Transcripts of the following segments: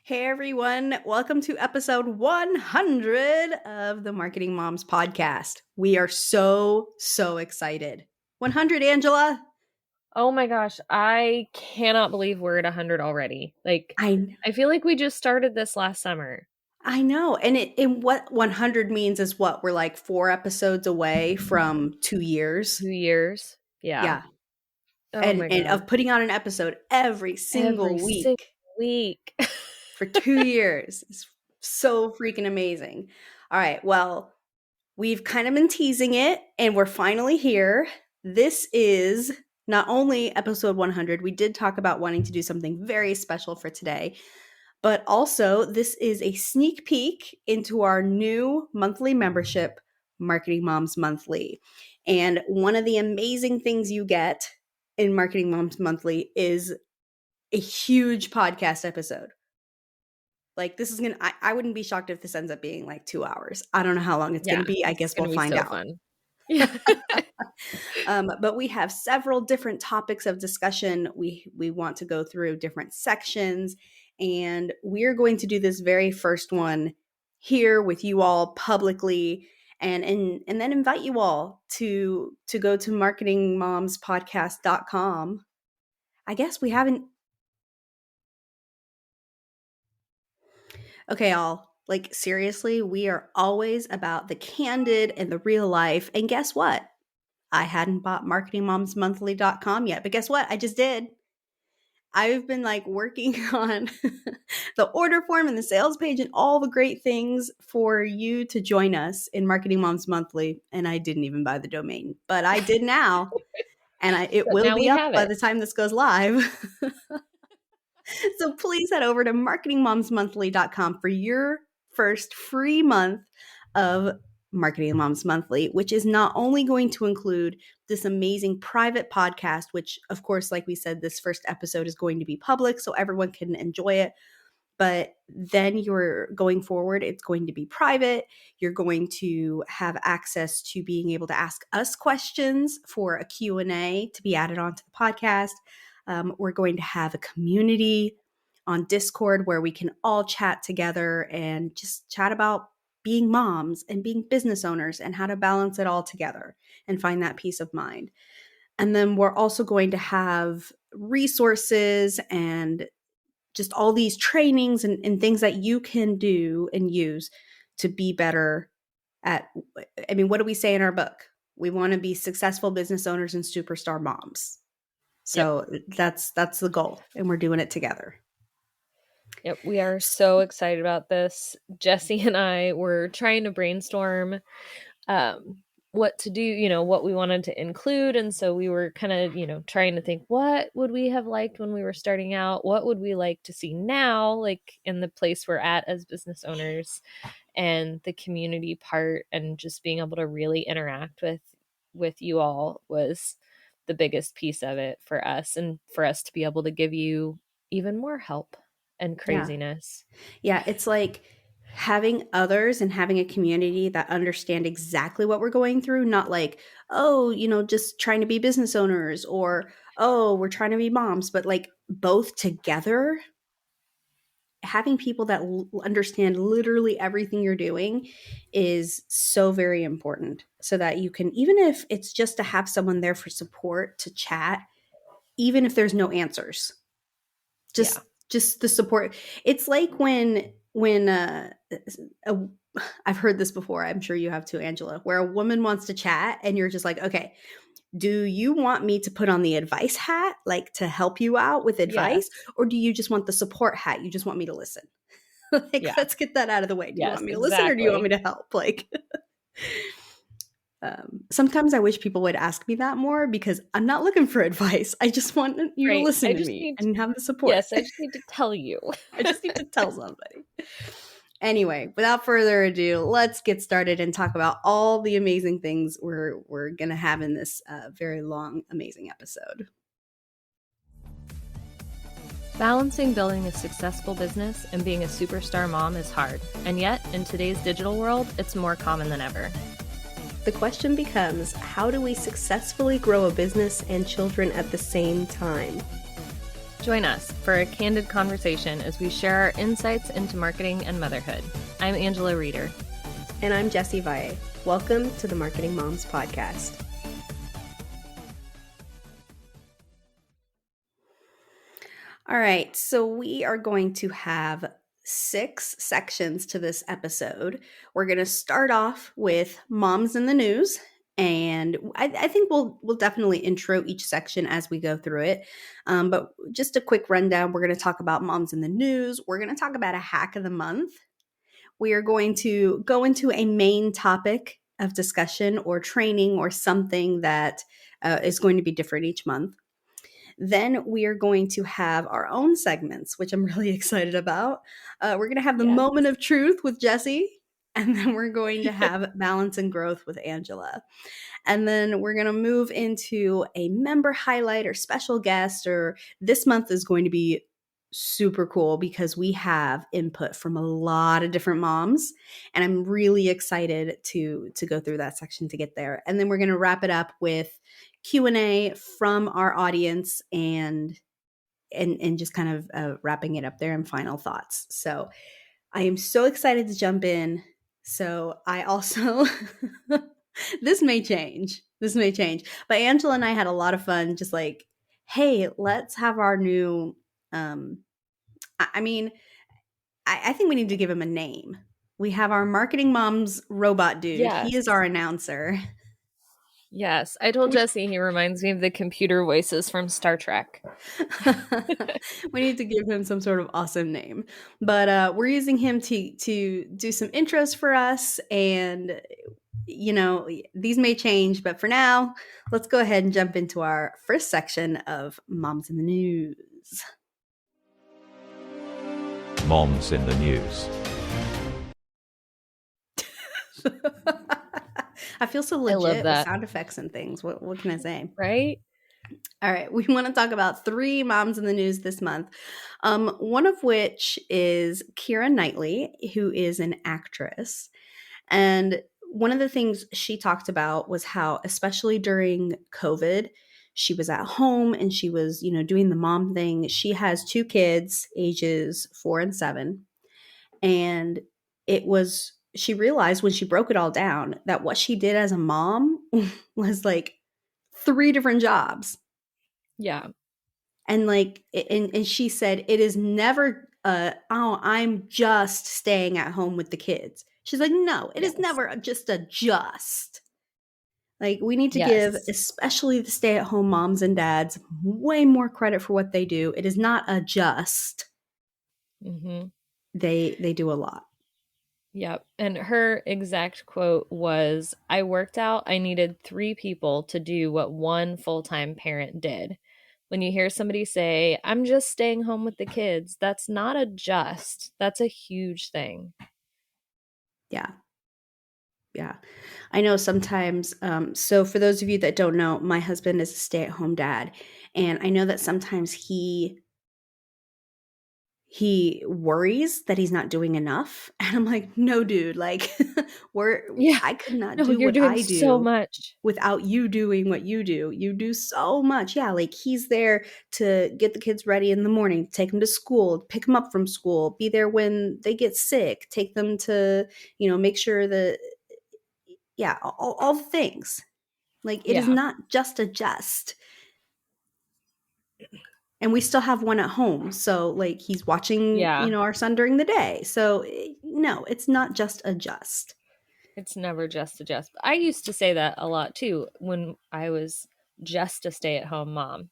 Hey everyone, welcome to episode 100 of the Marketing Moms podcast. We are so excited. 100, Angela. Oh my gosh, I cannot believe we're at 100 already. I I feel like we just started this last summer. know. And what 100 means is what? We're like 4 episodes away from 2 years. 2 years. Yeah. Yeah. Oh And my and God. of putting out an episode every Every single single week week. for 2 years. It's so freaking amazing. All right. Well, we've kind of been teasing it, and we're finally here. This is not only episode 100, we did talk about wanting to do something very special for today, but also this is a sneak peek into our new monthly membership, Marketing Moms Monthly. And one of the amazing things you get in Marketing Moms Monthly is a huge podcast episode. Like this is I wouldn't be shocked if this ends up being like 2 hours. I don't know how long it's Yeah, going to be. I guess it's gonna we'll be find so out. fun. Yeah. But we have several different topics of discussion. We want to go through different sections, and we're going to do this very first one here with you all publicly, and then invite you all to go to marketingmomspodcast.com. I guess we haven't. Okay, all. Like, seriously, we are always about the candid and the real life. And guess what? I hadn't bought marketingmomsmonthly.com yet, but guess what? I just did. I've been like working on the order form and the sales page and all the great things for you to join us in Marketing Moms Monthly. And I didn't even buy the domain, but I did now. And it But will now be we up have by it. the time this goes live. So please head over to marketingmomsmonthly.com for your first free month of Marketing Moms Monthly, which is not only going to include this amazing private podcast, which, of course, like we said, this first episode is going to be public so everyone can enjoy it. But then you're going forward, it's going to be private. You're going to have access to being able to ask us questions for a Q&A to be added onto the podcast. We're going to have a community on Discord where we can all chat together and just chat about being moms and being business owners and how to balance it all together and find that peace of mind. And then we're also going to have resources and just all these trainings and things that you can do and use to be better at, I mean, what do we say in our book? We want to be successful business owners and superstar moms. So that's the goal, and we're doing it together. Yep, we are so excited about this. Jesse and I were trying to brainstorm what to do, what we wanted to include. And so we were kind of, trying to think, what would we have liked when we were starting out? What would we like to see now, like in the place we're at as business owners, and the community part, and just being able to really interact with you all was the biggest piece of it for us, and for us to be able to give you even more help and craziness. Yeah, it's like having others and having a community that understand exactly what we're going through, not like, oh, just trying to be business owners, or, oh, we're trying to be moms, but like both together. Having people that understand literally everything you're doing is so very important, so that you can, even if it's just to have someone there for support, to chat, even if there's no answers, just the support. It's like when I've heard this before, I'm sure you have too, Angela, where a woman wants to chat and you're just like, okay, do you want me to put on the advice hat, like to help you out with advice? Yes. Or do you just want the support hat? You just want me to listen? Like, Yeah. let's get that out of the way. Do you want me to listen, or do you want me to help? Like, sometimes I wish people would ask me that more, because I'm not looking for advice. I just want you to listen to me and have the support. Yes, I just need to tell you. I just need to tell somebody. Anyway, without further ado, let's get started and talk about all the amazing things we're going to have in this very long, amazing episode. Balancing building a successful business and being a superstar mom is hard, and yet, in today's digital world, it's more common than ever. The question becomes, how do we successfully grow a business and children at the same time? Join us for a candid conversation as we share our insights into marketing and motherhood. I'm Angela Reeder. And I'm Jessie Valle. Welcome to the Marketing Moms Podcast. All right, so we are going to have 6 sections to this episode. We're going to start off with moms in the news, and I think we'll definitely intro each section as we go through it. But just a quick rundown, we're going to talk about moms in the news. We're going to talk about a hack of the month. We are going to go into a main topic of discussion or training or something that is going to be different each month. Then we are going to have our own segments, which I'm really excited about. We're going to have the moment of truth with Jessie, and then we're going to have balance and growth with Angela. And then we're going to move into a member highlight or special guest, or this month is going to be super cool because we have input from a lot of different moms, and I'm really excited to go through that section to get there. And then we're going to wrap it up with Q&A from our audience and just kind of wrapping it up there and final thoughts. So I am so excited to jump in. So I also this may change, but Angela and I had a lot of fun just like, hey, let's have our new I mean, I think we need to give him a name. We have our Marketing Moms robot dude. Yes. He is our announcer. Yes. I told Jessie he reminds me of the computer voices from Star Trek. We need to give him some sort of awesome name. But we're using him to do some intros for us. And, you know, these may change. But for now, let's go ahead and jump into our first section of Moms in the News. Moms in the News. I feel so legit with sound effects and things. What can I say? Right? All right. We want to talk about 3 moms in the news this month. One of which is Keira Knightley, who is an actress. And one of the things she talked about was how, especially during COVID, she was at home and she was, doing the mom thing. She has 2 kids, ages 4 and 7. And she realized when she broke it all down that what she did as a mom was like 3 different jobs. Yeah. And like, and she said, it is never, I'm just staying at home with the kids. She's like, no, it is never just a just. Like, we need to give, especially the stay-at-home moms and dads, way more credit for what they do. It is not a just. Mm-hmm. They do a lot. Yep. And her exact quote was, I worked out I needed 3 people to do what one full-time parent did. When you hear somebody say, I'm just staying home with the kids, that's not a just. That's a huge thing. Yeah. Yeah. I know sometimes, so for those of you that don't know, my husband is a stay-at-home dad. And I know that sometimes he worries that he's not doing enough. And I'm like, no, dude, like I could not do what I do so much without you doing what you do. You do so much. Yeah. Like, he's there to get the kids ready in the morning, take them to school, pick them up from school, be there when they get sick, take them to, make sure that, yeah, all the things. Like, it is not just a just. And we still have one at home. So, like, he's watching, our son during the day. So, no, it's not just a just. It's never just a just. I used to say that a lot, too, when I was just a stay-at-home mom.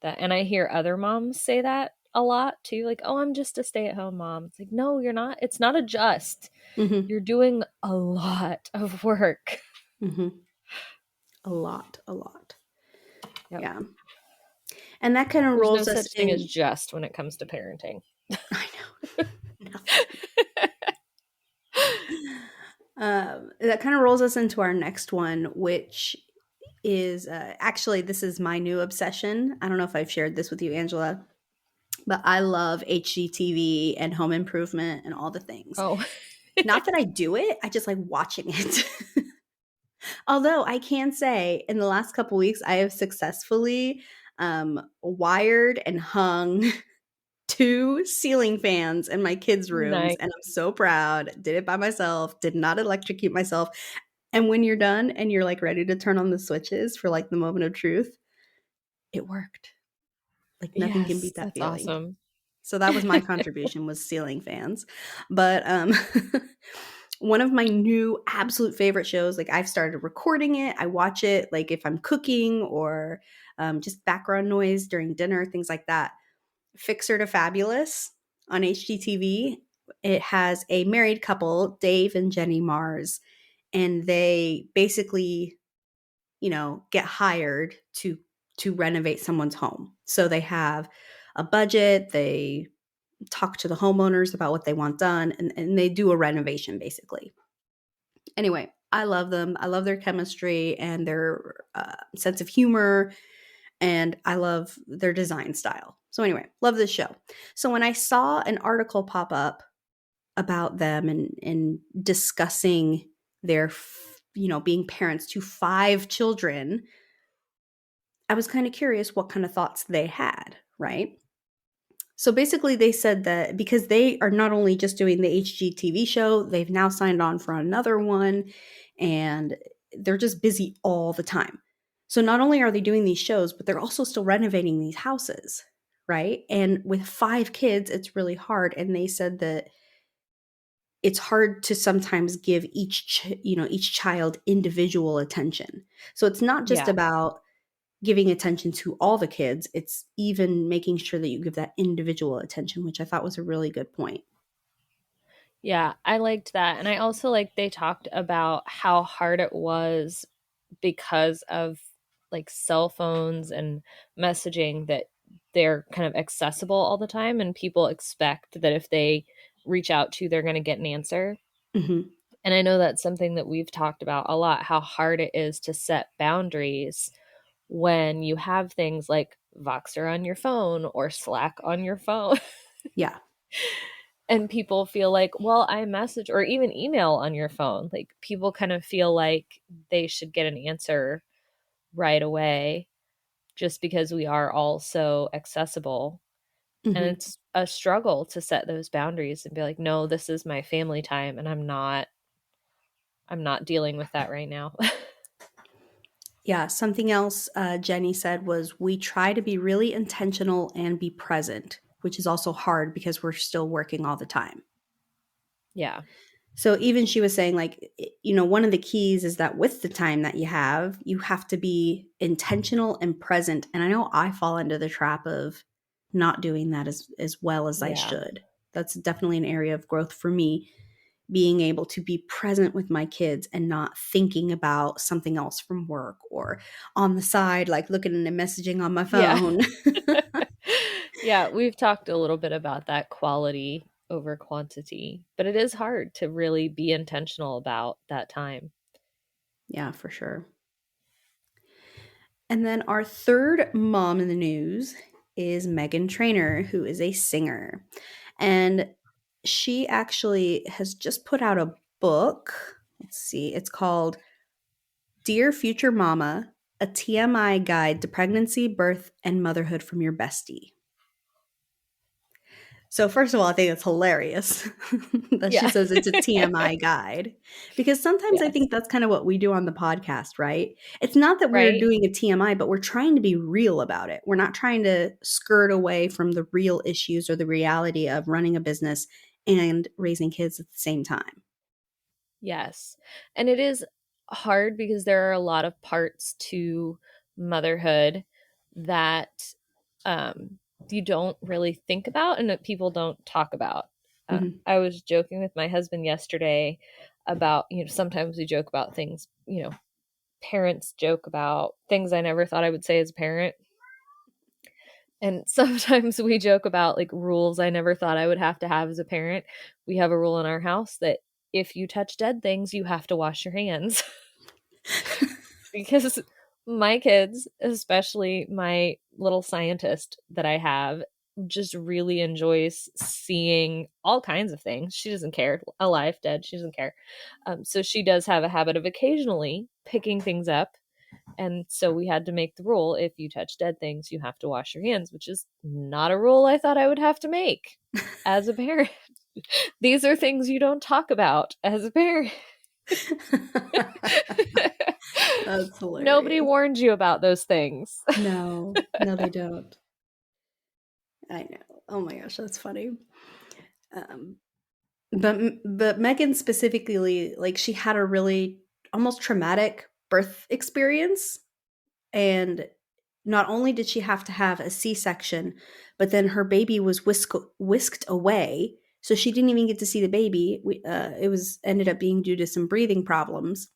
And I hear other moms say that a lot, too. Like, oh, I'm just a stay-at-home mom. It's like, no, you're not. It's not a just. Mm-hmm. You're doing a lot of work. Mm-hmm. A lot. Yep. Yeah. And that kind of rolls us in. There's no such thing as just when it comes to parenting. I know. That kind of rolls us into our next one, which is actually, this is my new obsession. I don't know if I've shared this with you, Angela, but I love HGTV and home improvement and all the things. Oh. Not that I do it, I just like watching it. Although I can say in the last couple weeks, I have successfully wired and hung 2 ceiling fans in my kids' rooms, Nice. and I'm so proud. Did it by myself, did not electrocute myself. And when you're done and you're, like, ready to turn on the switches for, like, the moment of truth, it worked. Like, nothing can Yes, beat that that's feeling. awesome. So that was my contribution, was ceiling fans. But, one of my new absolute favorite shows, like, I've started recording it. I watch it, like, if I'm cooking or, just background noise during dinner, things like that. Fixer to Fabulous on HGTV. It has a married couple, Dave and Jenny Mars, and they basically, get hired to renovate someone's home. So they have a budget, they talk to the homeowners about what they want done, and they do a renovation basically. Anyway, I love them. I love their chemistry and their sense of humor, and I love their design style. So anyway, love this show. So when I saw an article pop up about them and discussing their being parents to 5 children, I was kind of curious what kind of thoughts they had, right? So basically they said that because they are not only just doing the HGTV show, they've now signed on for another one, and they're just busy all the time. So not only are they doing these shows, but they're also still renovating these houses, right? And with 5 kids, it's really hard. And they said that it's hard to sometimes give each child individual attention. So it's not just Yeah. about giving attention to all the kids, it's even making sure that you give that individual attention, which I thought was a really good point. Yeah, I liked that. And I also like they talked about how hard it was because of like cell phones and messaging, that they're kind of accessible all the time and people expect that if they reach out to, they're going to get an answer. Mhm. And I know that's something that we've talked about a lot, how hard it is to set boundaries when you have things like Voxer on your phone or Slack on your phone. Yeah. And people feel like, well, I message or even email on your phone. Like people kind of feel like they should get an answer right away just because we are all so accessible. And Mhm. it's a struggle to set those boundaries and be like, no, this is my family time and I'm not dealing with that right now. Yeah, something else Jenny said was, we try to be really intentional and be present, which is also hard because we're still working all the time. Yeah. So even she was saying, like, one of the keys is that with the time that you have to be intentional and present. And I know I fall into the trap of not doing that as well as I Yeah. should. That's definitely an area of growth for me, being able to be present with my kids and not thinking about something else from work or on the side, like looking and messaging on my Yeah. phone. Yeah, we've talked a little bit about that, quality over quantity, but it is hard to really be intentional about that time. Yeah, for sure. And then our third mom in the news is Megan Trainor, who is a singer. And she actually has just put out a book. Let's see, it's called Dear Future Mama, a TMI guide to pregnancy, birth, and motherhood from your bestie. So first of all, I think it's hilarious that she Yeah. says it's a TMI guide, because sometimes I Yes. think that's kind of what we do on the podcast, right? It's not that we're Right? doing a TMI, but we're trying to be real about it. We're not trying to skirt away from the real issues or the reality of running a business and raising kids at the same time. Yes. And it is hard because there are a lot of parts to motherhood that you don't really think about and that people don't talk about. Mhm. I was joking with my husband yesterday about, sometimes we joke about things, parents joke about things I never thought I would say as a parent. And sometimes we joke about like rules I never thought I would have to have as a parent. We have a rule in our house that if you touch dead things, you have to wash your hands. Because my kids, especially my little scientist that I have, just really enjoys seeing all kinds of things. She doesn't care, alive, dead, she doesn't care. So she does have a habit of occasionally picking things up And so we had to make the rule, if you touch dead things, you have to wash your hands, which is not a rule I thought I would have to make as a parent. These are things you don't talk about as a parent. That's Nobody hilarious. warned you about those things. No, they don't. I know. Oh my gosh, that's funny. Um, but Megan specifically, like, she had a really almost traumatic birth experience, and not only did she have to have a C-section, but then her baby was whisked away, so she didn't even get to see the baby. It was ended up being due to some breathing problems.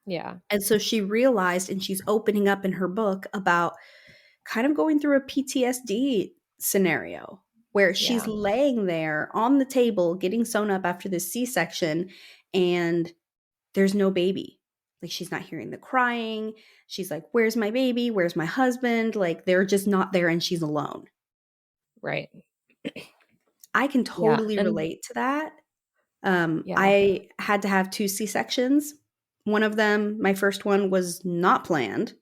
Yeah. And so she realized, and she's opening up in her book about kind of going through a PTSD scenario where she's Yeah. laying there on the table getting sewn up after this C-section, and there's no baby. Like, she's not hearing the crying. She's like, "Where's my baby? Where's my husband?" Like, they're just not there, and she's alone. Right. I can Yeah. totally And relate to that. yeah. I had to have 2 C-sections. One of them, my first one, was not planned.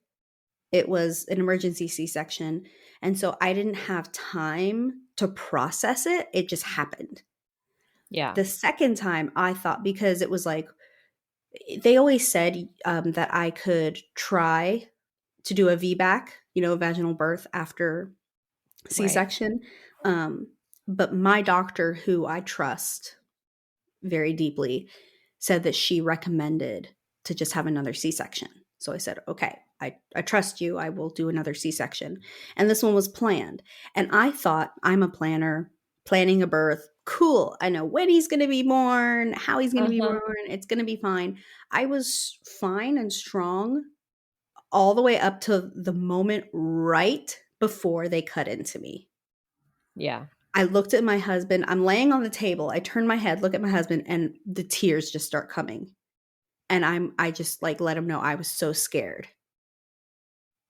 It was an emergency C-section, and so I didn't have time to process it. It just happened. Yeah. The second time, I thought, because it was like, they always said that I could try to do a VBAC, vaginal birth after Right. C-section. Um, but my doctor, who I trust very deeply, said that she recommended to just have another C-section. So I said, okay, I trust you. I will do another C-section. And this one was planned. And I thought, I'm a planner, planning a birth. Cool. I know when he's going to be born, how he's going to be Uh-huh. born. It's going to be fine. I was fine and strong all the way up to the moment right before they cut into me. Yeah. I looked at my husband. I'm laying on the table. I turn my head, look at my husband, and the tears just start coming. And I just like let him know I was so scared.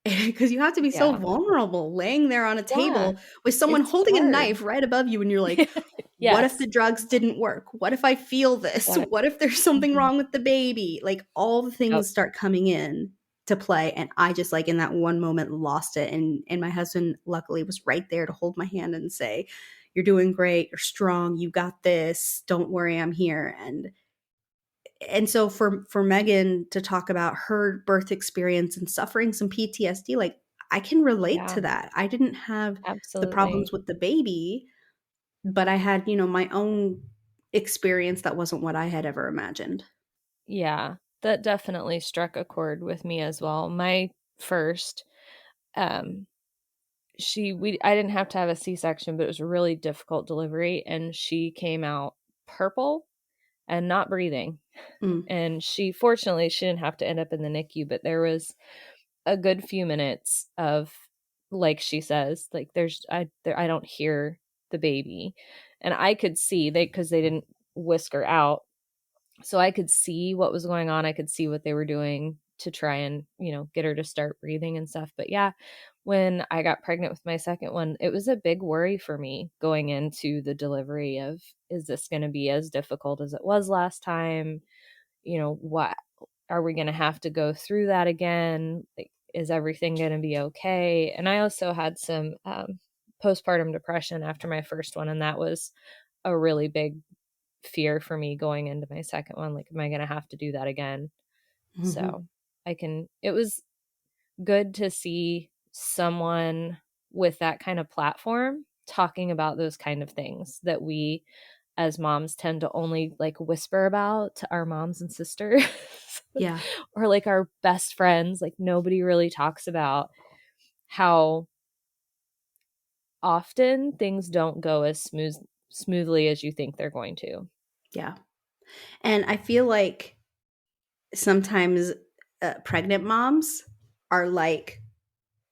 Because you have to be so Yeah. vulnerable laying there on a Yeah. table with someone It's holding a hard. knife right above you, and you're like, what if Yes. the drugs didn't work? What if I feel this? What? What if there's something Mhm. wrong with the baby? Like, all the Yep. things start coming in to play, and I just, like, in that one moment, lost it. And my husband luckily was right there to hold my hand and say, "You're doing great. You're strong. You got this. Don't worry, I'm here." And so for Megan to talk about her birth experience and suffering some PTSD, like, I can relate Yeah. to that. I didn't have the Absolutely. problems with the baby, but I had, my own experience that wasn't what I had ever imagined. Yeah. That definitely struck a chord with me as well. My first, um, I didn't have to have a C-section, but it was a really difficult delivery, and she came out purple and not breathing. Mm, And fortunately, she didn't have to end up in the NICU, but there was a good few minutes of, like she says, like, I don't hear the baby. And I could see, because they didn't whisk her out, so I could see what was going on. I could see what they were doing to try and, get her to start breathing and stuff. But yeah, when I got pregnant with my second one, it was a big worry for me going into the delivery of, is this going to be as difficult as it was last time? What are we going to have to go through that again? Like, is everything going to be okay? And I also had some postpartum depression after my first one, and that was a really big fear for me going into my second one. Like, am I going to have to do that again? mhm. So it was good to see someone with that kind of platform talking about those kind of things that we as moms tend to only like whisper about to our moms and sisters Yeah, or like our best friends. Like, nobody really talks about how often things don't go as smoothly as you think they're going to. yeah. And I feel like sometimes pregnant moms are like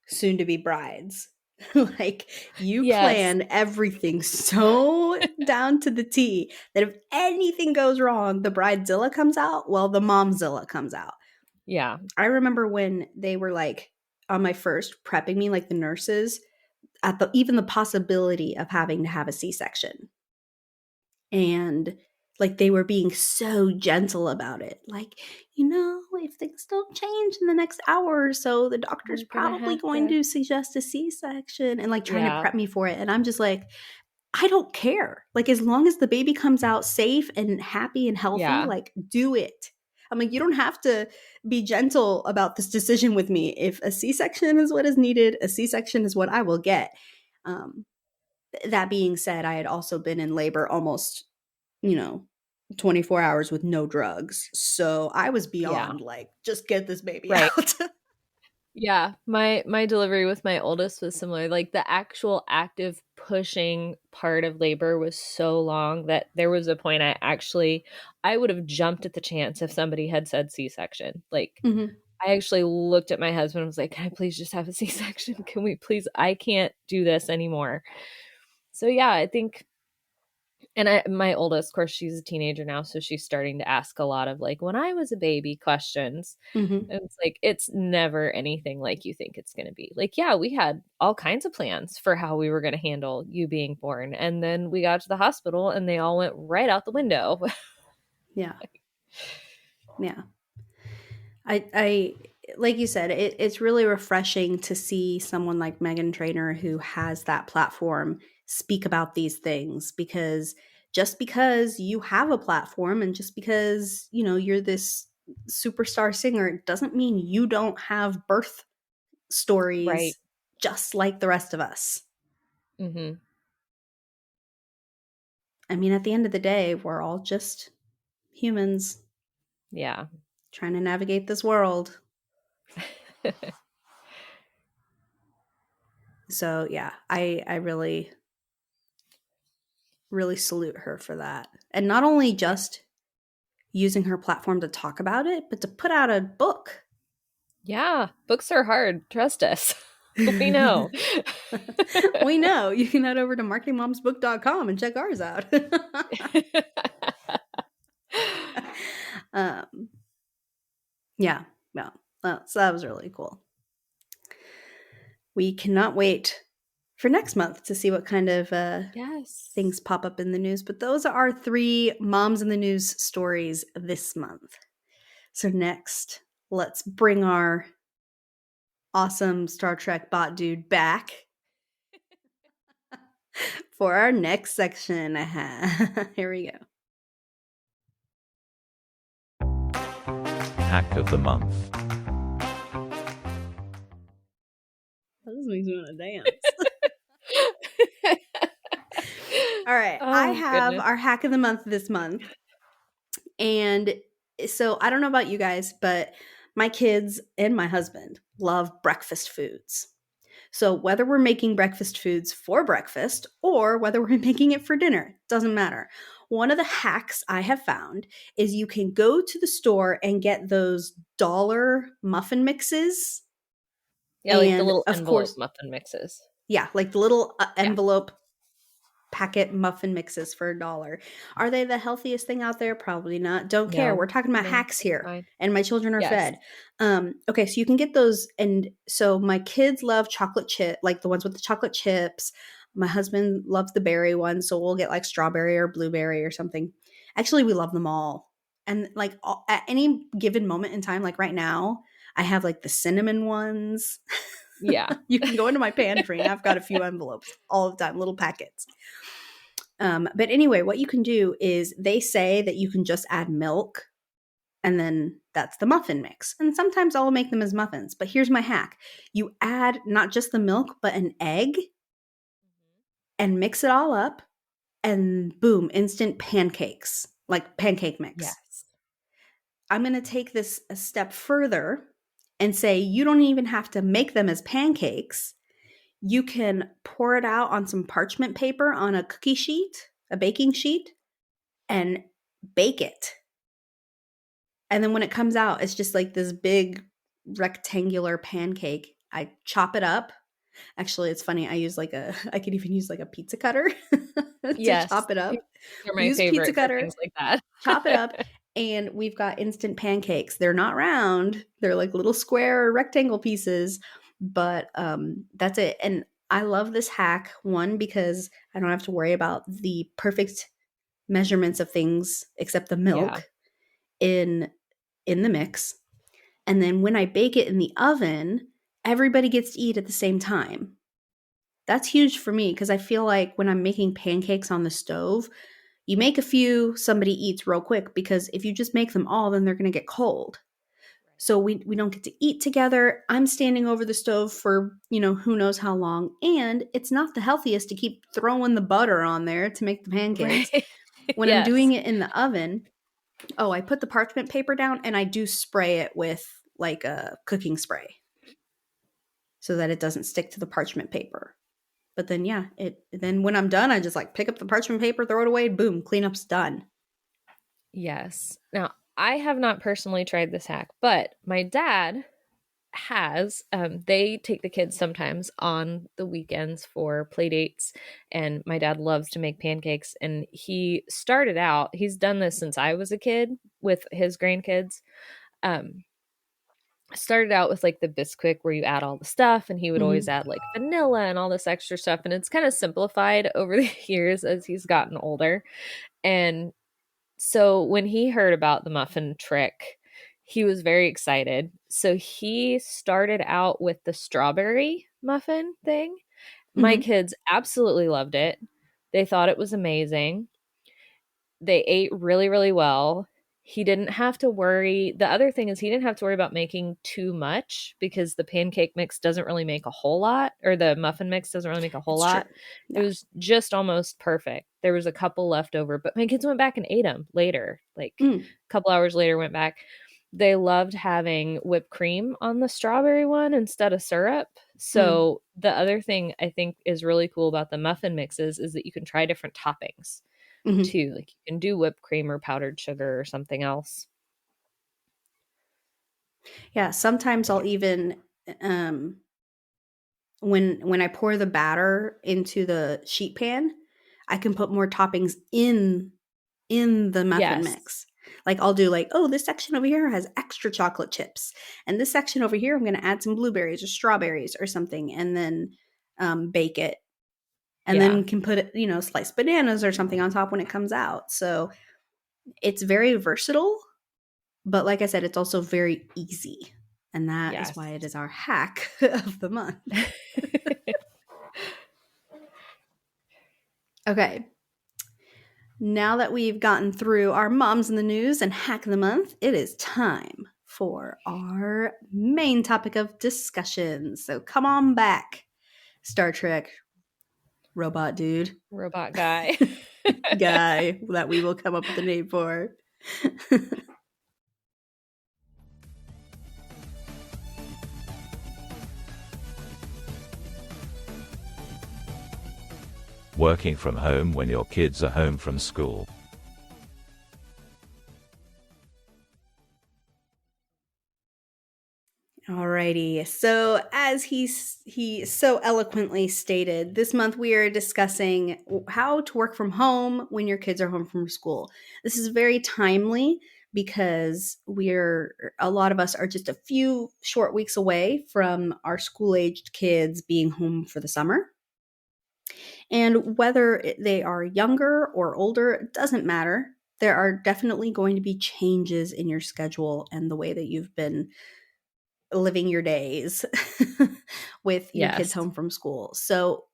soon to be brides. Like, you Yes. plan everything so down to the T that if anything goes wrong, the bridezilla comes out, well, the momzilla comes out. Yeah. I remember when they were like on my first prepping me, like the nurses, at the even the possibility of having to have a C-section. And like, they were being so gentle about it. Like, if things don't change in the next hour or so, the doctor's We're gonna probably have going to. to suggest a C-section, and like trying to Yeah. prep me for it. And I'm just like, I don't care. Like, as long as the baby comes out safe and happy and healthy, Yeah. like, do it. I'm like, you don't have to be gentle about this decision with me. If a C-section is what is needed, a C-section is what I will get. That being said, I had also been in labor almost, 24 hours with no drugs. So I was Yeah. beyond like, just get this baby Right. out. Yeah, my delivery with my oldest was similar. Like the actual active pushing part of labor was so long that there was a point I would have jumped at the chance if somebody had said C-section. Like Mhm. I actually looked at my husband and was like, "Can I please just have a C-section? Can we please? I can't do this anymore." So yeah, I think and my oldest, of course, she's a teenager now, so she's starting to ask a lot of like when I was a baby questions. Mhm. And it's like it's never anything like you think it's going to be. Like, yeah, we had all kinds of plans for how we were going to handle you being born, and then we got to the hospital, and they all went right out the window. Yeah. Yeah. I like you said, it's really refreshing to see someone like Megan Trainor who has that platform speak about these things, because just because you have a platform and just because, you're this superstar singer doesn't mean you don't have birth Right. stories just like the rest of us. Hmm. I mean, at the end of the day, we're all just humans Yeah. trying to navigate this world. So yeah, I really really salute her for that. And not only just using her platform to talk about it, but to put out a book. Yeah. Books are hard. Trust us. We know. We know. You can head over to marketingmomsbook.com and check ours out. um, yeah, yeah. So that was really cool. We cannot wait for next month to see what kind of Yes. things pop up in the news. But those are our 3 moms in the news stories this month. So next, let's bring our awesome Star Trek bot dude back for our next section. Here we go. Hack of the month. This makes me want to dance. All right. I Oh, have goodness. our hack of the month this month. And so I don't know about you guys, but my kids and my husband love breakfast foods. So whether we're making breakfast foods for breakfast or whether we're making it for dinner, doesn't matter. One of the hacks I have found is you can go to the store and get those dollar muffin mixes. Yeah, like the And little of envelope course, muffin mixes. yeah, like the little Yeah. envelope packet muffin mixes for $1. Are they the healthiest thing out there? Probably not. Don't care. No. We're talking about No, hacks they're here. fine. And my children are Yes. fed. Okay, so you can get those. And so my kids love chocolate chip, like the ones with the chocolate chips. My husband loves the berry ones, so we'll get like strawberry or blueberry or something. Actually, we love them all. And like at any given moment in time, like right now, I have like the cinnamon ones. Yeah. You can go into my pantry and I've got a few envelopes all the time, little packets. But anyway, what you can do is they say that you can just add milk and then that's the muffin mix. And sometimes I'll make them as muffins. But here's my hack: you add not just the milk, but an egg and mix it all up, and boom, instant pancakes, like pancake mix. Yes. I'm going to take this a step further and say you don't even have to make them as pancakes. You can pour it out on some parchment paper on a cookie sheet, a baking sheet, and bake it. And then when it comes out, it's just like this big rectangular pancake. I chop it up. Actually, it's funny. I could even use like a pizza cutter to Yes. chop it up. They're my Use a pizza favorite for cutter, things like that. chop it up, and we've got instant pancakes. They're not round. They're like little square rectangle pieces, but that's it. And I love this hack, one, because I don't have to worry about the perfect measurements of things except the Yeah. milk in the mix. And then when I bake it in the oven, everybody gets to eat at the same time. That's huge for me because I feel like when I'm making pancakes on the stove, you make a few, somebody eats real quick, because if you just make them all, then they're going to get cold. So we don't get to eat together. I'm standing over the stove for, who knows how long. And it's not the healthiest to keep throwing the butter on there to make the pancakes. Right. When I'm Yes. doing it in the oven, I put the parchment paper down and I do spray it with like a cooking spray so that it doesn't stick to the parchment paper. But then, then when I'm done, I just like pick up the parchment paper, throw it away, boom, cleanup's done. Yes. Now, I have not personally tried this hack, but my dad has. They take the kids sometimes on the weekends for play dates, and my dad loves to make pancakes. And he's done this since I was a kid with his grandkids. Started out with like the Bisquick where you add all the stuff, and he would always add like vanilla and all this extra stuff. And it's kind of simplified over the years as he's gotten older. And so when he heard about the muffin trick, he was very excited. So he started out with the strawberry muffin thing. My kids absolutely loved it. They thought it was amazing. They ate really, really well. He didn't have to worry. The other thing is he didn't have to worry about making too much because the pancake mix doesn't really make a whole lot, or the muffin mix doesn't really make a whole It's lot. true. Yeah. It was just almost perfect. There was a couple left over, but my kids went back and ate them later. Like a couple hours later, went back. They loved having whipped cream on the strawberry one instead of syrup. So the other thing I think is really cool about the muffin mixes is that you can try different toppings too. Like you can do whipped cream or powdered sugar or something else. Yeah, sometimes I'll even when I pour the batter into the sheet pan, I can put more toppings in the muffin Yes. mix. Like I'll do like, this section over here has extra chocolate chips, and this section over here I'm going to add some blueberries or strawberries or something, and then bake it, and then can put it, sliced bananas or something on top when it comes out. So it's very versatile, but like I said, it's also very easy. And that is why it is our hack of the month. Okay. Now that we've gotten through our moms in the news and hack of the month, it is time for our main topic of discussion. So come on back, Star Trek robot dude. Robot guy. Guy that we will come up with a name for. Working from home when your kids are home from school. Alrighty. So as he so eloquently stated, this month we are discussing how to work from home when your kids are home from school. This is very timely because a lot of us are just a few short weeks away from our school-aged kids being home for the summer. And whether they are younger or older, it doesn't matter. There are definitely going to be changes in your schedule and the way that you've been living your days with your kids home from school. So,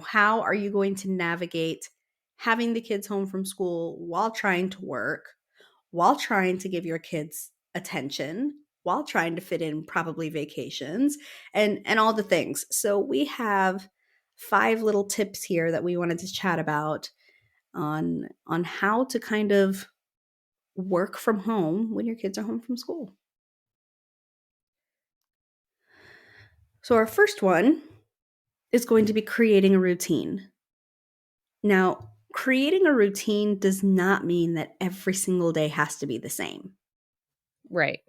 how are you going to navigate having the kids home from school while trying to work, while trying to give your kids attention, while trying to fit in probably vacations and all the things. So we have 5 little tips here that we wanted to chat about on how to kind of work from home when your kids are home from school. So our first one is going to be creating a routine. Now, creating a routine does not mean that every single day has to be the same. Right.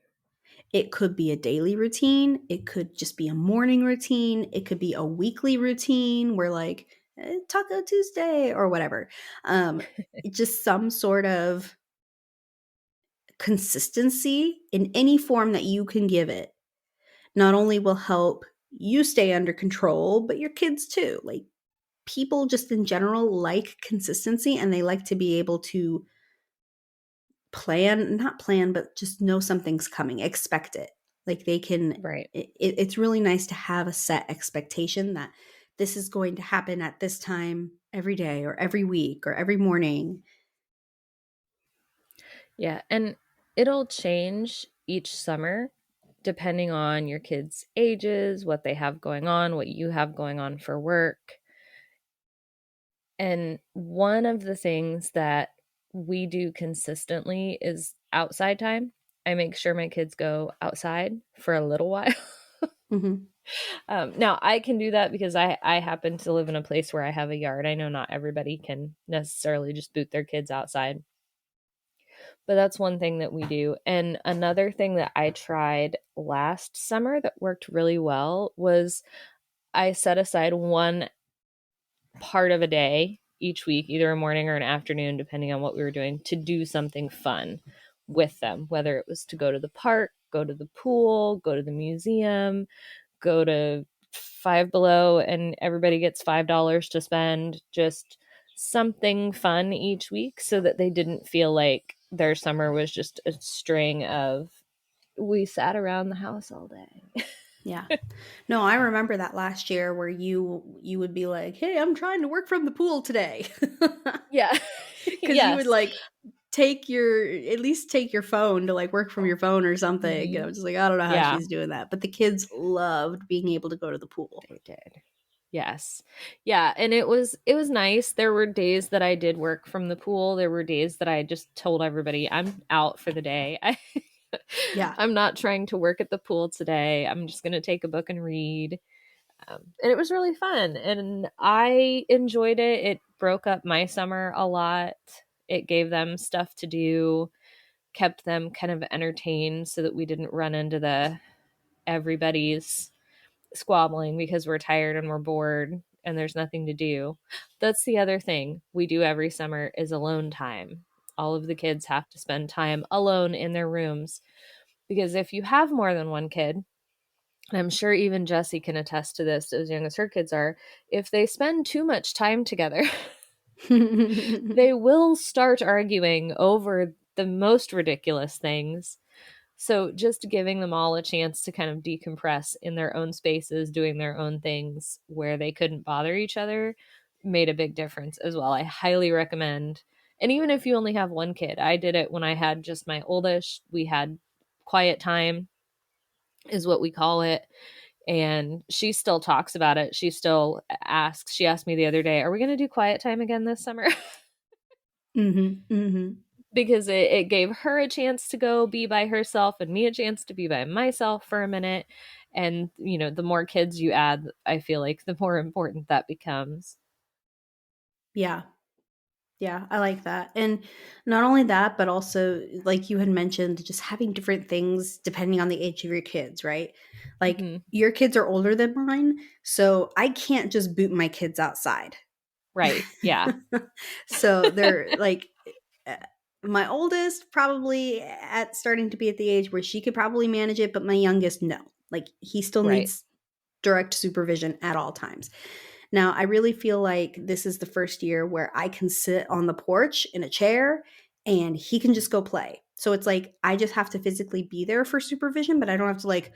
It could be a daily routine. It could just be a morning routine. It could be a weekly routine where like Taco Tuesday or whatever. Just some sort of consistency in any form that you can give it not only will help you stay under control, but your kids too. Like people just in general like consistency and they like to be able to not plan, but just know something's coming, expect it. Like they can, Right. it's really nice to have a set expectation that this is going to happen at this time every day or every week or every morning. Yeah. And it'll change each summer depending on your kids' ages, what they have going on, what you have going on for work. And one of the things that we do consistently is outside time. I make sure my kids go outside for a little while. Mm-hmm. Now, I can do that because I happen to live in a place where I have a yard. I know not everybody can necessarily just boot their kids outside, but that's one thing that we do. And another thing that I tried last summer that worked really well was I set aside one part of a day each week, either a morning or an afternoon, depending on what we were doing, to do something fun with them, whether it was to go to the park, go to the pool, go to the museum, go to Five Below, and everybody gets $5 to spend, just something fun each week so that they didn't feel like their summer was just a string of we sat around the house all day. Yeah. No, I remember that last year where you would be like, "Hey, I'm trying to work from the pool today." Yeah. Cuz you would Yes. like at least take your phone to like work from your phone or something. And Mm-hmm. I'm just like, I don't know how Yeah, she's doing that. But the kids loved being able to go to the pool. they did. Yes. Yeah, and it was nice. There were days that I did work from the pool. There were days that I just told everybody I'm out for the day. Yeah. I'm not trying to work at the pool today. I'm just going to take a book and read. And it was really fun and I enjoyed it. It broke up my summer a lot. It gave them stuff to do, kept them kind of entertained so that we didn't run into the everybody's squabbling because we're tired and we're bored and there's nothing to do. That's the other thing we do every summer is alone time. All of the kids have to spend time alone in their rooms because if you have more than one kid, and I'm sure even Jessie can attest to this as young as her kids are, if they spend too much time together, they will start arguing over the most ridiculous things. So just giving them all a chance to kind of decompress in their own spaces, doing their own things where they couldn't bother each other made a big difference as well. I highly recommend. And even if you only have one kid, I did it when I had just my oldest. We had quiet time is what we call it. And she still talks about it. She still asks. She asked me the other day, "Are we going to do quiet time again this summer?" Mhm. Mhm. Because it gave her a chance to go be by herself and me a chance to be by myself for a minute. And, the more kids you add, I feel like the more important that becomes. Yeah. Yeah, I like that. And not only that, but also like you had mentioned, just having different things depending on the age of your kids, right? Like Hmm. your kids are older than mine, so I can't just boot my kids outside. Right. Yeah. So they're like uh, my oldest probably at starting to be at the age where she could probably manage it, but my youngest no. Like he still Right. needs direct supervision at all times. Now, I really feel like this is the first year where I can sit on the porch in a chair and he can just go play. So it's like I just have to physically be there for supervision, but I don't have to like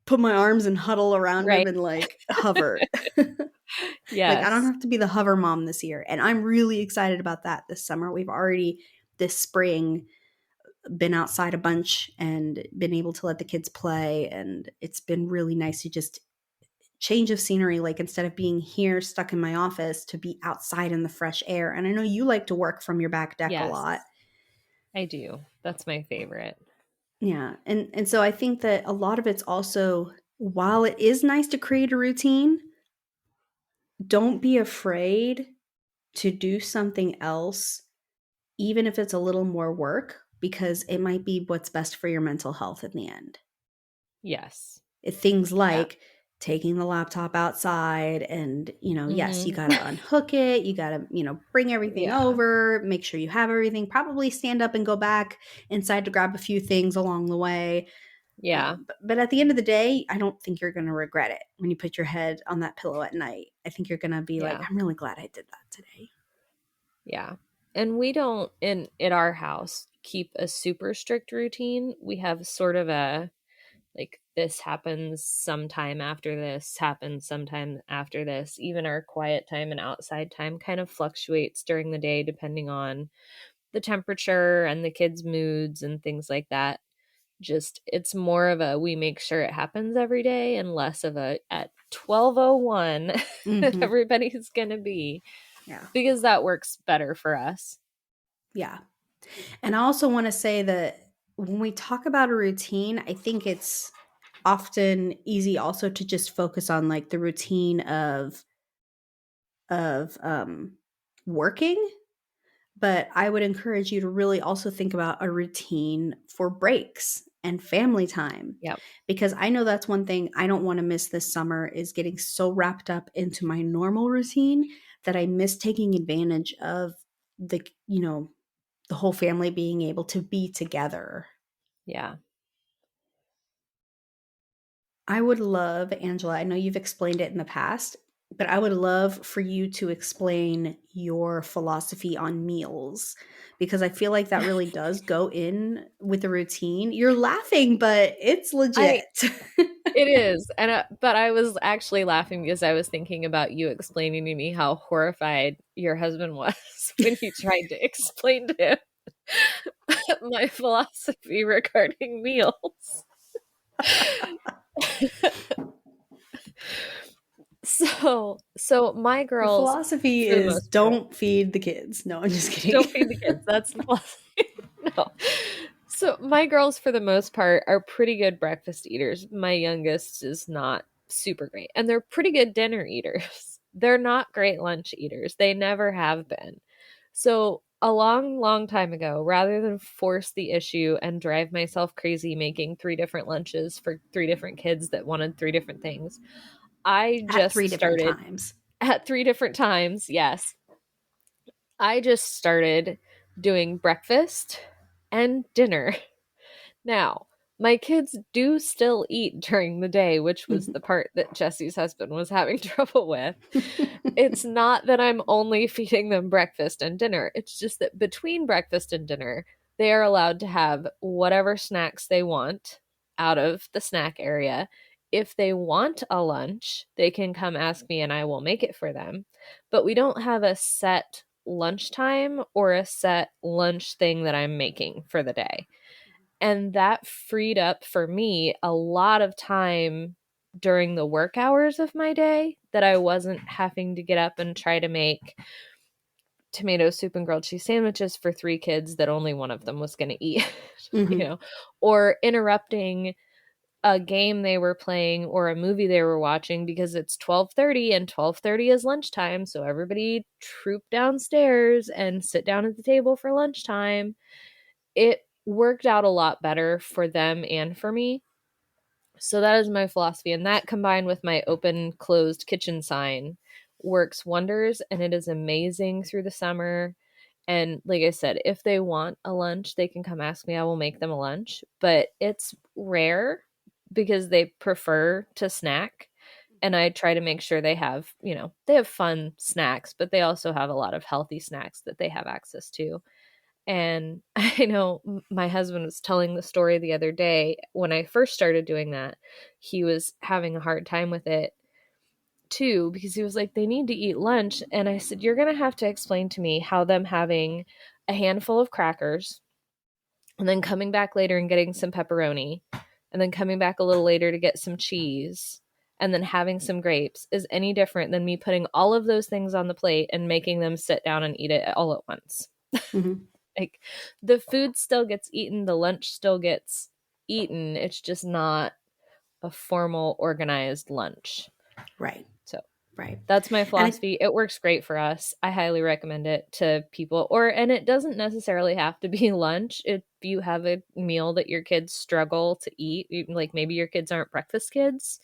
put my arms and huddle around him Right. and like hover. Like I don't Yes. have to be the hover mom this year. And I'm really excited about that this summer. We've already this spring been outside a bunch and been able to let the kids play. And it's been really nice to just change of scenery, like instead of being here stuck in my office to be outside in the fresh air. And I know you like to work from your back deck a Yes, lot. I do. That's my favorite. Yeah. And so I think that a lot of it's also, while it is nice to create a routine, don't be afraid to do something else, even if it's a little more work, because it might be what's best for your mental health in the end. Yes. Things Yeah. like taking the laptop outside and, yes, you Hmm. got to unhook it. You got to, bring everything Yeah. over, make sure you have everything, probably stand up and go back inside to grab a few things along the way. Yeah. But at the end of the day, I don't think you're going to regret it when you put your head on that pillow at night. I think you're going to be like, Yeah. I'm really glad I did that today. Yeah. And we don't in at our house, keep a super strict routine. We have sort of a, like, this happens sometime after this happens sometime after this. Even our quiet time and outside time kind of fluctuates during the day depending on the temperature and the kids' moods and things like that. Just, it's more of a, we make sure it happens every day, and less of a at 12:01 Mm-hmm. everybody's gonna be, Yeah. because that works better for us. Yeah. And I also want to say that when we talk about a routine, I think it's often easy also to just focus on like the routine of working, but I would encourage you to really also think about a routine for breaks and family time, Yep. because I know that's one thing I don't want to miss this summer is getting so wrapped up into my normal routine that I miss taking advantage of the, the whole family being able to be together. Yeah. I would love, Angela, I know you've explained it in the past, but I would love for you to explain your philosophy on meals, because I feel like that really does go in with the routine. You're laughing, but it's legit. I It is. And but I was actually laughing because I was thinking about you explaining to me how horrified your husband was when you tried to explain to him my philosophy regarding meals. So my The girls, philosophy for the is most part, don't feed the kids. No, I'm just kidding. don't feed the kids. That's the philosophy. No. So my girls, for the most part, are pretty good breakfast eaters. My youngest is not super great, and they're pretty good dinner eaters. They're not great lunch eaters. They never have been. So a long, long time ago, rather than force the issue and drive myself crazy making 3 different lunches for 3 different kids that wanted 3 different things, I At three just different started times. at 3 different times. Yes. I just started doing breakfast and dinner. Now, my kids do still eat during the day, which was the part that Jesse's husband was having trouble with. It's not that I'm only feeding them breakfast and dinner. It's just that between breakfast and dinner, they are allowed to have whatever snacks they want out of the snack area. If they want a lunch, they can come ask me and I will make it for them. But we don't have a set lunchtime or a set lunch thing that I'm making for the day. And that freed up for me a lot of time during the work hours of my day that I wasn't having to get up and try to make tomato soup and grilled cheese sandwiches for 3 kids that only one of them was going to eat, Mm-hmm. or interrupting a game they were playing or a movie they were watching because it's 12:30 and 12:30 is lunchtime, so everybody troop downstairs and sit down at the table for lunchtime. It worked out a lot better for them and for me. So that is my philosophy, and that combined with my open closed kitchen sign works wonders, and it is amazing through the summer. And like I said, if they want a lunch, they can come ask me. I will make them a lunch, but it's rare because they prefer to snack. And I try to make sure they have, they have fun snacks, but they also have a lot of healthy snacks that they have access to. And I know my husband was telling the story the other day. When I first started doing that, he was having a hard time with it too, because he was like, they need to eat lunch. And I said, you're going to have to explain to me how them having a handful of crackers and then coming back later and getting some pepperoni and then coming back a little later to get some cheese and then having some grapes is any different than me putting all of those things on the plate and making them sit down and eat it all at once. Mm-hmm. Like, the food still gets eaten, the lunch still gets eaten. It's just not a formal, organized lunch. Right. So Right. that's my And philosophy. It works great for us. I highly recommend it to people. And it doesn't necessarily have to be lunch. If you have a meal that your kids struggle to eat, like maybe your kids aren't breakfast kids,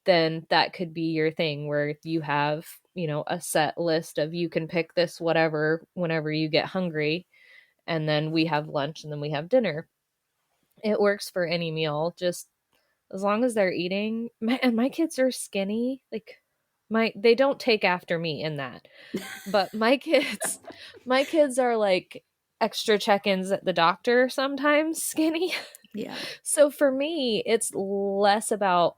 then that could be your thing where you have, a set list of you can pick this whatever whenever you get hungry, and then we have lunch and then we have dinner. It works for any meal, just as long as they're eating. And my kids are skinny. Like, they don't take after me in that. But my kids are like extra check-ins at the doctor sometimes skinny. Yeah. So for me, it's less about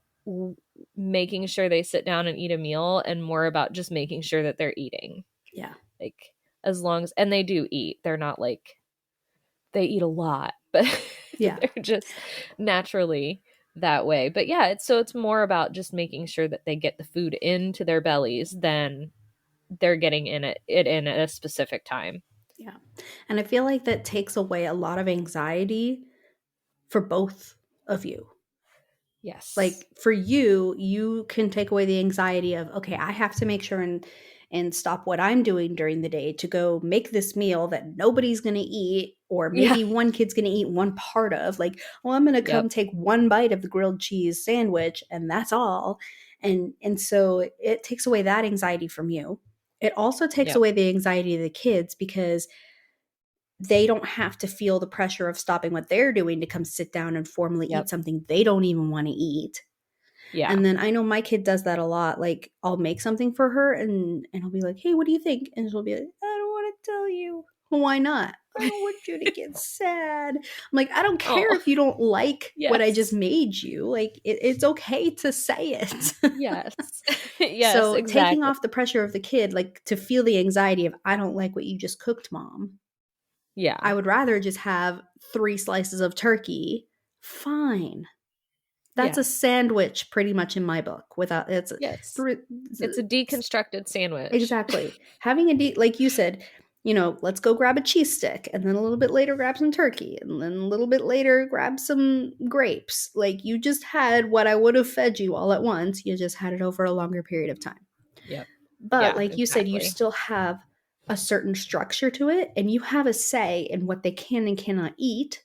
making sure they sit down and eat a meal and more about just making sure that they're eating. Yeah. Like as long as, and they do eat. They're not like they eat a lot, but Yeah. they're just naturally that way. But yeah, it's more about just making sure that they get the food into their bellies than they're getting it in at a specific time. Yeah. And I feel like that takes away a lot of anxiety for both of you. Yes. Like for you, you can take away the anxiety of, okay, I have to make sure and stop what I'm doing during the day to go make this meal that nobody's going to eat, or Yeah. maybe one kid's going to eat one part of. Like, well, I'm going to come take one bite of the grilled cheese sandwich and that's all. And so it takes away that anxiety from you. It also takes away the anxiety of the kids because they don't have to feel the pressure of stopping what they're doing to come sit down and formally eat something they don't even want to eat. Yeah. And then I know my kid does that a lot. Like I'll make something for her and I'll be like, hey, what do you think? And she'll be like, I don't want to tell you. Well, why not? I don't want you to get sad. I'm like, I don't care if you don't like what I just made you. Like it's okay to say it. Yes. Yes, so exactly. taking off the pressure of the kid, like to feel the anxiety of, I don't like what you just cooked, Mom. Yeah. I would rather just have 3 slices of turkey. Fine. That's a sandwich pretty much in my book without it's it's a deconstructed sandwich. Exactly. Having like you said, let's go grab a cheese stick and then a little bit later grab some turkey and then a little bit later grab some grapes. Like you just had what I would have fed you all at once. You just had it over a longer period of time. Yep. But like you said, you still have a certain structure to it and you have a say in what they can and cannot eat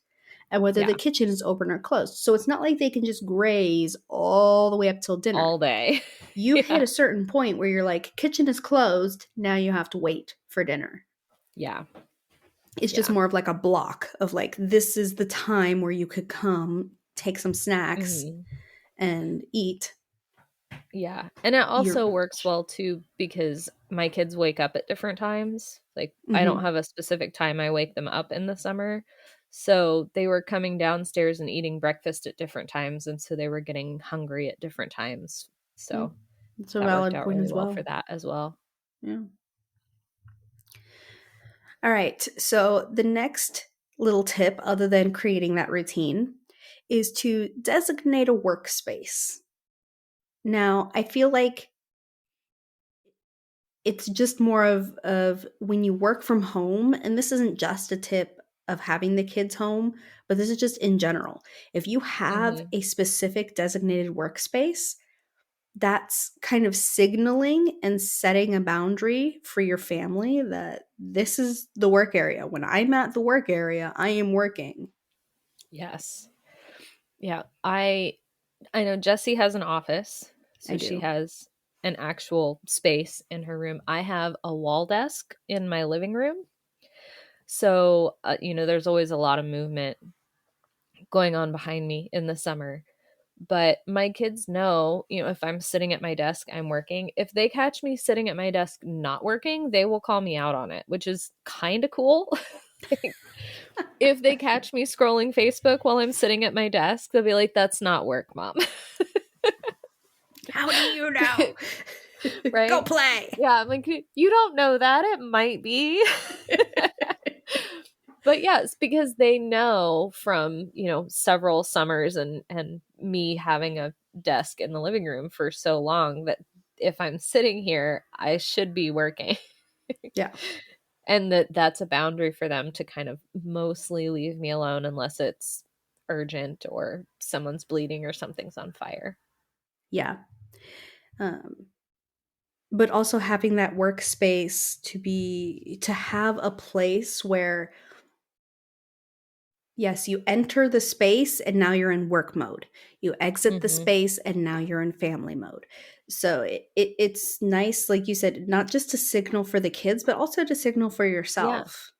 and whether the kitchen is open or closed. So it's not like they can just graze all the way up till dinner. All day. You hit a certain point where you're like, kitchen is closed. Now you have to wait for dinner. Yeah. It's just more of like a block of like, this is the time where you could come, take some snacks and eat. Yeah. And it also works well too because my kids wake up at different times. Like I don't have a specific time I wake them up in the summer. So they were coming downstairs and eating breakfast at different times. And so they were getting hungry at different times. So it's a valid point really as well for that as well. Yeah. All right. So the next little tip, other than creating that routine, is to designate a workspace. Now, I feel like it's just more of when you work from home, and this isn't just a tip of having the kids home, but this is just in general. If you have a specific designated workspace, that's kind of signaling and setting a boundary for your family that this is the work area. When I'm at the work area, I am working. Yes. Yeah. I know Jessie has an office. So she has an actual space in her room. I have a wall desk in my living room. So, there's always a lot of movement going on behind me in the summer. But my kids know, if I'm sitting at my desk, I'm working. If they catch me sitting at my desk not working, they will call me out on it, which is kind of cool. If they catch me scrolling Facebook while I'm sitting at my desk, they'll be like, that's not work, Mom. How do you know? Right? Go play. Yeah, I'm like, you don't know that. It might be. But yes, because they know from, several summers and me having a desk in the living room for so long that if I'm sitting here, I should be working. Yeah. And that's a boundary for them to kind of mostly leave me alone unless it's urgent or someone's bleeding or something's on fire. Yeah. But also having that workspace to have a place where, yes, you enter the space and now you're in work mode. You exit the space and now you're in family mode. So it's nice, like you said, not just to signal for the kids, but also to signal for yourself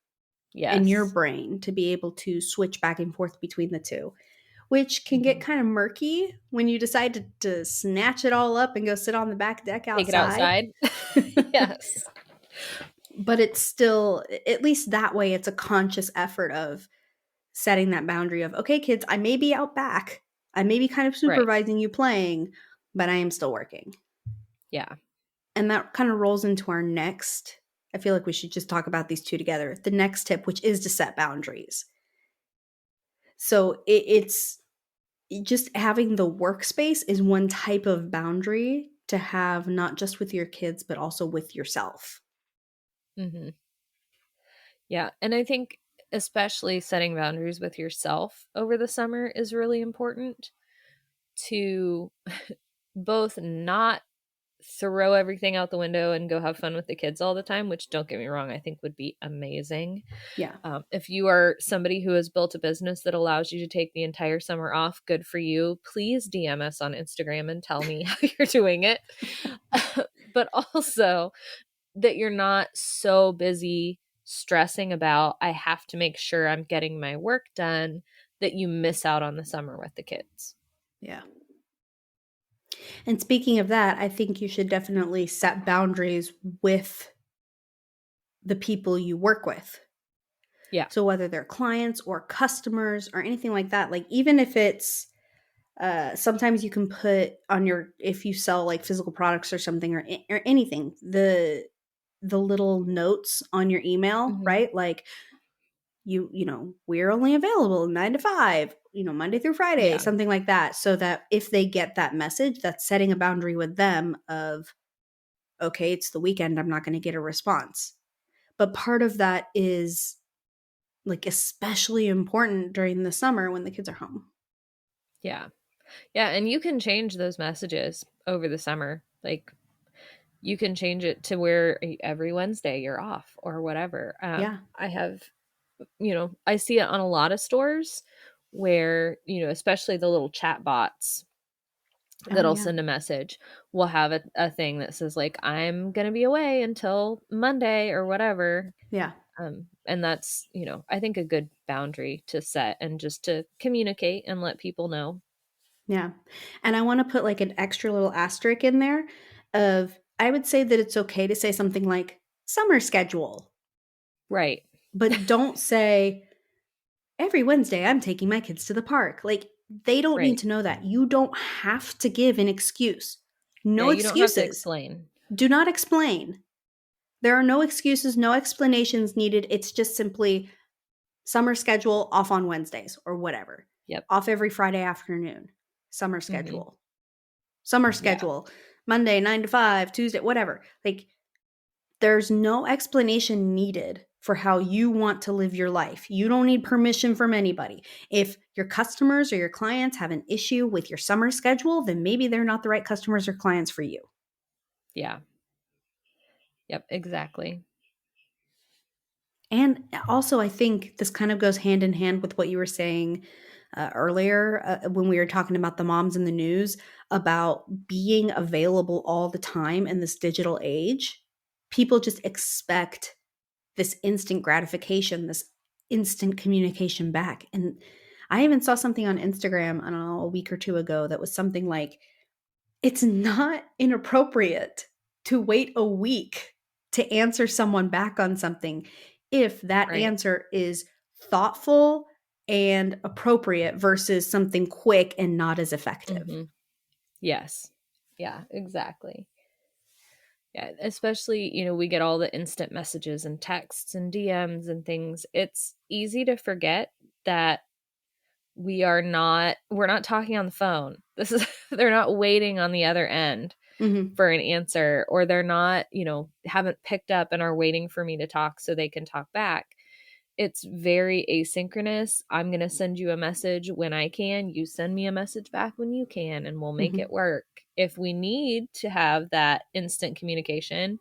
and your brain to be able to switch back and forth between the two, which can get kind of murky when you decide to snatch it all up and go sit on the back deck outside. Take it outside. Yes. But it's still, at least that way, it's a conscious effort of setting that boundary of, okay, kids, I may be out back. I may be kind of Right. supervising you playing, but I am still working. Yeah. And that kind of rolls into our next. I feel like we should just talk about these two together. The next tip, which is to set boundaries. So it's just having the workspace is one type of boundary to have, not just with your kids, but also with yourself. Hmm. Yeah. And I think especially setting boundaries with yourself over the summer is really important to both not throw everything out the window and go have fun with the kids all the time, which don't get me wrong, I think would be amazing. Yeah. If you are somebody who has built a business that allows you to take the entire summer off, good for you. Please DM us on Instagram and tell me how you're doing it. But also that you're not so busy stressing about, I have to make sure I'm getting my work done, that you miss out on the summer with the kids. Yeah. And speaking of that, I think you should definitely set boundaries with the people you work with. Yeah. So whether they're clients or customers or anything like that, like even if it's sometimes you can put on your, if you sell like physical products or something, or anything, the little notes on your email, Hmm. right? Like we're only available 9 to 5, Monday through Friday, Yeah. something like that, so that if they get that message, that's setting a boundary with them of, okay, it's the weekend, I'm not going to get a response. But part of that is like especially important during the summer when the kids are home. Yeah. Yeah. And you can change those messages over the summer. Like you can change it to where every Wednesday you're off or whatever. Yeah. I have, I see it on a lot of stores where, especially the little chat bots Oh that'll yeah. send a message will have a thing that says like, I'm going to be away until Monday or whatever. Yeah. And that's, I think a good boundary to set and just to communicate and let people know. Yeah. And I want to put like an extra little asterisk in there of, I would say that it's okay to say something like summer schedule, Right. but don't say every Wednesday I'm taking my kids to the park. Like they don't need Right. to know that. You don't have to give an excuse. Yeah. No You don't have to excuses. explain. Do not explain. There are no excuses, no explanations needed. It's just simply summer schedule, off on Wednesdays or whatever. Yep. Off every Friday afternoon. Summer Hmm. schedule. Summer Yeah. schedule. Monday 9 to 5, Tuesday, whatever. Like there's no explanation needed for how you want to live your life. You don't need permission from anybody. If your customers or your clients have an issue with your summer schedule, then maybe they're not the right customers or clients for you. Yeah. Yep. Exactly. And also, I think this kind of goes hand in hand with what you were saying earlier when we were talking about the moms in the news about being available all the time in this digital age. People just expect this instant gratification, this instant communication back. And I even saw something on Instagram, I don't know, a week or two ago that was something like, it's not inappropriate to wait a week to answer someone back on something if that Right. answer is thoughtful and appropriate versus something quick and not as effective. Hmm. Yes. Yeah, exactly. Yeah, especially, we get all the instant messages and texts and DMs and things. It's easy to forget that we're not talking on the phone. This is they're not waiting on the other end Hmm. for an answer, or they're not, haven't picked up and are waiting for me to talk so they can talk back. It's very asynchronous. I'm going to send you a message when I can. You send me a message back when you can, and we'll make Hmm. it work. If we need to have that instant communication,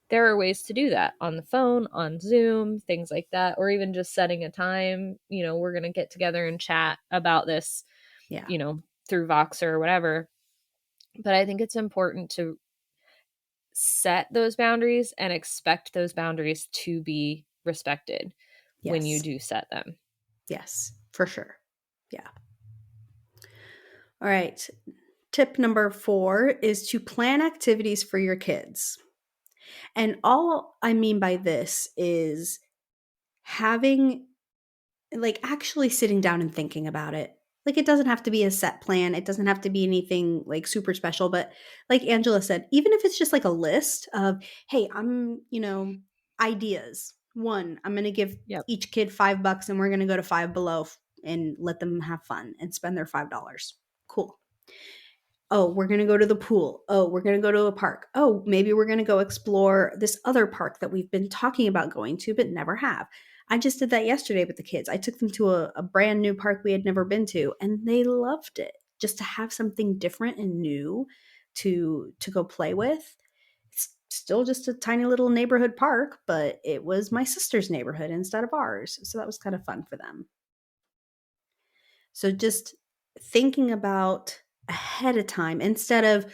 there are ways to do that on the phone, on Zoom, things like that, or even just setting a time. We're going to get together and chat about this, Yeah. through Voxer or whatever. But I think it's important to set those boundaries and expect those boundaries to be respected when you Yes. do set them. Yes, for sure. Yeah. All right. Tip number 4 is to plan activities for your kids. And all I mean by this is having, like, actually sitting down and thinking about it. Like, it doesn't have to be a set plan. It doesn't have to be anything like super special. But like Angela said, even if it's just like a list of, hey, ideas. One, I'm going to give Yep. each kid $5 and we're going to go to Five Below and let them have fun and spend their $5. Cool. Oh, we're going to go to the pool. Oh, we're going to go to a park. Oh, maybe we're going to go explore this other park that we've been talking about going to but never have. I just did that yesterday with the kids. I took them to a brand new park we had never been to, and they loved it. Just to have something different and new to go play with. It's still just a tiny little neighborhood park, but it was my sister's neighborhood instead of ours. So that was kind of fun for them. So just thinking about ahead of time instead of,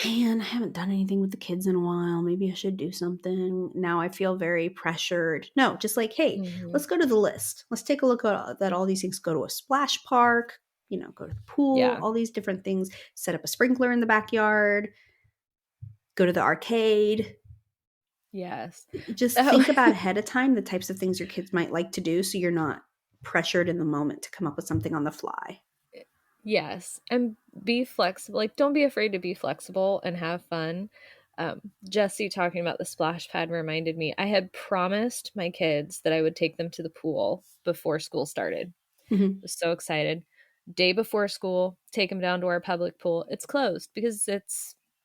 man, I haven't done anything with the kids in a while. Maybe I should do something. Now I feel very pressured. No, just like, hey, Mm-hmm. let's go to the list. Let's take a look at that. All these things, go to a splash park, go to the pool, Yeah. all these different things, set up a sprinkler in the backyard, go to the arcade. Yes. Just Oh, think about ahead of time the types of things your kids might like to do so you're not pressured in the moment to come up with something on the fly. yes. And be flexible. Like, don't be afraid to be flexible and have fun. Jesse talking about the splash pad reminded me I had promised my kids that I would take them to the pool before school started. Mm-hmm. Was so excited. Day before school, take them down to our public pool. It's closed because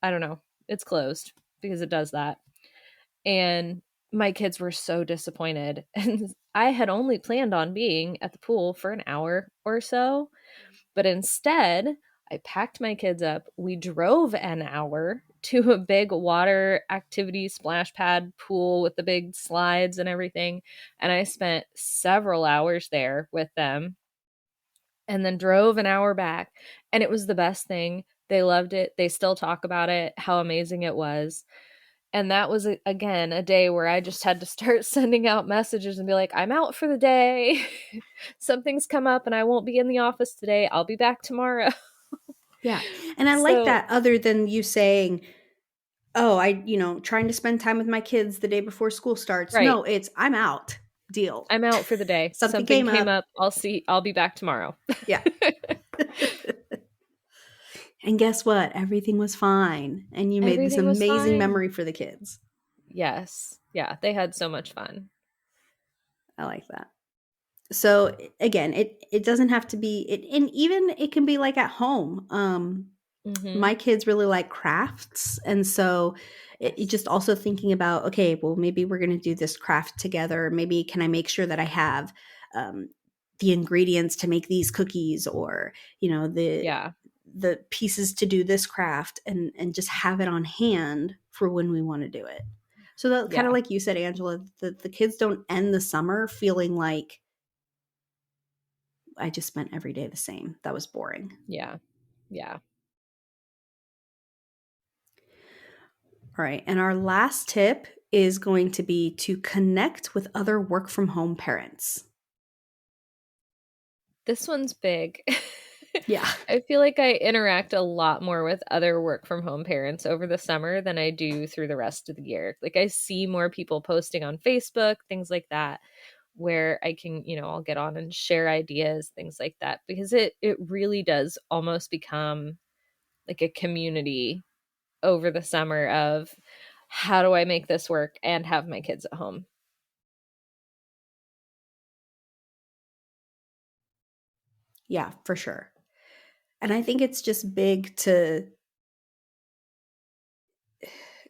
I don't know, it's closed because it does that. And my kids were so disappointed. And I had only planned on being at the pool for an hour or so. But instead, I packed my kids up. We drove an hour to a big water activity splash pad pool with the big slides and everything. And I spent several hours there with them and then drove an hour back. And it was the best thing. They loved it. They still talk about it, how amazing it was. And that was, again, a day where I just had to start sending out messages and be like, I'm out for the day. Something's come up and I won't be in the office today. I'll be back tomorrow. Yeah. And I like So, that, other than you saying, oh, trying to spend time with my kids the day before school starts. right. No, it's I'm out. Deal. I'm out for the day. Something Something came came up. up. I'll be back tomorrow. Yeah. And guess what? Everything was fine. And you made this Everything was amazing fine. memory for the kids. Yes. Yeah. They had so much fun. I like that. So again, it doesn't have to be it, and even it can be like at home. Mm-hmm. My kids really like crafts, and so it Yes. just also thinking about, okay, well, maybe we're going to do this craft together. Maybe can I make sure that I have um, the ingredients to make these cookies, or Yeah. the pieces to do this craft, and just have it on hand for when we want to do it. So that, kind of Yeah. like you said, Angela, the kids don't end the summer feeling like I just spent every day the same. That was boring. Yeah. Yeah. All right. And our last tip is going to be to connect with other work from home parents. This one's big. Yeah. I feel like I interact a lot more with other work from home parents over the summer than I do through the rest of the year. Like, I see more people posting on Facebook, things like that, where I can, I'll get on and share ideas, things like that, because it really does almost become like a community over the summer of how do I make this work and have my kids at home. Yeah, for sure. And I think it's just big to,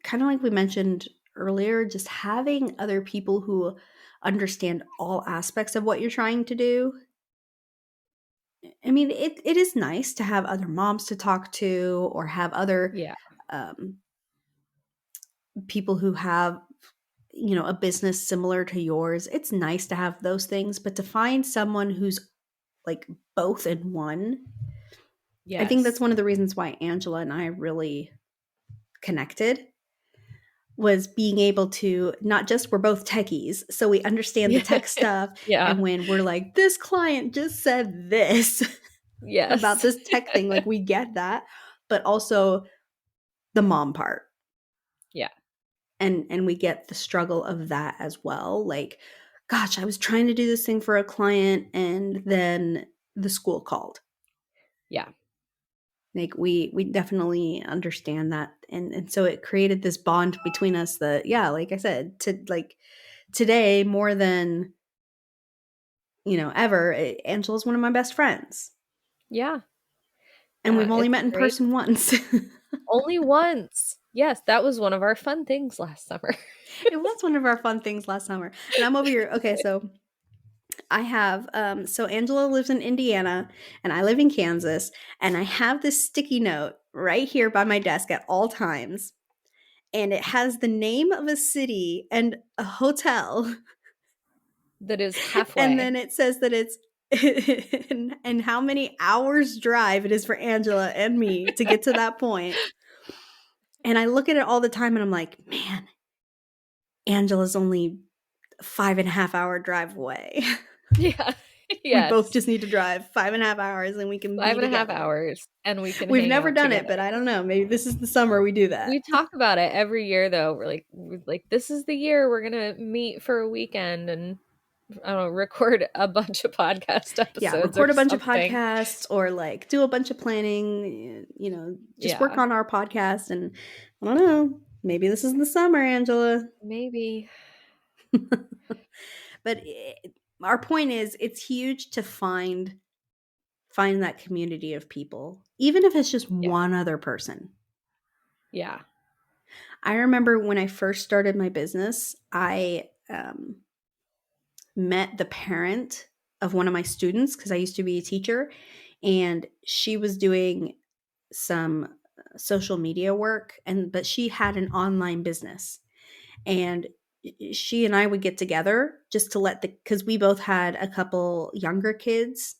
kind of like we mentioned earlier, just having other people who understand all aspects of what you're trying to do. I mean, it is nice to have other moms to talk to, or have other Yeah. um, people who have a business similar to yours. It's nice to have those things, but to find someone who's like both in one, I think that's Yes. one of the reasons why Angela and I really connected, was being able to, not just, we're both techies, so we understand the Yeah. tech stuff. Yeah. And when we're like, this client just said this about Yes. this tech thing, like, we get that, but also the mom part. Yeah. and we get the struggle of that as well. Like, gosh, I was trying to do this thing for a client and then the school called. Yeah. Like we definitely understand that, and so it created this bond between us that, yeah, like I said, to like today more than ever, Angela's one of my best friends, Yeah. and Yeah. we've only It's met in great. person once. Only once. Yes, that was one of our fun things last summer. It was one of our fun things last summer, and I'm over here. Okay, so I have so Angela lives in Indiana and I live in Kansas, and I have this sticky note right here by my desk at all times, and it has the name of a city and a hotel. That is And halfway. then it says that it's and how many hours drive it is for Angela and me to get to that point. And I look at it all the time and I'm like, man, Angela's only 5.5 hour drive away. Yeah. We both Yes. just need to drive 5.5 hours and we can be 5.5 together. hours and we can We've hang never out done it, together. but I don't know. Maybe this is the summer we do that. We talk about it every year though. We're like, this is the year we're gonna meet for a weekend and I don't know, record a bunch of podcast Yeah, episodes or record a bunch of something. podcasts or like do a bunch of planning, just work Yeah. on our podcast. And I don't know, maybe this is the summer, Angela. Maybe. But our point is, it's huge to find that community of people, even if it's just Yeah. one other person. Yeah. I remember when I first started my business, I met the parent of one of my students because I used to be a teacher, and she was doing some social media work, but she had an online business, and she and I would get together just to because we both had a couple younger kids.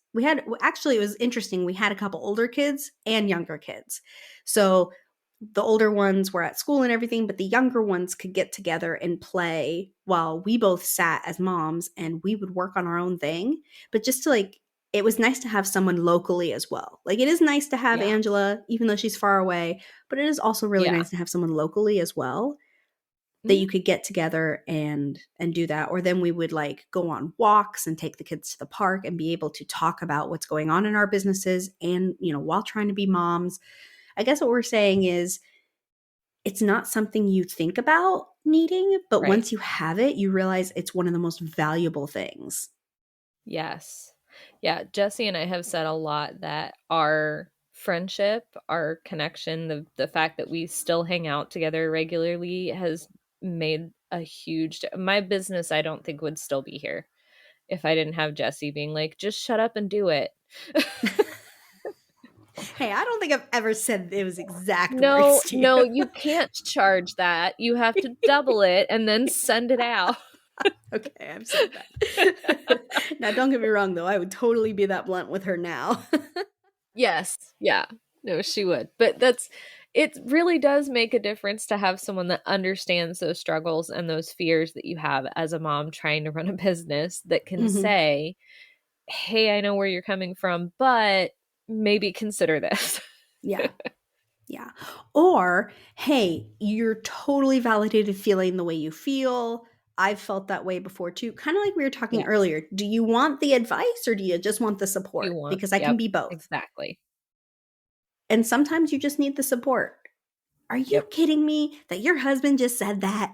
Actually, it was interesting. We had a couple older kids and younger kids. So the older ones were at school and everything, but the younger ones could get together and play while we both sat as moms and we would work on our own thing. But just to it was nice to have someone locally as well. Like, it is nice to have Yeah. Angela, even though she's far away, but it is also really Yeah. nice to have someone locally as well that Mhm. you could get together and do that. Or then we would like go on walks and take the kids to the park and be able to talk about what's going on in our businesses and, while trying to be moms. I guess what we're saying is it's not something you think about needing, but Right. once you have it, you realize it's one of the most valuable things. Yes. Yeah, Jesse and I have said a lot that our friendship, our connection, the fact that we still hang out together regularly has made a huge my business I don't think would still be here if I didn't have Jesse being like, just shut up and do it. Hey, I don't think I've ever said it was exact words No, to you. no, you can't charge that. You have to double it and then send it out. Okay, I've said that. Now, don't get me wrong, though. I would totally be that blunt with her now. Yes. Yeah. No, she would. But it really does make a difference to have someone that understands those struggles and those fears that you have as a mom trying to run a business that can Mhm. say, hey, I know where you're coming from, but maybe consider this. Yeah. Yeah. Or, hey, you're totally validated feeling the way you feel. I've felt that way before too. Kind of like we were talking Yes. earlier. Do you want the advice or do you just want the You support? want, Because I can yep, be both. exactly. And sometimes you just need the support. Are you Yep. kidding me that your husband just said that?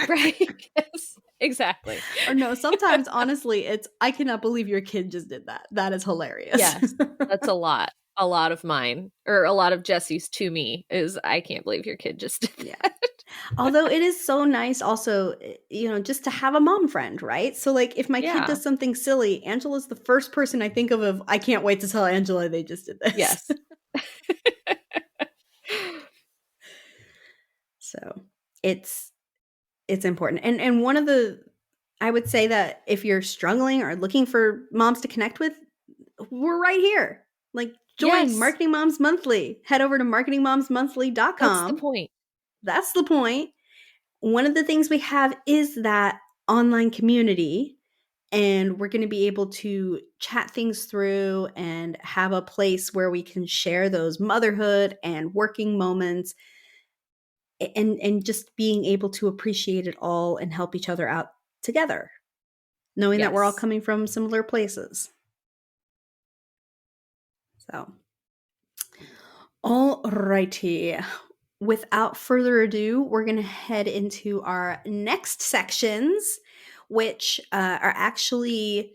Right. Yes. Exactly. Or no, sometimes honestly, it's I cannot believe your kid just did that. That is hilarious. Yes. That's a lot. A lot of mine, or a lot of Jesse's to me, is I can't believe your kid just did Yeah. that. Although it is so nice also, just to have a mom friend, right? So like if my kid Yeah. does something silly, Angela's the first person I think of I can't wait to tell Angela they just did this. Yes. So it's important. And one of the I would say that if you're struggling or looking for moms to connect with, we're right here. Like, join Yes. Marketing Moms Monthly. Head over to That's the marketingmomsmonthly.com. point. That's the point. One of the things we have is that online community, and we're going to be able to chat things through and have a place where we can share those motherhood and working moments and just being able to appreciate it all and help each other out together, knowing that we're all Yes. coming from similar places. So, all righty. Without further ado, we're going to head into our next sections, which are actually,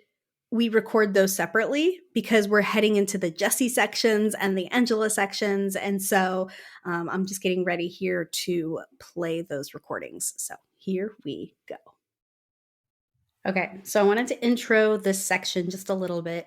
we record those separately because we're heading into the Jessie sections and the Angela sections. And so I'm just getting ready here to play those recordings. So here we go. Okay, so I wanted to intro this section just a little bit.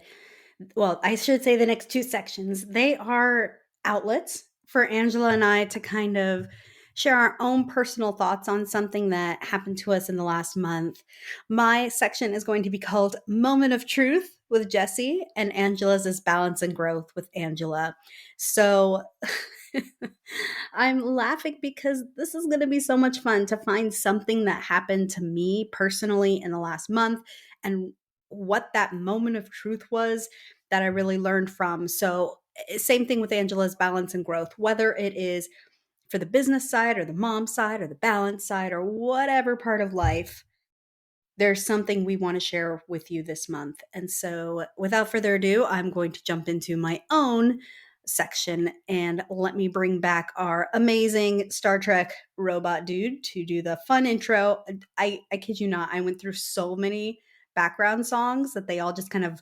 Well, I should say the next two sections. They are outlets for Angela and I to kind of share our own personal thoughts on something that happened to us in the last month. My section is going to be called Moment of Truth with Jessie, and Angela's is Balance and Growth with Angela. So I'm laughing because this is going to be so much fun to find something that happened to me personally in the last month and what that moment of truth was that I really learned from. So, same thing with Angela's Balance and Growth, whether it is for the business side or the mom side or the balance side or whatever part of life, there's something we want to share with you this month. And so, without further ado, I'm going to jump into my own section and let me bring back our amazing Star Trek robot dude to do the fun intro. I kid you not, I went through so many background songs that they all just kind of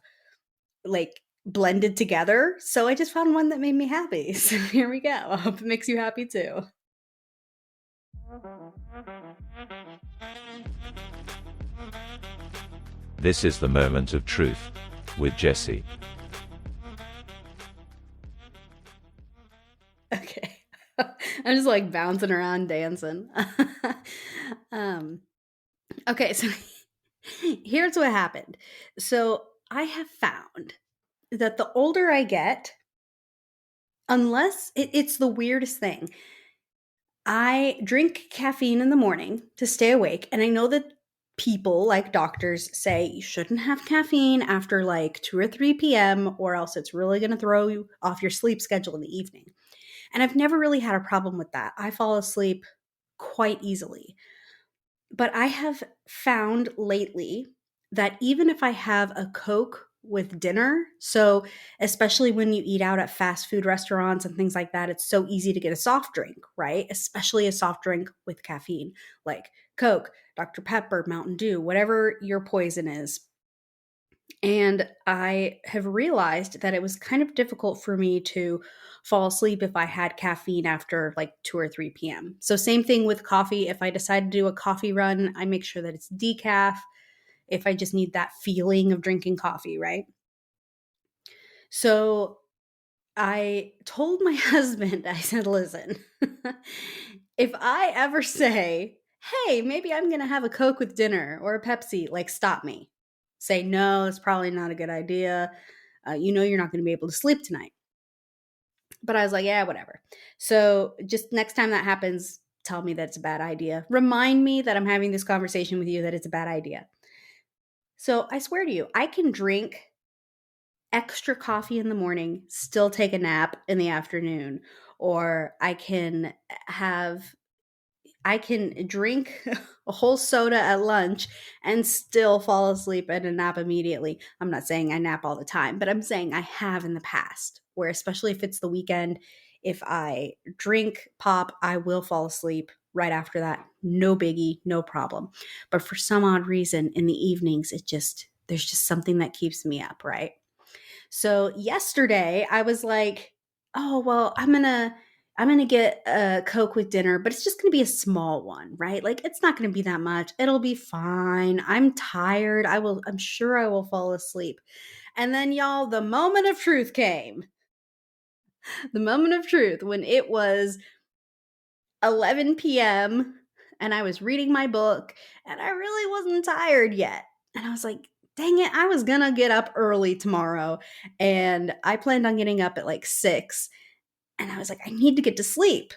like blended together. So I just found one that made me happy. So here we go. I hope it makes you happy too. This is the moment of truth with Jessie. Okay. I'm just like bouncing around dancing. Okay, so here's what happened. So I have found that the older I get, unless it's the weirdest thing, I drink caffeine in the morning to stay awake. And I know that people like doctors say you shouldn't have caffeine after like 2 or 3 p.m. or else it's really going to throw you off your sleep schedule in the evening. And I've never really had a problem with that. I fall asleep quite easily. But I have found lately that even if I have a Coke with dinner, so especially when you eat out at fast food restaurants and things like that, it's so easy to get a soft drink, right? Especially a soft drink with caffeine, like Coke, Dr. Pepper, Mountain Dew, whatever your poison is. And I have realized that it was kind of difficult for me to fall asleep if I had caffeine after like 2 or 3 p.m. So, same thing with coffee. If I decide to do a coffee run, I make sure that it's decaf if I just need that feeling of drinking coffee, right? So, I told my husband, I said, listen, if I ever say, hey, maybe I'm going to have a Coke with dinner or a Pepsi, like stop me. Say, no, it's probably not a good idea. You're not going to be able to sleep tonight. But I was like, yeah, whatever. So just next time that happens, tell me that it's a bad idea. Remind me that I'm having this conversation with you that it's a bad idea. So I swear to you, I can drink extra coffee in the morning, still take a nap in the afternoon, or I can drink a whole soda at lunch and still fall asleep and a nap immediately. I'm not saying I nap all the time, but I'm saying I have in the past, where especially if it's the weekend, if I drink pop, I will fall asleep right after that. No biggie, no problem. But for some odd reason in the evenings, there's just something that keeps me up, right? So yesterday I was like, "Oh, well, I'm going to get a Coke with dinner, but it's just going to be a small one, right? Like it's not going to be that much. It'll be fine. I'm tired. I'm sure I will fall asleep." And then y'all, the moment of truth came. The moment of truth when it was 11 p.m. and I was reading my book and I really wasn't tired yet. And I was like, dang it, I was gonna get up early tomorrow. And I planned on getting up at like 6. And I was like, I need to get to sleep.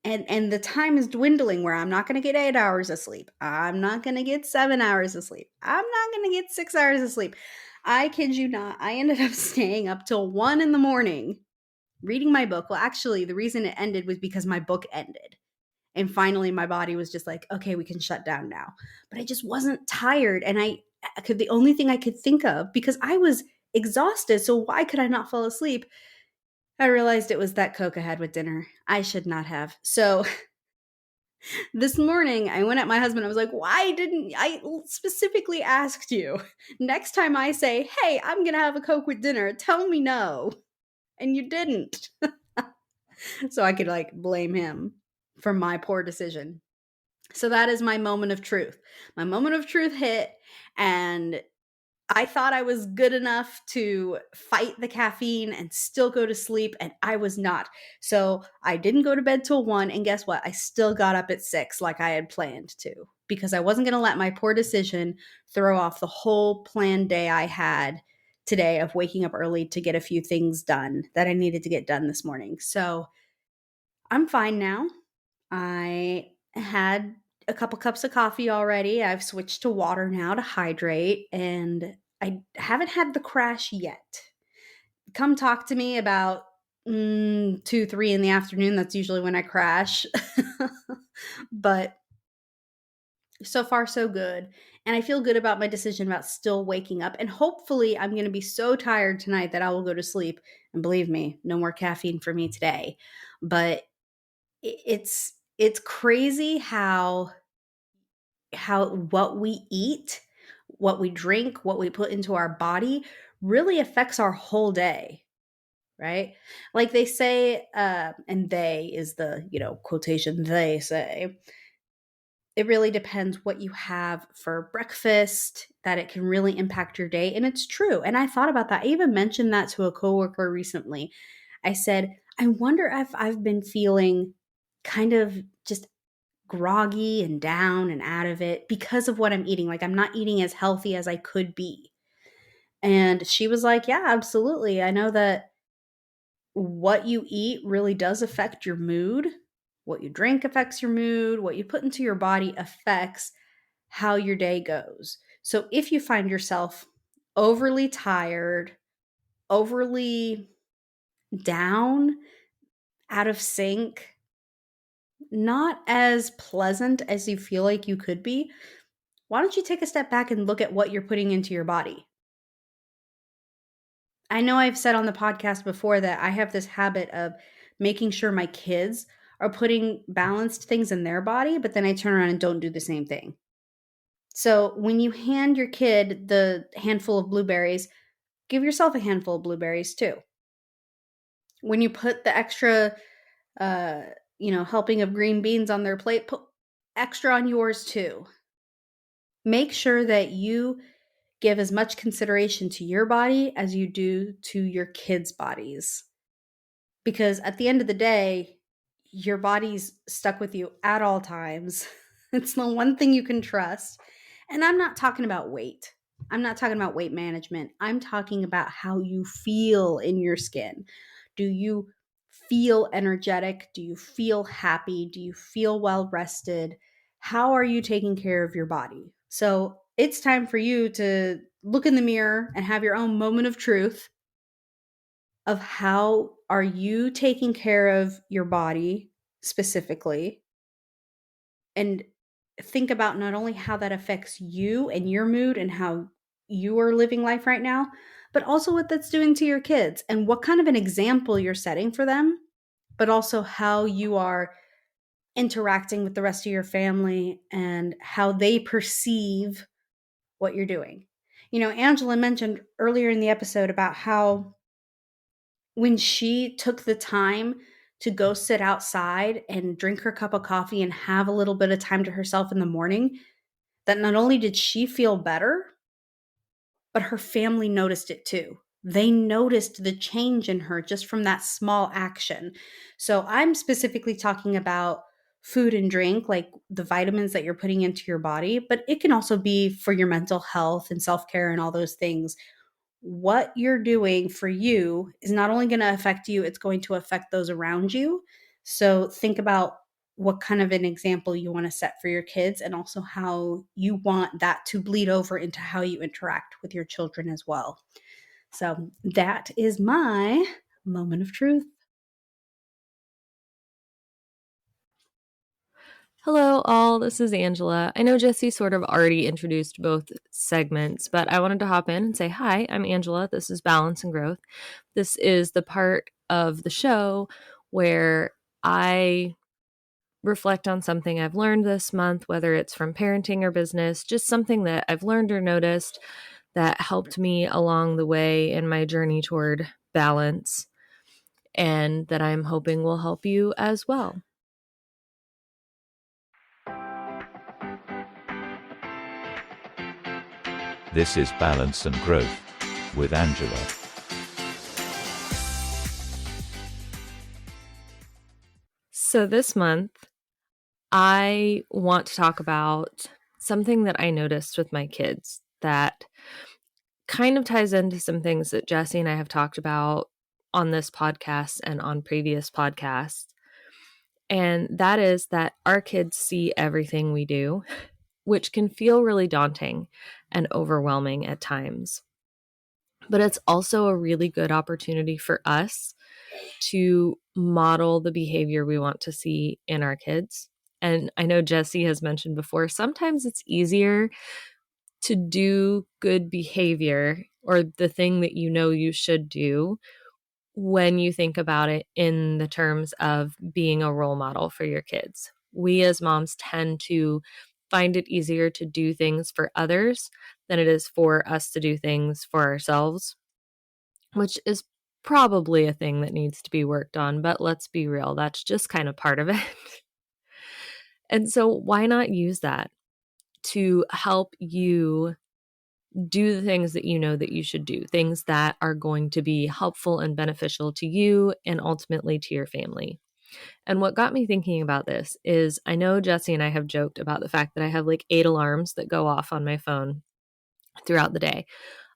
And the time is dwindling where I'm not gonna get 8 hours of sleep. I'm not gonna get 7 hours of sleep. I'm not gonna get 6 hours of sleep. I kid you not. I ended up staying up till 1 in the morning reading my book. Well, actually, the reason it ended was because my book ended. And finally, my body was just like, okay, we can shut down now. But I just wasn't tired. And the only thing I could think of, because I was exhausted, so why could I not fall asleep? I realized it was that Coke I had with dinner. I should not have. So this morning, I went at my husband. I was like, why didn't I specifically asked you? Next time I say, hey, I'm going to have a Coke with dinner, tell me no. And you didn't. So I could like blame him for my poor decision. So that is my moment of truth. My moment of truth hit, and I thought I was good enough to fight the caffeine and still go to sleep, and I was not. So I didn't go to bed till 1, and guess what? I still got up at 6 like I had planned to, because I wasn't going to let my poor decision throw off the whole planned day I had today of waking up early to get a few things done that I needed to get done this morning. So I'm fine now. I had a couple cups of coffee already. I've switched to water now to hydrate, and I haven't had the crash yet. Come talk to me about 2, 3 in the afternoon. That's usually when I crash. But so far, so good. And I feel good about my decision about still waking up. And hopefully, I'm going to be so tired tonight that I will go to sleep. And believe me, no more caffeine for me today. But it's crazy how what we eat, what we drink, what we put into our body really affects our whole day, right? Like they say, and they is the, quotation, they say, it really depends what you have for breakfast, that it can really impact your day. And it's true. And I thought about that. I even mentioned that to a coworker recently. I said, I wonder if I've been feeling kind of just groggy and down and out of it because of what I'm eating. Like I'm not eating as healthy as I could be. And she was like, yeah, absolutely. I know that what you eat really does affect your mood. What you drink affects your mood. What you put into your body affects how your day goes. So if you find yourself overly tired, overly down, out of sync, not as pleasant as you feel like you could be, why don't you take a step back and look at what you're putting into your body? I know I've said on the podcast before that I have this habit of making sure my kids are putting balanced things in their body, but then I turn around and don't do the same thing. So when you hand your kid the handful of blueberries, give yourself a handful of blueberries too. When you put the extra, helping of green beans on their plate, put extra on yours too. Make sure that you give as much consideration to your body as you do to your kids' bodies. Because at the end of the day, your body's stuck with you at all times. It's the one thing you can trust. And I'm not talking about weight. I'm not talking about weight management. I'm talking about how you feel in your skin. Do you feel energetic? Do you feel happy? Do you feel well rested? How are you taking care of your body? So it's time for you to look in the mirror and have your own moment of truth of how are you taking care of your body specifically, and think about not only how that affects you and your mood and how you are living life right now, but also what that's doing to your kids and what kind of an example you're setting for them, but also how you are interacting with the rest of your family and how they perceive what you're doing. Angela mentioned earlier in the episode about how when she took the time to go sit outside and drink her cup of coffee and have a little bit of time to herself in the morning, that not only did she feel better, but her family noticed it too. They noticed the change in her just from that small action. So I'm specifically talking about food and drink, like the vitamins that you're putting into your body, but it can also be for your mental health and self care and all those things. What you're doing for you is not only going to affect you, it's going to affect those around you. So think about what kind of an example you want to set for your kids, and also how you want that to bleed over into how you interact with your children as well. So that is my moment of truth. Hello, all. This is Angela. I know Jesse sort of already introduced both segments, but I wanted to hop in and say, hi, I'm Angela. This is Balance and Growth. This is the part of the show where I reflect on something I've learned this month, whether it's from parenting or business, just something that I've learned or noticed that helped me along the way in my journey toward balance, and that I'm hoping will help you as well. This is Balance and Growth with Angela. So this month, I want to talk about something that I noticed with my kids that kind of ties into some things that Jesse and I have talked about on this podcast and on previous podcasts. And that is that our kids see everything we do, which can feel really daunting and overwhelming at times. But it's also a really good opportunity for us to model the behavior we want to see in our kids. And I know Jesse has mentioned before, sometimes it's easier to do good behavior or the thing that you know you should do when you think about it in the terms of being a role model for your kids. We as moms tend to find it easier to do things for others than it is for us to do things for ourselves, which is probably a thing that needs to be worked on, but let's be real, that's just kind of part of it. And so why not use that to help you do the things that you know that you should do, things that are going to be helpful and beneficial to you and ultimately to your family. And what got me thinking about this is I know Jesse and I have joked about the fact that I have like 8 alarms that go off on my phone throughout the day.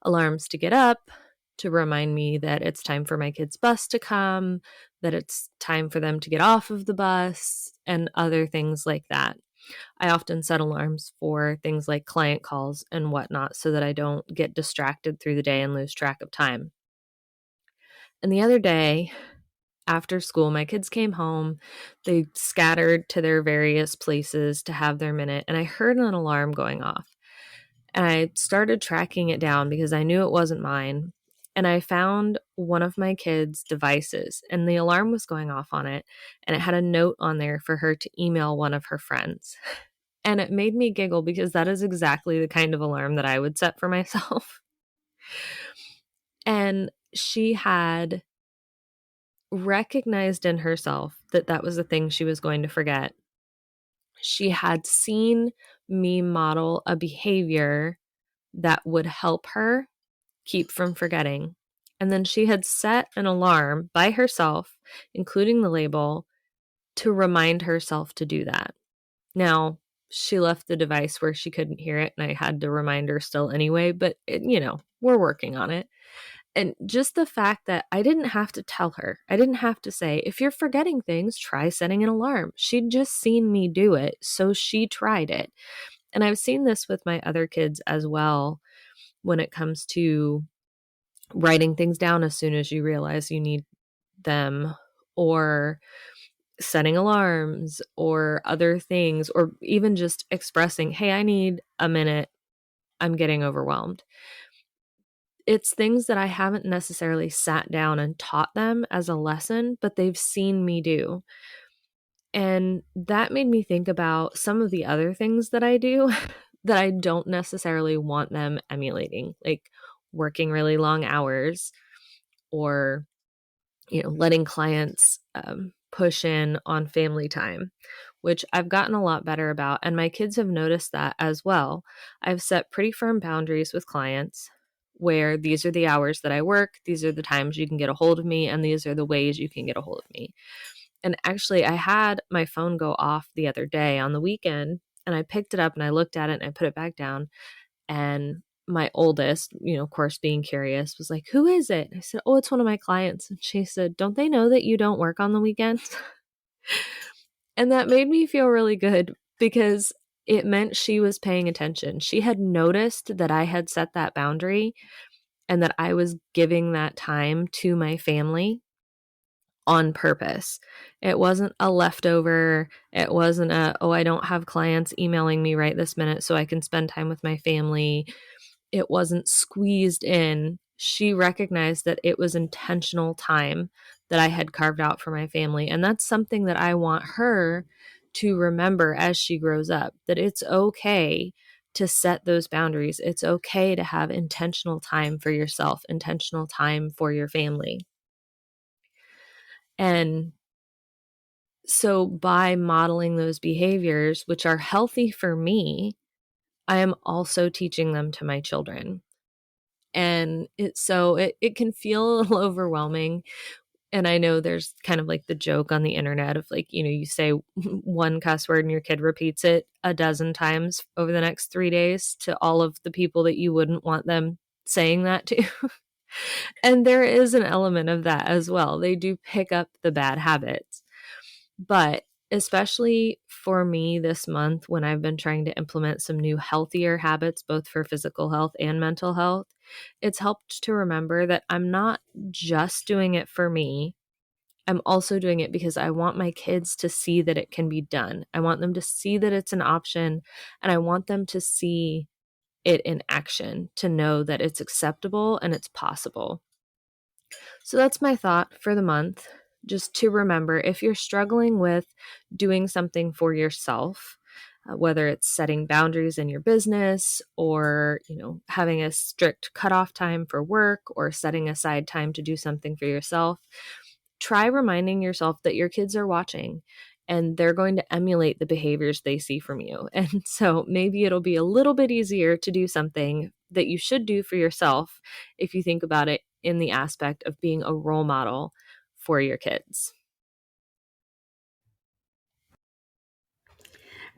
Alarms to get up, to remind me that it's time for my kids' bus to come, that it's time for them to get off of the bus, and other things like that. I often set alarms for things like client calls and whatnot so that I don't get distracted through the day and lose track of time. And the other day, after school, my kids came home. They scattered to their various places to have their minute, and I heard an alarm going off. And I started tracking it down because I knew it wasn't mine. And I found one of my kids' devices, and the alarm was going off on it, and it had a note on there for her to email one of her friends. And it made me giggle because that is exactly the kind of alarm that I would set for myself. And she had recognized in herself that that was the thing she was going to forget. She had seen me model a behavior that would help her keep from forgetting. And then she had set an alarm by herself, including the label, to remind herself to do that. Now, she left the device where she couldn't hear it, and I had to remind her still anyway, but we're working on it. And just the fact that I didn't have to tell her, I didn't have to say, if you're forgetting things, try setting an alarm. She'd just seen me do it, so she tried it. And I've seen this with my other kids as well when it comes to writing things down as soon as you realize you need them, or setting alarms, or other things, or even just expressing, hey, I need a minute, I'm getting overwhelmed. It's things that I haven't necessarily sat down and taught them as a lesson, but they've seen me do. And that made me think about some of the other things that I do that I don't necessarily want them emulating, like working really long hours, or letting clients push in on family time, which I've gotten a lot better about. And my kids have noticed that as well. I've set pretty firm boundaries with clients where these are the hours that I work, these are the times you can get a hold of me, and these are the ways you can get a hold of me. And actually, I had my phone go off the other day on the weekend, and I picked it up and I looked at it and I put it back down. And my oldest, of course, being curious, was like, who is it? I said, oh, it's one of my clients. And she said, don't they know that you don't work on the weekends? And that made me feel really good because it meant she was paying attention. She had noticed that I had set that boundary and that I was giving that time to my family. on purpose. It wasn't a leftover. It wasn't I don't have clients emailing me right this minute so I can spend time with my family. It wasn't squeezed in. She recognized that it was intentional time that I had carved out for my family. And that's something that I want her to remember as she grows up, that it's okay to set those boundaries. It's okay to have intentional time for yourself, intentional time for your family. And so by modeling those behaviors, which are healthy for me, I am also teaching them to my children. And it can feel a little overwhelming. And I know there's kind of like the joke on the internet of like, you say one cuss word and your kid repeats it a dozen times over the next 3 days to all of the people that you wouldn't want them saying that to. And there is an element of that as well. They do pick up the bad habits. But especially for me this month, when I've been trying to implement some new healthier habits, both for physical health and mental health, it's helped to remember that I'm not just doing it for me. I'm also doing it because I want my kids to see that it can be done. I want them to see that it's an option, and I want them to see it in action, to know that it's acceptable and it's possible. So that's my thought for the month. Just to remember, if you're struggling with doing something for yourself, whether it's setting boundaries in your business or, having a strict cutoff time for work or setting aside time to do something for yourself, try reminding yourself that your kids are watching and they're going to emulate the behaviors they see from you. And so maybe it'll be a little bit easier to do something that you should do for yourself if you think about it in the aspect of being a role model for your kids.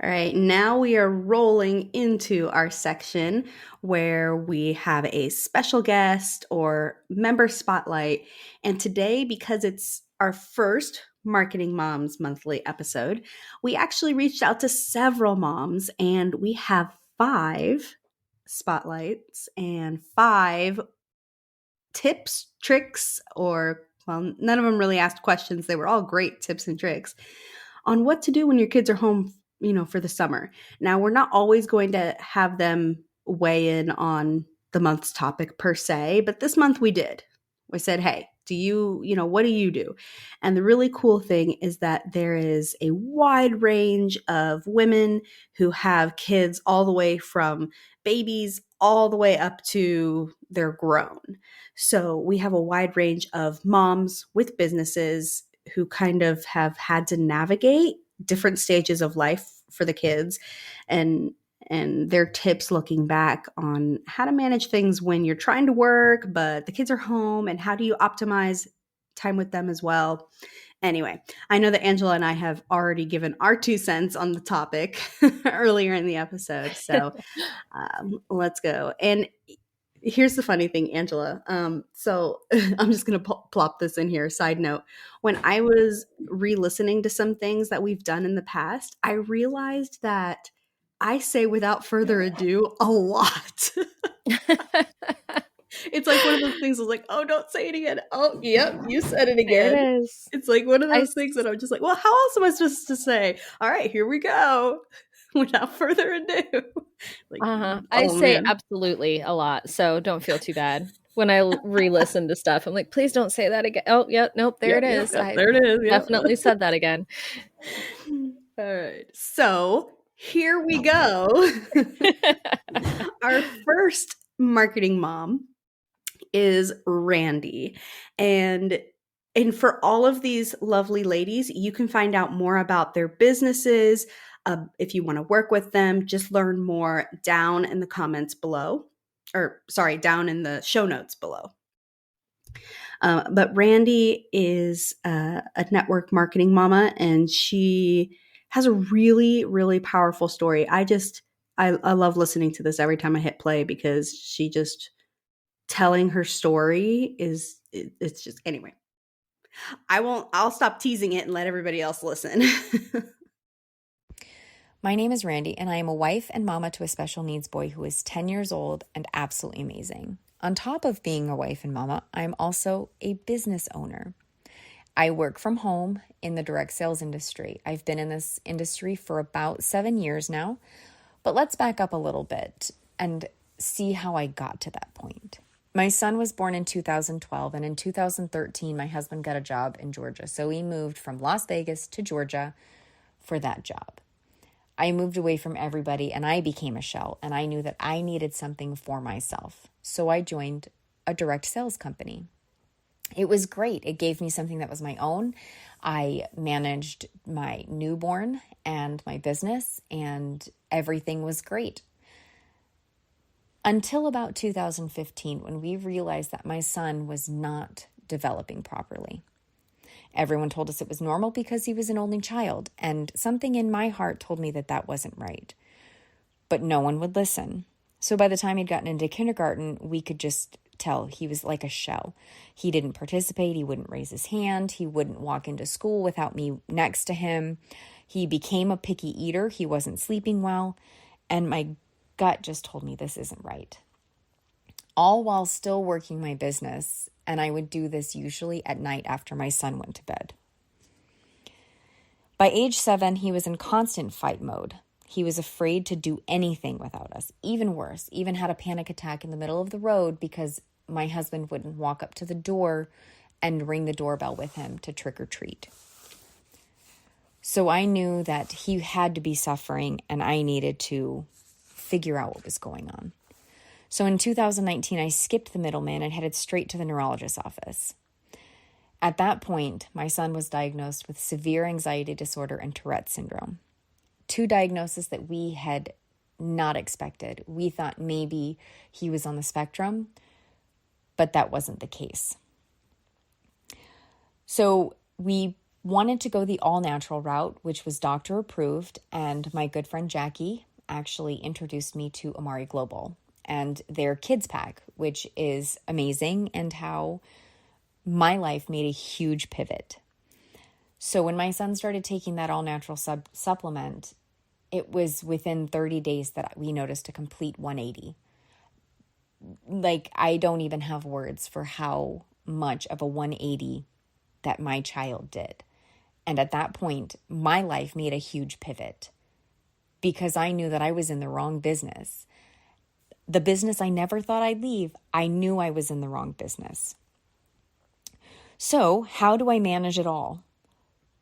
All right, now we are rolling into our section where we have a special guest or member spotlight. And today, because it's our first Marketing Moms Monthly episode, we actually reached out to several moms and we have 5 spotlights and 5 tips, tricks, or, well, none of them really asked questions. They were all great tips and tricks on what to do when your kids are home, for the summer. Now, we're not always going to have them weigh in on the month's topic per se, but this month we did. We said, hey, what do you do? And the really cool thing is that there is a wide range of women who have kids all the way from babies all the way up to they're grown. So we have a wide range of moms with businesses who kind of have had to navigate different stages of life for the kids and their tips looking back on how to manage things when you're trying to work but the kids are home, and how do you optimize time with them as well. Anyway, I know that Angela and I have already given our 2 cents on the topic earlier in the episode, so let's go. And here's the funny thing, Angela. So I'm just going to plop this in here. Side note, when I was re-listening to some things that we've done in the past, I realized that I say without further ado a lot. It's like one of those things I was like, oh, don't say it again. Oh, yep, you said it again. There it is. It's like one of those things that I'm just like, well, how else am I supposed to say? All right, here we go. Without further ado. I say absolutely a lot, so don't feel too bad. When I re-listen to stuff, I'm like, please don't say that again. Oh, yeah, nope, there it is. There it is. Definitely said that again. All right, so here we go. Our first marketing mom is Randy. And for all of these lovely ladies, you can find out more about their businesses. If you want to work with them, just learn more down in the comments below, down in the show notes below. But Randy is a network marketing mama, and she has a really, really powerful story. I love listening to this every time I hit play because she just telling her story it's just, anyway. I'll stop teasing it and let everybody else listen. My name is Randy, and I am a wife and mama to a special needs boy who is 10 years old and absolutely amazing. On top of being a wife and mama, I'm also a business owner. I work from home in the direct sales industry. I've been in this industry for about 7 years now, but let's back up a little bit and see how I got to that point. My son was born in 2012, and in 2013, my husband got a job in Georgia. So we moved from Las Vegas to Georgia for that job. I moved away from everybody and I became a shell, and I knew that I needed something for myself. So I joined a direct sales company. It was great. It gave me something that was my own. I managed my newborn and my business, and everything was great. Until about 2015, when we realized that my son was not developing properly. Everyone told us it was normal because he was an only child, and something in my heart told me that that wasn't right. But no one would listen. So by the time he'd gotten into kindergarten, we could just tell he was like a shell. He didn't participate. He wouldn't raise his hand. He wouldn't walk into school without me next to him. He became a picky eater. He wasn't sleeping well. And my gut just told me this isn't right. All while still working my business, and I would do this usually at night after my son went to bed. By age 7, he was in constant fight mode. He was afraid to do anything without us. Even worse, even had a panic attack in the middle of the road because my husband wouldn't walk up to the door and ring the doorbell with him to trick or treat. So I knew that he had to be suffering, and I needed to figure out what was going on. So in 2019, I skipped the middleman and headed straight to the neurologist's office. At that point, my son was diagnosed with severe anxiety disorder and Tourette syndrome. 2 diagnoses that we had not expected. We thought maybe he was on the spectrum, but that wasn't the case. So we wanted to go the all-natural route, which was doctor approved, and my good friend Jackie actually introduced me to Amari Global and their kids pack, which is amazing, and how my life made a huge pivot. So when my son started taking that all-natural supplement, it was within 30 days that we noticed a complete 180. Like, I don't even have words for how much of a 180 that my child did. And at that point, my life made a huge pivot because I knew that I was in the wrong business. The business I never thought I'd leave, I knew I was in the wrong business. So how do I manage it all?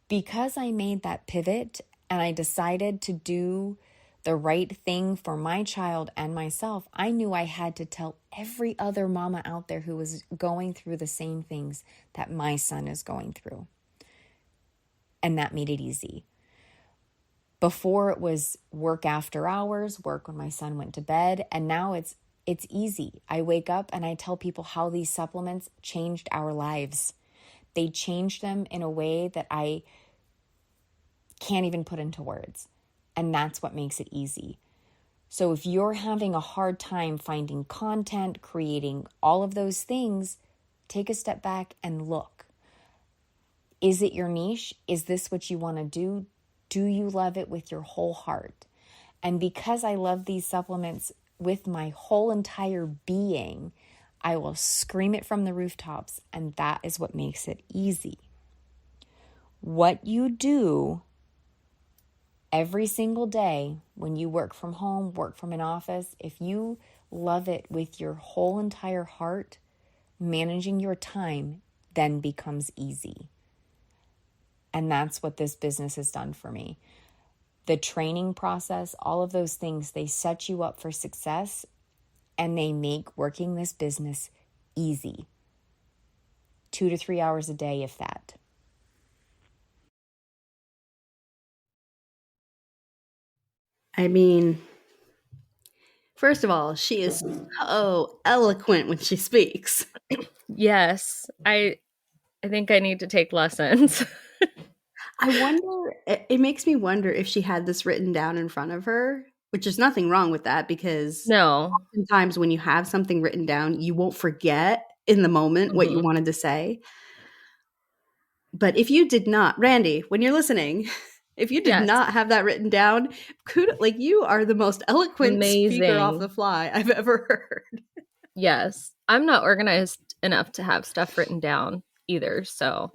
Because I made that pivot and I decided to do the right thing for my child and myself, I knew I had to tell every other mama out there who was going through the same things that my son is going through. And that made it easy. Before it was work after hours, work when my son went to bed, and now it's easy. I wake up and I tell people how these supplements changed our lives. They changed them in a way that I can't even put into words. And that's what makes it easy. So if you're having a hard time finding content, creating all of those things, take a step back and look. Is it your niche? Is this what you want to do? Do you love it with your whole heart? And because I love these supplements with my whole entire being, I will scream it from the rooftops, and that is what makes it easy. What you do every single day when you work from home, work from an office, if you love it with your whole entire heart, managing your time then becomes easy. And that's what this business has done for me. The training process, all of those things, they set you up for success, and they make working this business easy. 2 to 3 hours a day, if that. I mean, first of all, she is so eloquent when she speaks. Yes, I think I need to take lessons. I wonder, it makes me wonder if she had this written down in front of her, which is nothing wrong with that, because No. oftentimes when you have something written down, you won't forget in the moment what you wanted to say. But if you did not, Randy, when you're listening, if you did Yes. not have that written down, like, you are the most eloquent speaker off Amazing. the fly I've ever heard. Yes. I'm not organized enough to have stuff written down either, so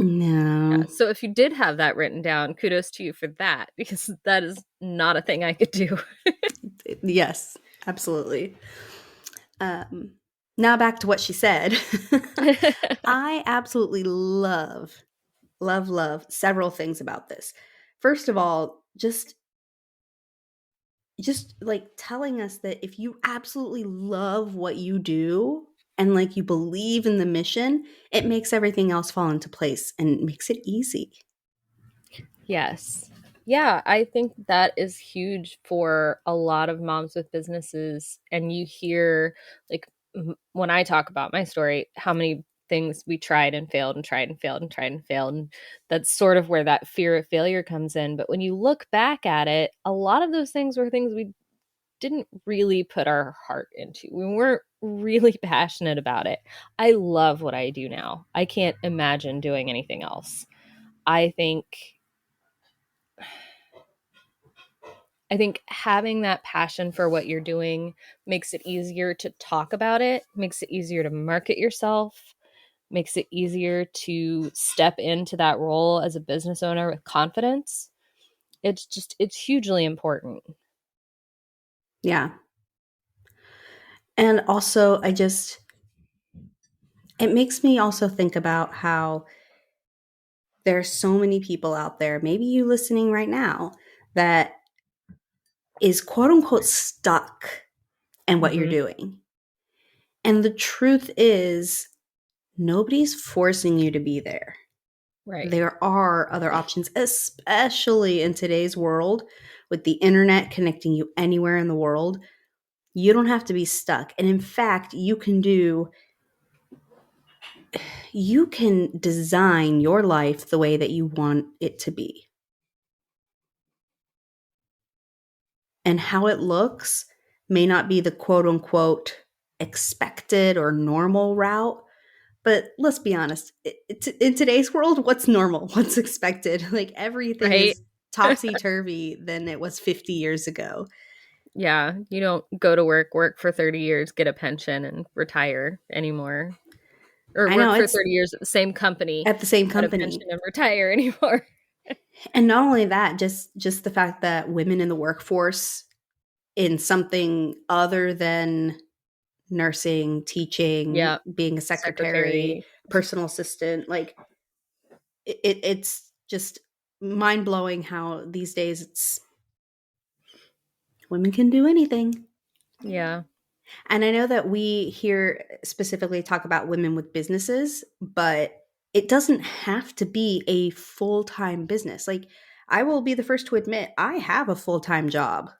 No. Yeah, so if you did have that written down, kudos to you for that, because that is not a thing I could do. Yes, absolutely. Now back to what she said. I absolutely love several things about this. First of all, just like telling us that if you absolutely love what you do and like you believe in the mission, it makes everything else fall into place and makes it easy. Yes. Yeah, I think that is huge for a lot of moms with businesses. And you hear, like, when I talk about my story, how many things we tried and failed and tried and failed and tried and failed. And that's sort of where that fear of failure comes in. But when you look back at it, a lot of those things were things we didn't really put our heart into. We weren't really passionate about it. I love what I do now. I can't imagine doing anything else. I think I think having that passion for what you're doing makes it easier to talk about it, makes it easier to market yourself, makes it easier to step into that role as a business owner with confidence. It's hugely important. Yeah. And also, it makes me also think about how there are so many people out there, maybe you listening right now, that is quote unquote stuck in what you're Mm-hmm. doing. And the truth is, nobody's forcing you to be there. Right. There are other options, especially in today's world with the internet connecting you anywhere in the world. You don't have to be stuck. And in fact, you can design your life the way that you want it to be. And how it looks may not be the quote unquote expected or normal route. But let's be honest, in today's world, what's normal? What's expected? Like everything Right. is topsy turvy than it was 50 years ago. Yeah. You don't go to work for 30 years, get a pension, and retire anymore. Or I know, work for it's 30 years at the same company, at the same get a pension, company. and retire anymore. And not only that, just the fact that women in the workforce in something other than nursing, teaching, Yeah. being a secretary, Secretary. personal assistant, like it's just mind blowing how these days it's women can do anything. Yeah. And I know that we here specifically talk about women with businesses, but it doesn't have to be a full time business. Like, I will be the first to admit, I have a full time job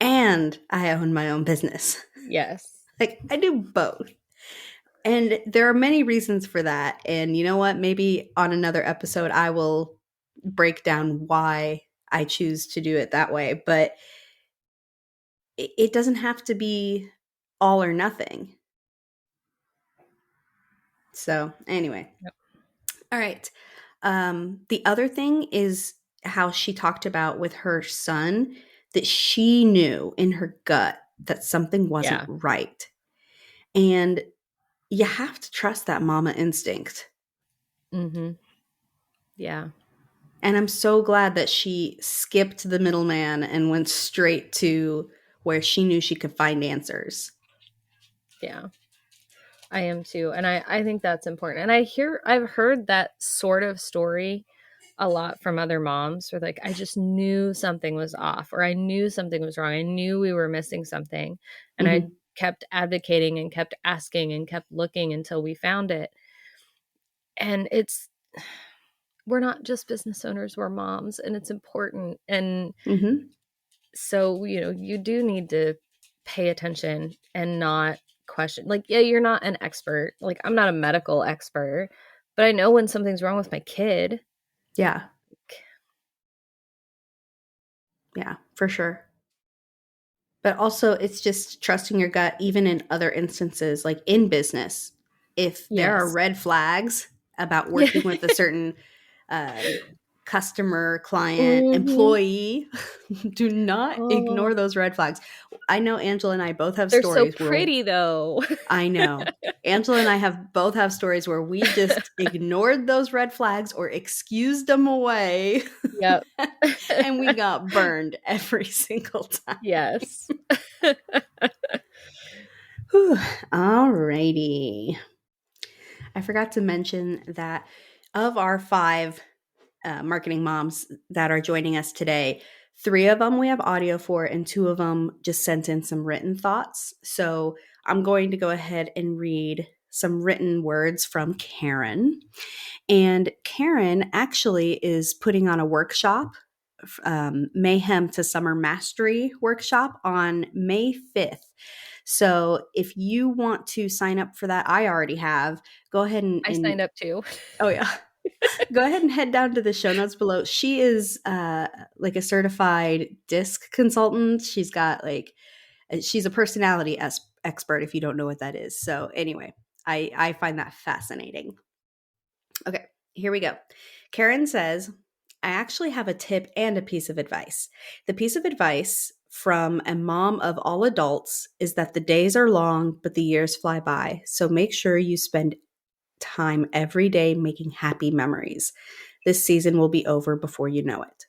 and I own my own business. Yes. Like, I do both. And there are many reasons for that. And you know what? Maybe on another episode, I will break down why I choose to do it that way. But it doesn't have to be all or nothing. So, anyway. Yep. All right. The other thing is how she talked about with her son that she knew in her gut that something wasn't Yeah. right. And you have to trust that mama instinct. Mm-hmm. Yeah. And I'm so glad that she skipped the middleman and went straight to where she knew she could find answers. Yeah. I am too. And I think that's important. And I've heard that sort of story a lot from other moms where like, I just knew something was off or I knew something was wrong. I knew we were missing something. And I Mm-hmm. kept advocating and kept asking and kept looking until we found it. And we're not just business owners, we're moms, and it's important. And Mm-hmm. so, you do need to pay attention and not question. Like, yeah, you're not an expert. Like, I'm not a medical expert, but I know when something's wrong with my kid. Yeah. Yeah, for sure. But also, it's just trusting your gut, even in other instances, like in business. If there are Yes. red flags about Yeah. working with a certain customer, client, Mm-hmm. employee. Do not Oh, ignore those red flags. I know Angela and I both have they're so stories where pretty though. I know. Angela and I have both have stories where we just ignored those red flags or excused them away Yep. and we got burned every single time. Yes. Whew. Alrighty. I forgot to mention that of our 5 marketing moms that are joining us today, 3 of them we have audio for, and 2 of them just sent in some written thoughts. So I'm going to go ahead and read some written words from Karen. And Karen actually is putting on a workshop, Mayhem to Summer Mastery workshop on May 5th. So if you want to sign up for that, I already have. Go ahead I signed up too. oh yeah. Go ahead and head down to the show notes below. She is like a certified disc consultant. She's got like she's a personality expert if you don't know what that is. So anyway, I find that fascinating. Okay, here we go. Karen says, I actually have a tip and a piece of advice. The piece of advice from a mom of all adults is that the days are long, but the years fly by. So make sure you spend time every day making happy memories. This season will be over before you know it.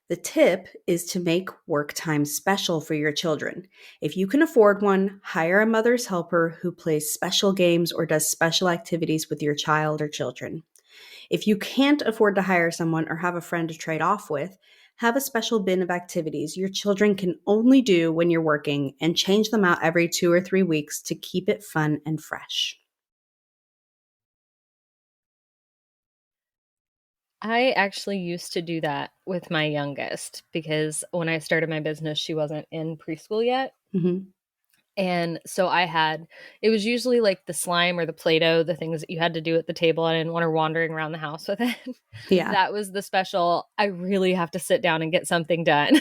The tip is to make work time special for your children. If you can afford one, hire a mother's helper who plays special games or does special activities with your child or children. If you can't afford to hire someone or have a friend to trade off with, have a special bin of activities your children can only do when you're working and change them out every 2 or 3 weeks to keep it fun and fresh. I actually used to do that with my youngest because when I started my business, she wasn't in preschool yet. Mm-hmm. And so it was usually like the slime or the Play-Doh, the things that you had to do at the table. I didn't want her wandering around the house with it. Yeah. That was the special, I really have to sit down and get something done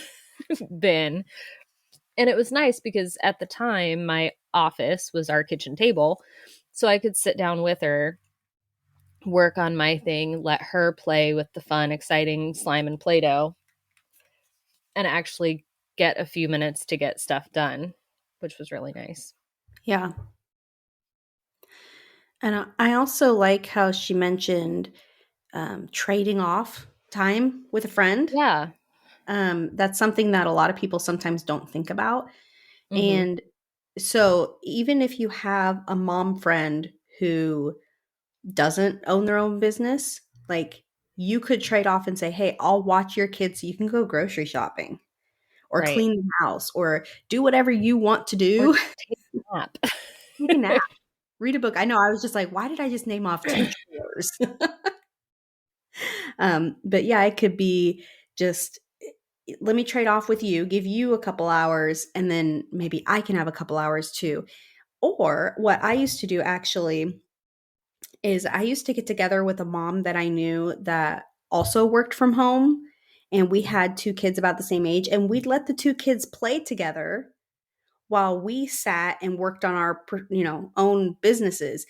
bin. And it was nice because at the time, my office was our kitchen table. So I could sit down with her, work on my thing, let her play with the fun, exciting slime and Play-Doh, and actually get a few minutes to get stuff done, which was really nice. Yeah. And I also like how she mentioned trading off time with a friend. Yeah. That's something that a lot of people sometimes don't think about. Mm-hmm. And so, even if you have a mom friend who doesn't own their own business, like you could trade off and say, hey, I'll watch your kids so you can go grocery shopping or Right. clean the house or do whatever you want to Or do. take a nap. Take a nap, read a book. I know I was just like, why did I just name off 2 chores? But yeah, it could be just let me trade off with you, give you a couple hours, and then maybe I can have a couple hours too. Or what I used to do actually is I used to get together with a mom that I knew that also worked from home. And we had 2 kids about the same age, and we'd let the 2 kids play together while we sat and worked on our own businesses.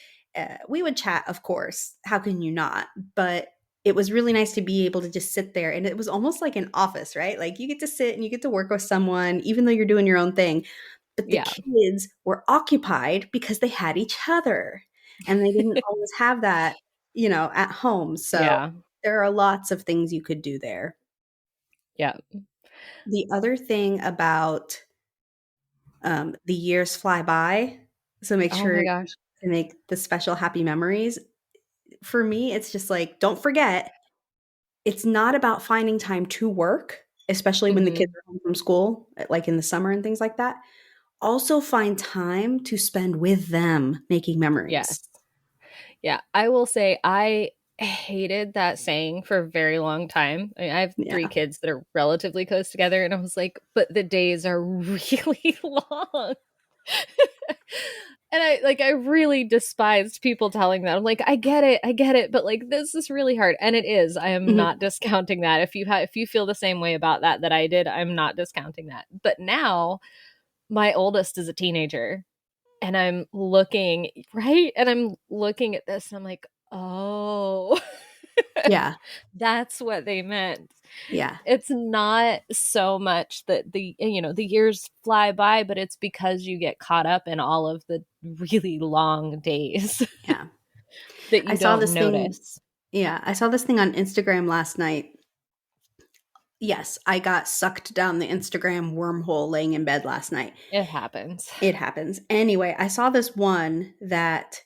We would chat, of course, how can you not? But it was really nice to be able to just sit there, and it was almost like an office, right? Like you get to sit and you get to work with someone even though you're doing your own thing, but the Yeah. kids were occupied because they had each other, and they didn't always have that at home. So Yeah. there are lots of things you could do there. Yeah. The other thing about the years fly by. So make Oh sure my gosh. to make the special happy memories. For me, it's just like, don't forget, it's not about finding time to work, especially when the kids Mm-hmm. are home from school, like in the summer and things like that. Also, find time to spend with them making memories. Yes. Yeah. I will say I hated that saying for a very long time. I mean, I have 3 Yeah. kids that are relatively close together, and I was like, but the days are really long. And I really despised people telling that. I'm like, I get it, but like this is really hard, and it is. I am Mhm. not discounting that. If you feel the same way about that I did, I'm not discounting that. But now my oldest is a teenager, and I'm looking right, and I'm looking at this, and I'm like, oh. Yeah. That's what they meant. Yeah. It's not so much that the years fly by, but it's because you get caught up in all of the really long days Yeah. that I you saw don't this thing. notice. Yeah. I saw this thing on Instagram last night. Yes, I got sucked down the Instagram wormhole laying in bed last night. It happens. It happens. Anyway, I saw this one that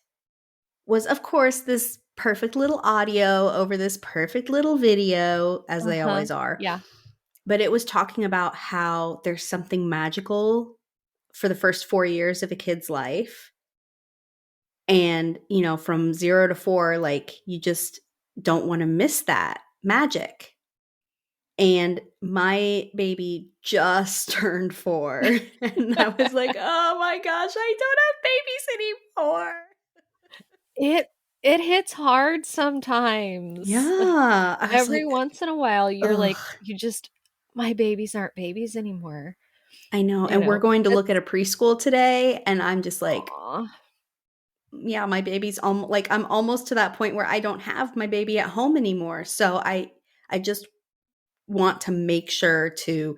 was, of course, this perfect little audio over this perfect little video, as they Uh-huh. always are. Yeah. But it was talking about how there's something magical for the first 4 years of a kid's life. And, from 0 to 4, like, you just don't want to miss that magic. And my baby just turned 4. And I was like, oh my gosh, I don't have babies anymore. It hits hard sometimes. Yeah. I was Every like, once in a while, you're ugh. like, my babies aren't babies anymore. I know. You And we're know, going to look at it's a preschool today. And I'm just like, aw. yeah, my baby's like, I'm almost to that point where I don't have my baby at home anymore. So I just want to make sure to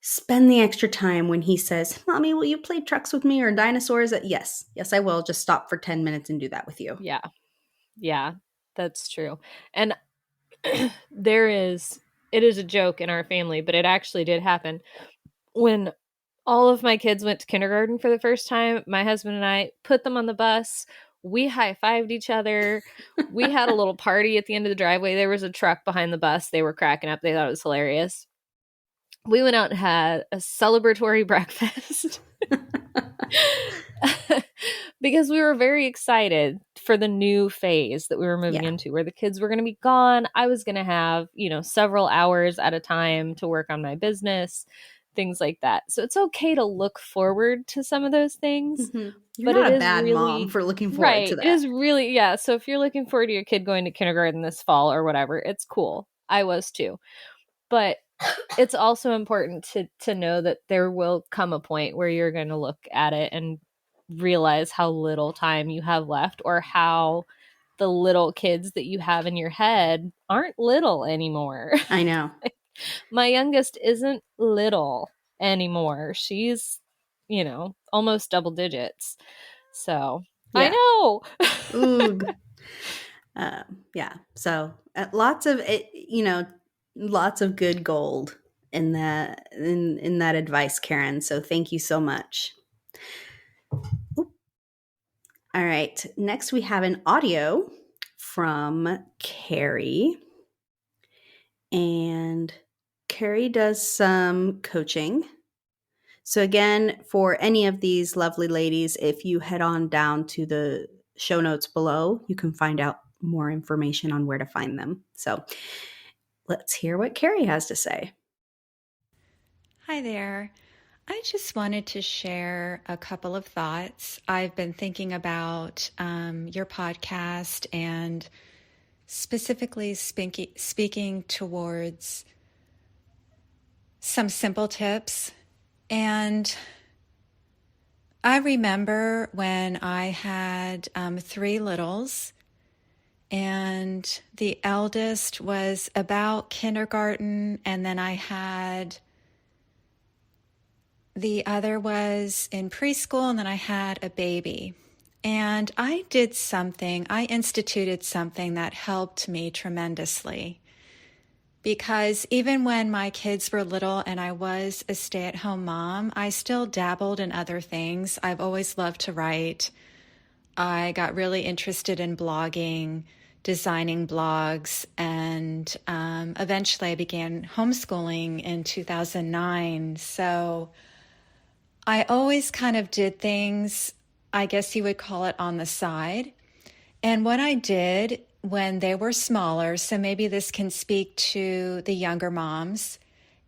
spend the extra time when he says, Mommy, will you play trucks with me or dinosaurs? Yes. Yes, I will. Just stop for 10 minutes and do that with you. Yeah. Yeah, that's true. And it is a joke in our family, but it actually did happen. When all of my kids went to kindergarten for the first time, my husband and I put them on the bus. We high-fived each other. We had a little party at the end of the driveway. There was a truck behind the bus. They were cracking up. They thought it was hilarious. We went out and had a celebratory breakfast because we were very excited for the new phase that we were moving into, where the kids were going to be gone. I was going to have, several hours at a time to work on my business, things like that. So it's okay to look forward to some of those things. Mm-hmm. You're But not it a is bad mom really for looking forward to right. It that. is really, yeah. So if you're looking forward to your kid going to kindergarten this fall or whatever, it's cool. I was too. But it's also important to know that there will come a point where you're going to look at it and realize how little time you have left, or how the little kids that you have in your head aren't little anymore. I know. My youngest isn't little anymore. She's, almost double digits. So I Yeah. know. Oog. Yeah. So lots of it, lots of good gold in that advice, Karen. So thank you so much. Oop. All right. Next, we have an audio from Carrie, and Carrie does some coaching. So again, for any of these lovely ladies, if you head on down to the show notes below, you can find out more information on where to find them. So let's hear what Carrie has to say. Hi there. I just wanted to share a couple of thoughts. I've been thinking about your podcast, and specifically speaking towards some simple tips. And I remember when I had 3 littles, and the eldest was about kindergarten, and then I had the other was in preschool, and then I had a baby. And I instituted something that helped me tremendously. Because even when my kids were little and I was a stay-at-home mom, I still dabbled in other things. I've always loved to write. I got really interested in blogging, designing blogs, and eventually I began homeschooling in 2009. So I always kind of did things, I guess you would call it, on the side. And what I did when they were smaller, so maybe this can speak to the younger moms,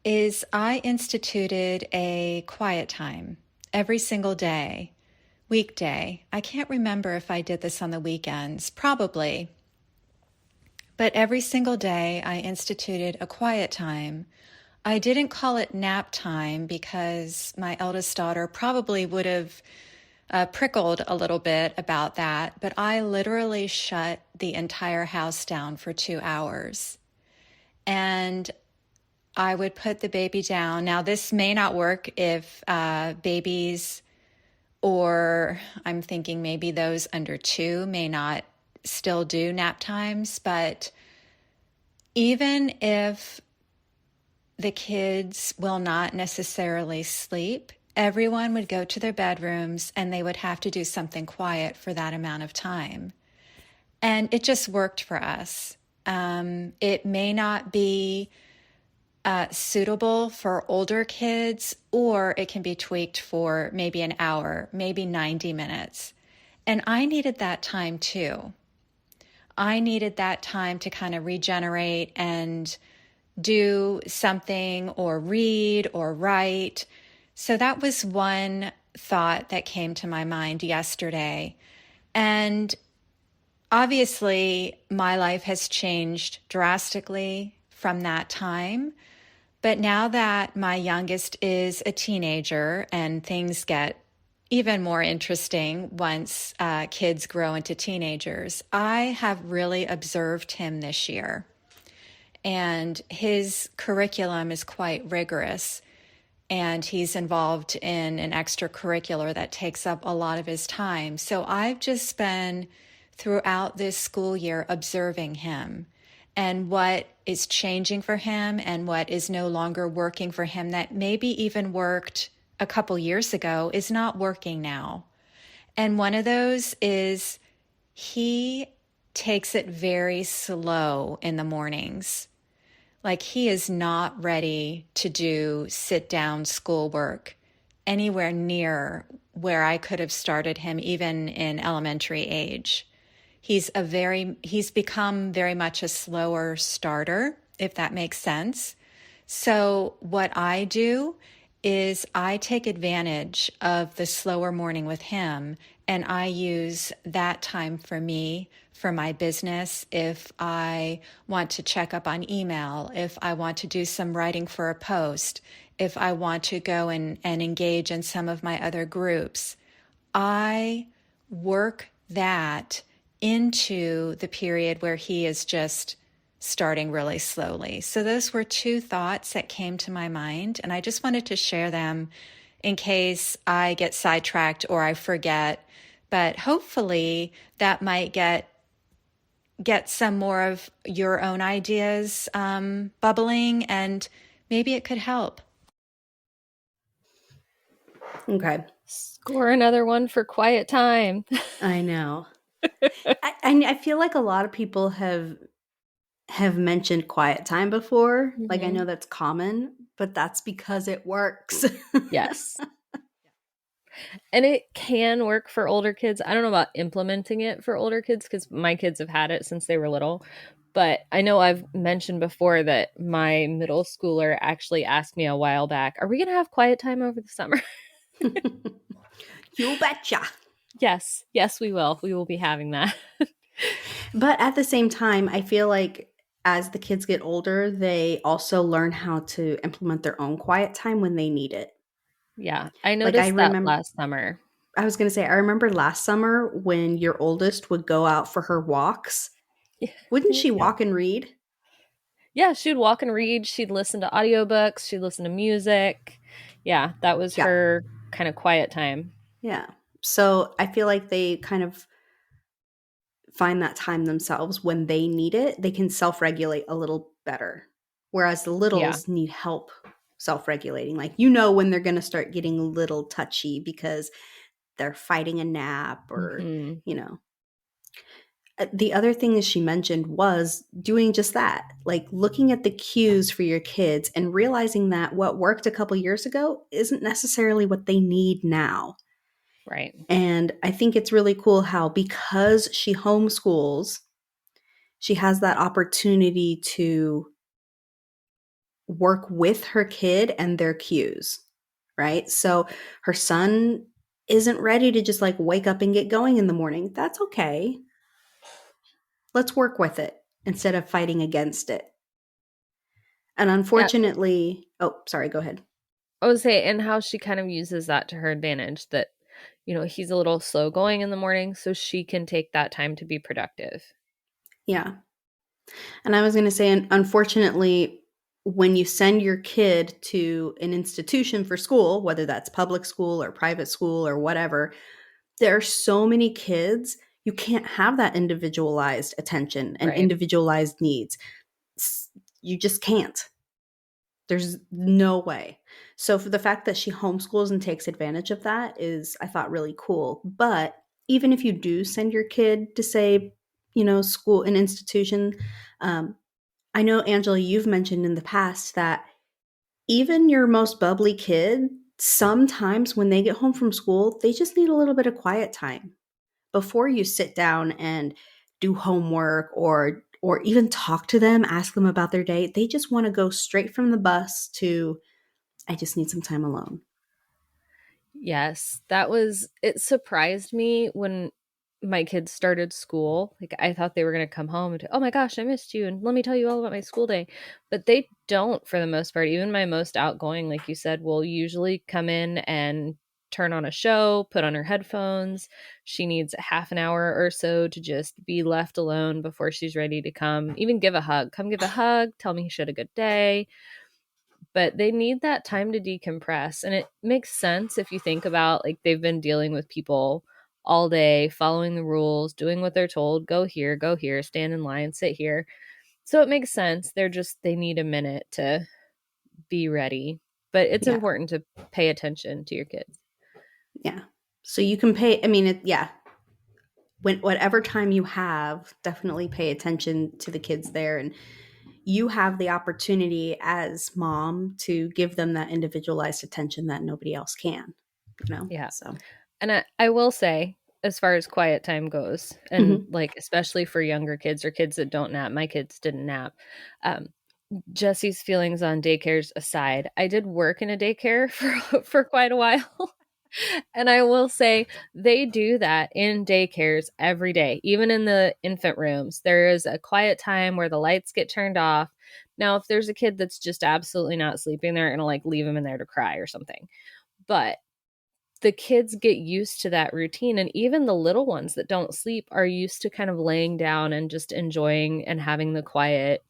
is I instituted a quiet time every single day, weekday. I can't remember if I did this on the weekends, probably. But every single day I instituted a quiet time. I didn't call it nap time because my eldest daughter probably would have prickled a little bit about that, but I literally shut the entire house down for 2 hours. And I would put the baby down. Now, this may not work if babies, or I'm thinking maybe those under 2 may not still do nap times, but even if the kids will not necessarily sleep, everyone would go to their bedrooms and they would have to do something quiet for that amount of time. And it just worked for us. It may not be suitable for older kids, or it can be tweaked for maybe an hour, maybe 90 minutes. And I needed that time too. I needed that time to kind of regenerate and do something or read or write. So that was one thought that came to my mind yesterday. And obviously, my life has changed drastically from that time. But now that my youngest is a teenager and things get even more interesting once kids grow into teenagers, I have really observed him this year. And his curriculum is quite rigorous. And he's involved in an extracurricular that takes up a lot of his time. So I've just been throughout this school year observing him and what is changing for him and what is no longer working for him that maybe even worked a couple years ago is not working now. And one of those is he takes it very slow in the mornings. Like he is not ready to do sit down schoolwork anywhere near where I could have started him even in elementary age. He's become very much a slower starter, if that makes sense. So what I do is I take advantage of the slower morning with him, and I use that time for me, for my business. If I want to check up on email, if I want to do some writing for a post, if I want to go and engage in some of my other groups, I work that into the period where he is just starting really slowly. So those were two thoughts that came to my mind, and I just wanted to share them in case I get sidetracked or I forget. But hopefully that might get some more of your own ideas bubbling, and maybe it could help. Okay. Score another one for quiet time. I know. I feel like a lot of people have mentioned quiet time before. Like I know that's common, but that's because it works. Yes. And it can work for older kids. I don't know about implementing it for older kids because my kids have had it since they were little. But I know I've mentioned before that my middle schooler actually asked me a while back, are we going to have quiet time over the summer? You betcha. Yes. Yes, we will. We will be having that. But at the same time, I feel like as the kids get older, they also learn how to implement their own quiet time when they need it. Yeah. I noticed that last summer. I was going to say, I remember last summer when your oldest would go out for her walks. Wouldn't she walk and read? Yeah, she'd walk and read. She'd listen to audiobooks. She'd listen to music. Yeah, that was her kind of quiet time. Yeah. So I feel like they kind of find that time themselves when they need it. They can self-regulate a little better. Whereas the littles need help self-regulating. Like, when they're going to start getting a little touchy because they're fighting a nap or, The other thing that she mentioned was doing just that, like looking at the cues for your kids and realizing that what worked a couple years ago isn't necessarily what they need now. Right. And I think it's really cool how, because she homeschools, she has that opportunity to work with her kid and their cues, right? So her son isn't ready to just like wake up and get going in the morning. That's okay. Let's work with it instead of fighting against it. And unfortunately, sorry, go ahead. I would say, and how she kind of uses that to her advantage, that he's a little slow going in the morning, so she can take that time to be productive. Yeah. And I was going to say, unfortunately, when you send your kid to an institution for school, whether that's public school or private school or whatever, there are so many kids, you can't have that individualized attention and Right. individualized needs. You just can't. There's no way. So for the fact that she homeschools and takes advantage of that is, I thought, really cool. But even if you do send your kid to, say, school, an institution, um, I know, Angela, you've mentioned in the past that even your most bubbly kid, sometimes when they get home from school, they just need a little bit of quiet time before you sit down and do homework or even talk to them, ask them about their day. They just want to go straight from the bus to, I just need some time alone. Yes, it surprised me when my kids started school. Like, I thought they were going to come home and, oh my gosh, I missed you, and let me tell you all about my school day. But they don't, for the most part. Even my most outgoing, like you said, will usually come in and turn on a show, put on her headphones. She needs a half an hour or so to just be left alone before she's ready to come, even give a hug. Come give a hug, tell me she had a good day. But they need that time to decompress. And it makes sense if you think about, like, they've been dealing with people all day, following the rules, doing what they're told, go here, stand in line, sit here. So it makes sense. They need a minute to be ready. But it's Yeah. important to pay attention to your kids. Yeah. So you can pay, yeah. Whatever time you have, definitely pay attention to the kids there. And you have the opportunity as mom to give them that individualized attention that nobody else can. Yeah. So And I will say, as far as quiet time goes, and mhm. like, especially for younger kids or kids that don't nap, my kids didn't nap. Um, Jesse's feelings on daycares aside, I did work in a daycare for quite a while. And I will say they do that in daycares every day, even in the infant rooms. There is a quiet time where the lights get turned off. Now, if there's a kid that's just absolutely not sleeping, they're going to like leave him in there to cry or something. But the kids get used to that routine. And even the little ones that don't sleep are used to kind of laying down and just enjoying and having the quiet,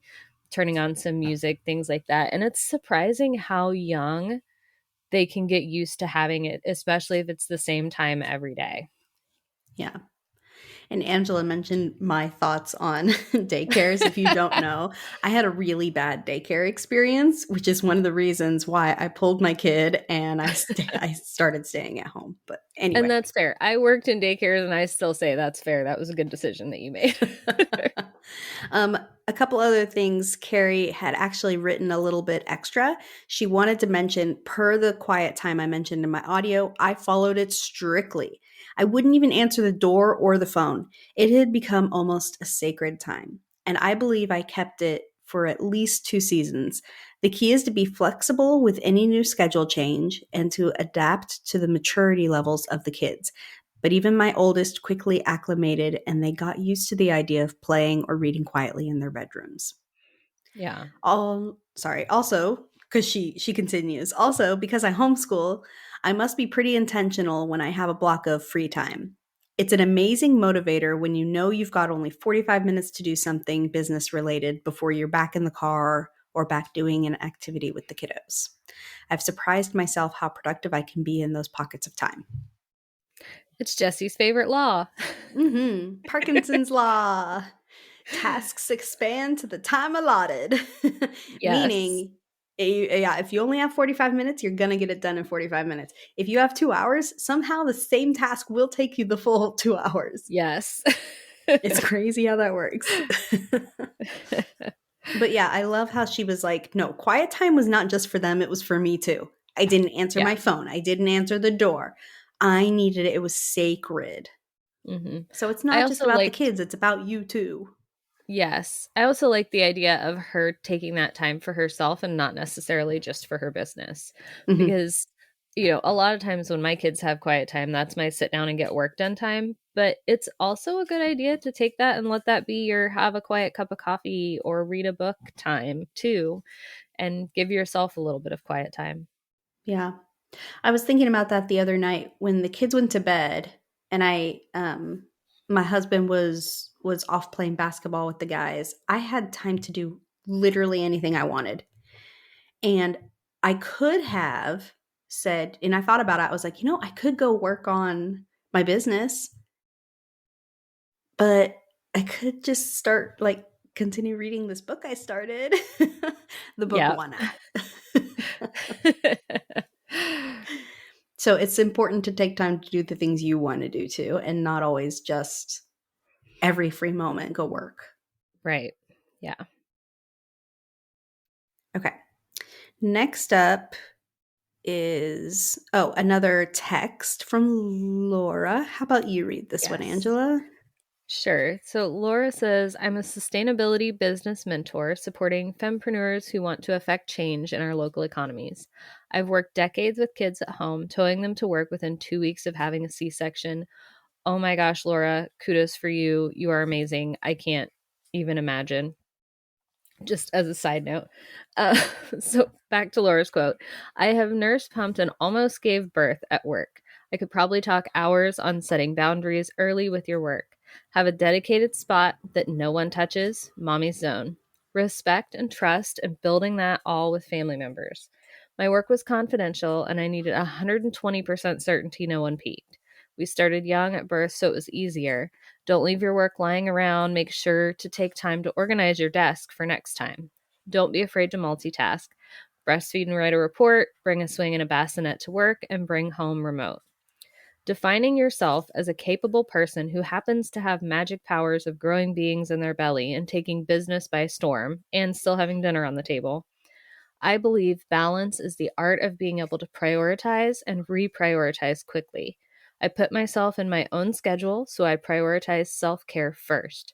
turning on some music, things like that. And it's surprising how young they can get used to having it, especially if it's the same time every day. Yeah. And Angela mentioned my thoughts on daycares. If you don't know, I had a really bad daycare experience, which is one of the reasons why I pulled my kid and I started staying at home. But And anyway. that's fair. I worked in daycares and I still say that's fair. That was a good decision that you made. A couple other things Carrie had actually written a little bit extra. She wanted to mention, per the quiet time I mentioned in my audio, I followed it strictly. I wouldn't even answer the door or the phone. It had become almost a sacred time. And I believe I kept it for at least 2 seasons. The key is to be flexible with any new schedule change and to adapt to the maturity levels of the kids. But even my oldest quickly acclimated and they got used to the idea of playing or reading quietly in their bedrooms. Yeah. Also, because she continues, also because I homeschool, I must be pretty intentional when I have a block of free time. It's an amazing motivator when you know you've got only 45 minutes to do something business related before you're back in the car or back doing an activity with the kiddos. I've surprised myself how productive I can be in those pockets of time. It's Jesse's favorite law. Parkinson's law. Tasks expand to the time allotted. Yes. Meaning, yeah, if you only have 45 minutes, you're going to get it done in 45 minutes. If you have 2 hours, somehow the same task will take you the full 2 hours. Yes. It's crazy how that works. But yeah, I love how she was like, no, quiet time was not just for them, it was for me too. I didn't answer Yeah. my phone. I didn't answer the door. I needed it. It was sacred. Mm-hmm. So it's I not just also about the liked kids, it's about you too. Yes. I also like the idea of her taking that time for herself and not necessarily just for her business. Mm-hmm. Because, a lot of times when my kids have quiet time, that's my sit down and get work done time. But it's also a good idea to take that and let that be your have a quiet cup of coffee or read a book time too, and give yourself a little bit of quiet time. Yeah. I was thinking about that the other night when the kids went to bed and my husband was off playing basketball with the guys. I had time to do literally anything I wanted. And I could have said, and I thought about it, I was like, I could go work on my business, but I could just start continue reading this book I started. The book Yep. won out. So it's important to take time to do the things you want to do too, and not always just every free moment go work. Right. Yeah. Okay. Next up is another text from Laura. How about you read this one, Yes. Angela? Sure. So Laura says, I'm a sustainability business mentor supporting fempreneurs who want to affect change in our local economies. I've worked decades with kids at home, towing them to work within 2 weeks of having a C-section. Oh my gosh, Laura, kudos for you. You are amazing. I can't even imagine. Just as a side note. Uh, so back to Laura's quote. I have nurse pumped and almost gave birth at work. I could probably talk hours on setting boundaries early with your work. Have a dedicated spot that no one touches, mommy's zone. Respect and trust and building that all with family members. My work was confidential and I needed 120% certainty no one peeked. We started young at birth, so it was easier. Don't leave your work lying around. Make sure to take time to organize your desk for next time. Don't be afraid to multitask. Breastfeed and write a report, bring a swing and a bassinet to work, and bring home remote. Defining yourself as a capable person who happens to have magic powers of growing beings in their belly and taking business by storm and still having dinner on the table. I believe balance is the art of being able to prioritize and reprioritize quickly. I put myself in my own schedule, so I prioritize self-care first.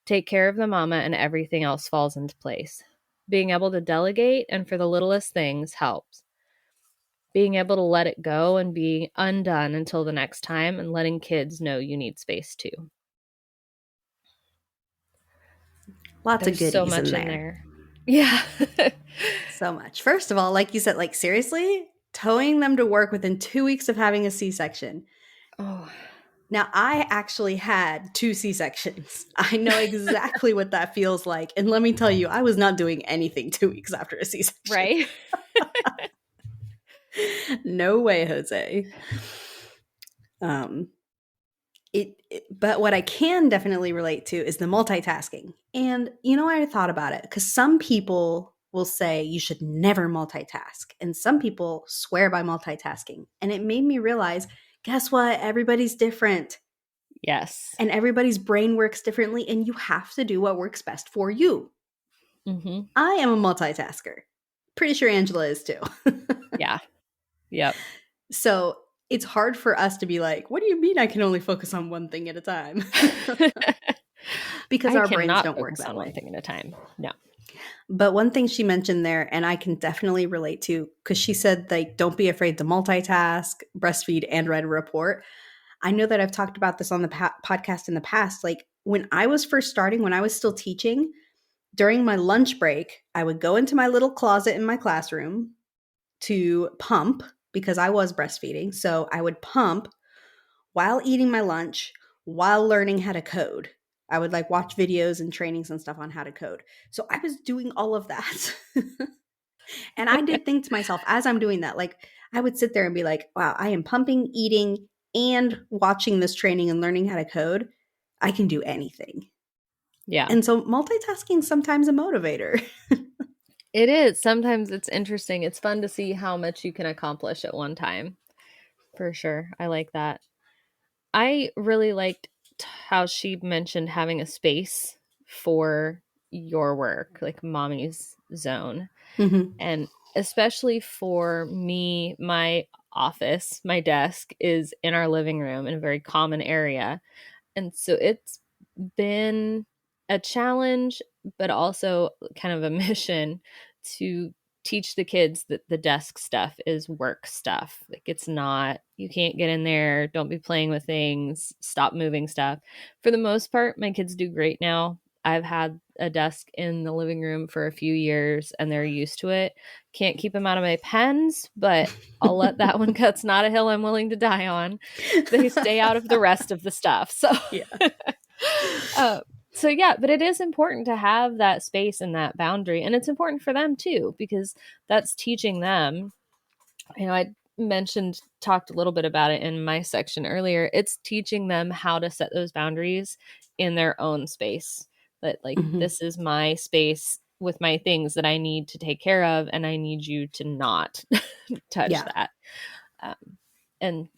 Take care of the mama and everything else falls into place. Being able to delegate and for the littlest things helps. Being able to let it go and be undone until the next time and letting kids know you need space too. Lots of There's so goodies much in in there. there. Yeah. So much. First of all, like you said, seriously, towing them to work within 2 weeks of having a C-section. Oh. Now, I actually had 2 C-sections. I know exactly what that feels like. And let me tell you, I was not doing anything 2 weeks after a C-section. Right? No way, Jose. But what I can definitely relate to is the multitasking. And I thought about it because some people will say you should never multitask, and some people swear by multitasking. And it made me realize, guess what? Everybody's different. Yes. And everybody's brain works differently, and you have to do what works best for you. Mm-hmm. I am a multitasker. Pretty sure Angela is too. Yeah. Yep. So it's hard for us to be like, what do you mean I can only focus on one thing at a time? Because I our brains cannot don't work focus that on way. one thing at a time. No. But one thing she mentioned there, and I can definitely relate to, because she said, like, don't be afraid to multitask, breastfeed, and write a report. I know that I've talked about this on the podcast in the past. Like, when I was first starting, when I was still teaching, during my lunch break, I would go into my little closet in my classroom to pump because I was breastfeeding. So I would pump while eating my lunch, while learning how to code. I would watch videos and trainings and stuff on how to code. So I was doing all of that. And I did think to myself as I'm doing that, I would sit there and be like, wow, I am pumping, eating, and watching this training and learning how to code. I can do anything. Yeah. And so multitasking is sometimes a motivator. It is. Sometimes it's interesting. It's fun to see how much you can accomplish at one time. For sure. I like that. I really liked how she mentioned having a space for your work, like mommy's zone. Mm-hmm. And especially for me, my office, my desk is in our living room in a very common area. And so it's been a challenge, but also kind of a mission to teach the kids that the desk stuff is work stuff. Like, it's not, you can't get in there, don't be playing with things, stop moving stuff. For the most part, my kids do great now. I've had a desk in the living room for a few years and they're used to it. Can't keep them out of my pens, but I'll let that one go. It's not a hill I'm willing to die on. They stay out of the rest of the stuff. So, Yeah. uh, so yeah, but it is important to have that space and that boundary. And it's important for them too, because that's teaching them. I talked a little bit about it in my section earlier. It's teaching them how to set those boundaries in their own space. That, like, Mhm. this is my space with my things that I need to take care of, and I need you to not touch Yeah. that. And,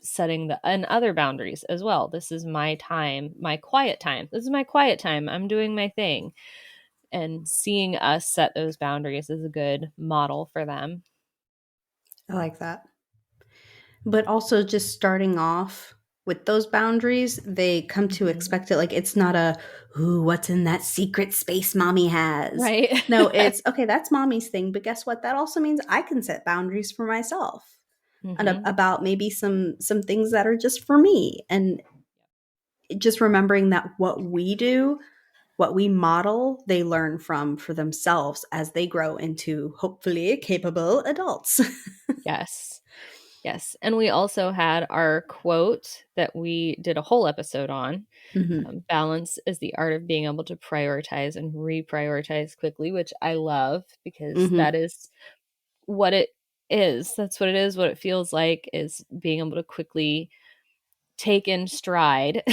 setting and other boundaries as well. This is my time, my quiet time. This is my quiet time. I'm doing my thing. And seeing us set those boundaries is a good model for them. I like that. But also just starting off with those boundaries, they come to expect it. Like, it's not a, ooh, what's in that secret space mommy has? Right. No, it's, okay, that's mommy's thing. But guess what? That also means I can set boundaries for myself and Mm-hmm. about maybe some things that are just for me. And just remembering that what we do, what we model, they learn from for themselves as they grow into hopefully capable adults. Yes. Yes. And we also had our quote that we did a whole episode on. Mhm. Balance is the art of being able to prioritize and reprioritize quickly, which I love because Mhm. that is what it is. That's what it is. What it feels like is being able to quickly take in stride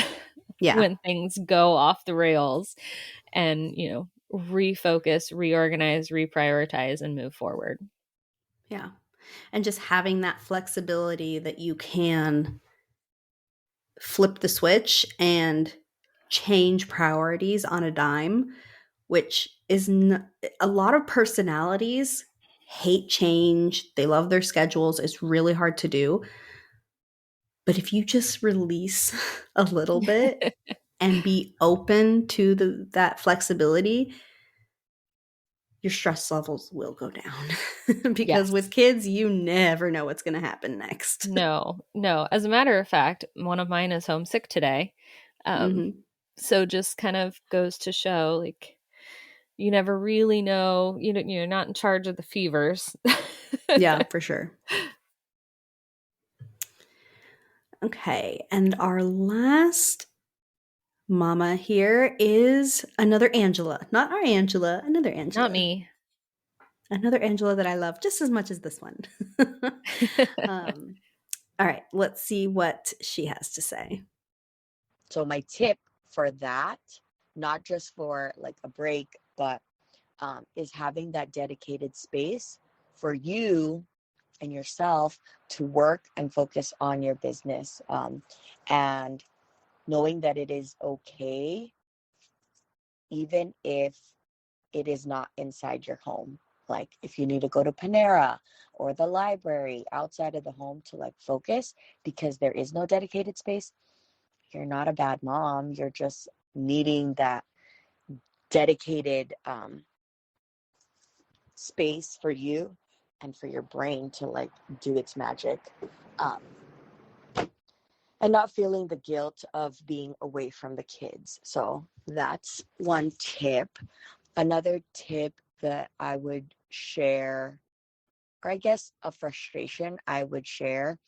Yeah. when things go off the rails and, refocus, reorganize, reprioritize, and move forward. Yeah. And just having that flexibility that you can flip the switch and change priorities on a dime, which is a lot of personalities hate change. They love their schedules. It's really hard to do. But if you just release a little bit and be open to that flexibility, your stress levels will go down. Because with Yes. kids, you never know what's going to happen next. No, no. As a matter of fact, one of mine is homesick today. Um, Hmm. so just kind of goes to show, like, you never really know. You're not in charge of the fevers. Yeah, for sure. Okay. And our last mama here is another Angela. Not our Angela, another Not Angela. me. Another Angela that I love just as much as this one. um, all right. Let's see what she has to say. So my tip for that, not just for like a break, but is having that dedicated space for you and yourself to work and focus on your business, and knowing that it is okay even if it is not inside your home. Like if you need to go to Panera or the library outside of the home to like focus because there is no dedicated space, you're not a bad mom. You're just needing that dedicated space for you and for your brain to like do its magic, um, and not feeling the guilt of being away from the kids. So that's one tip. Another tip that I would share, or I guess a frustration I would share,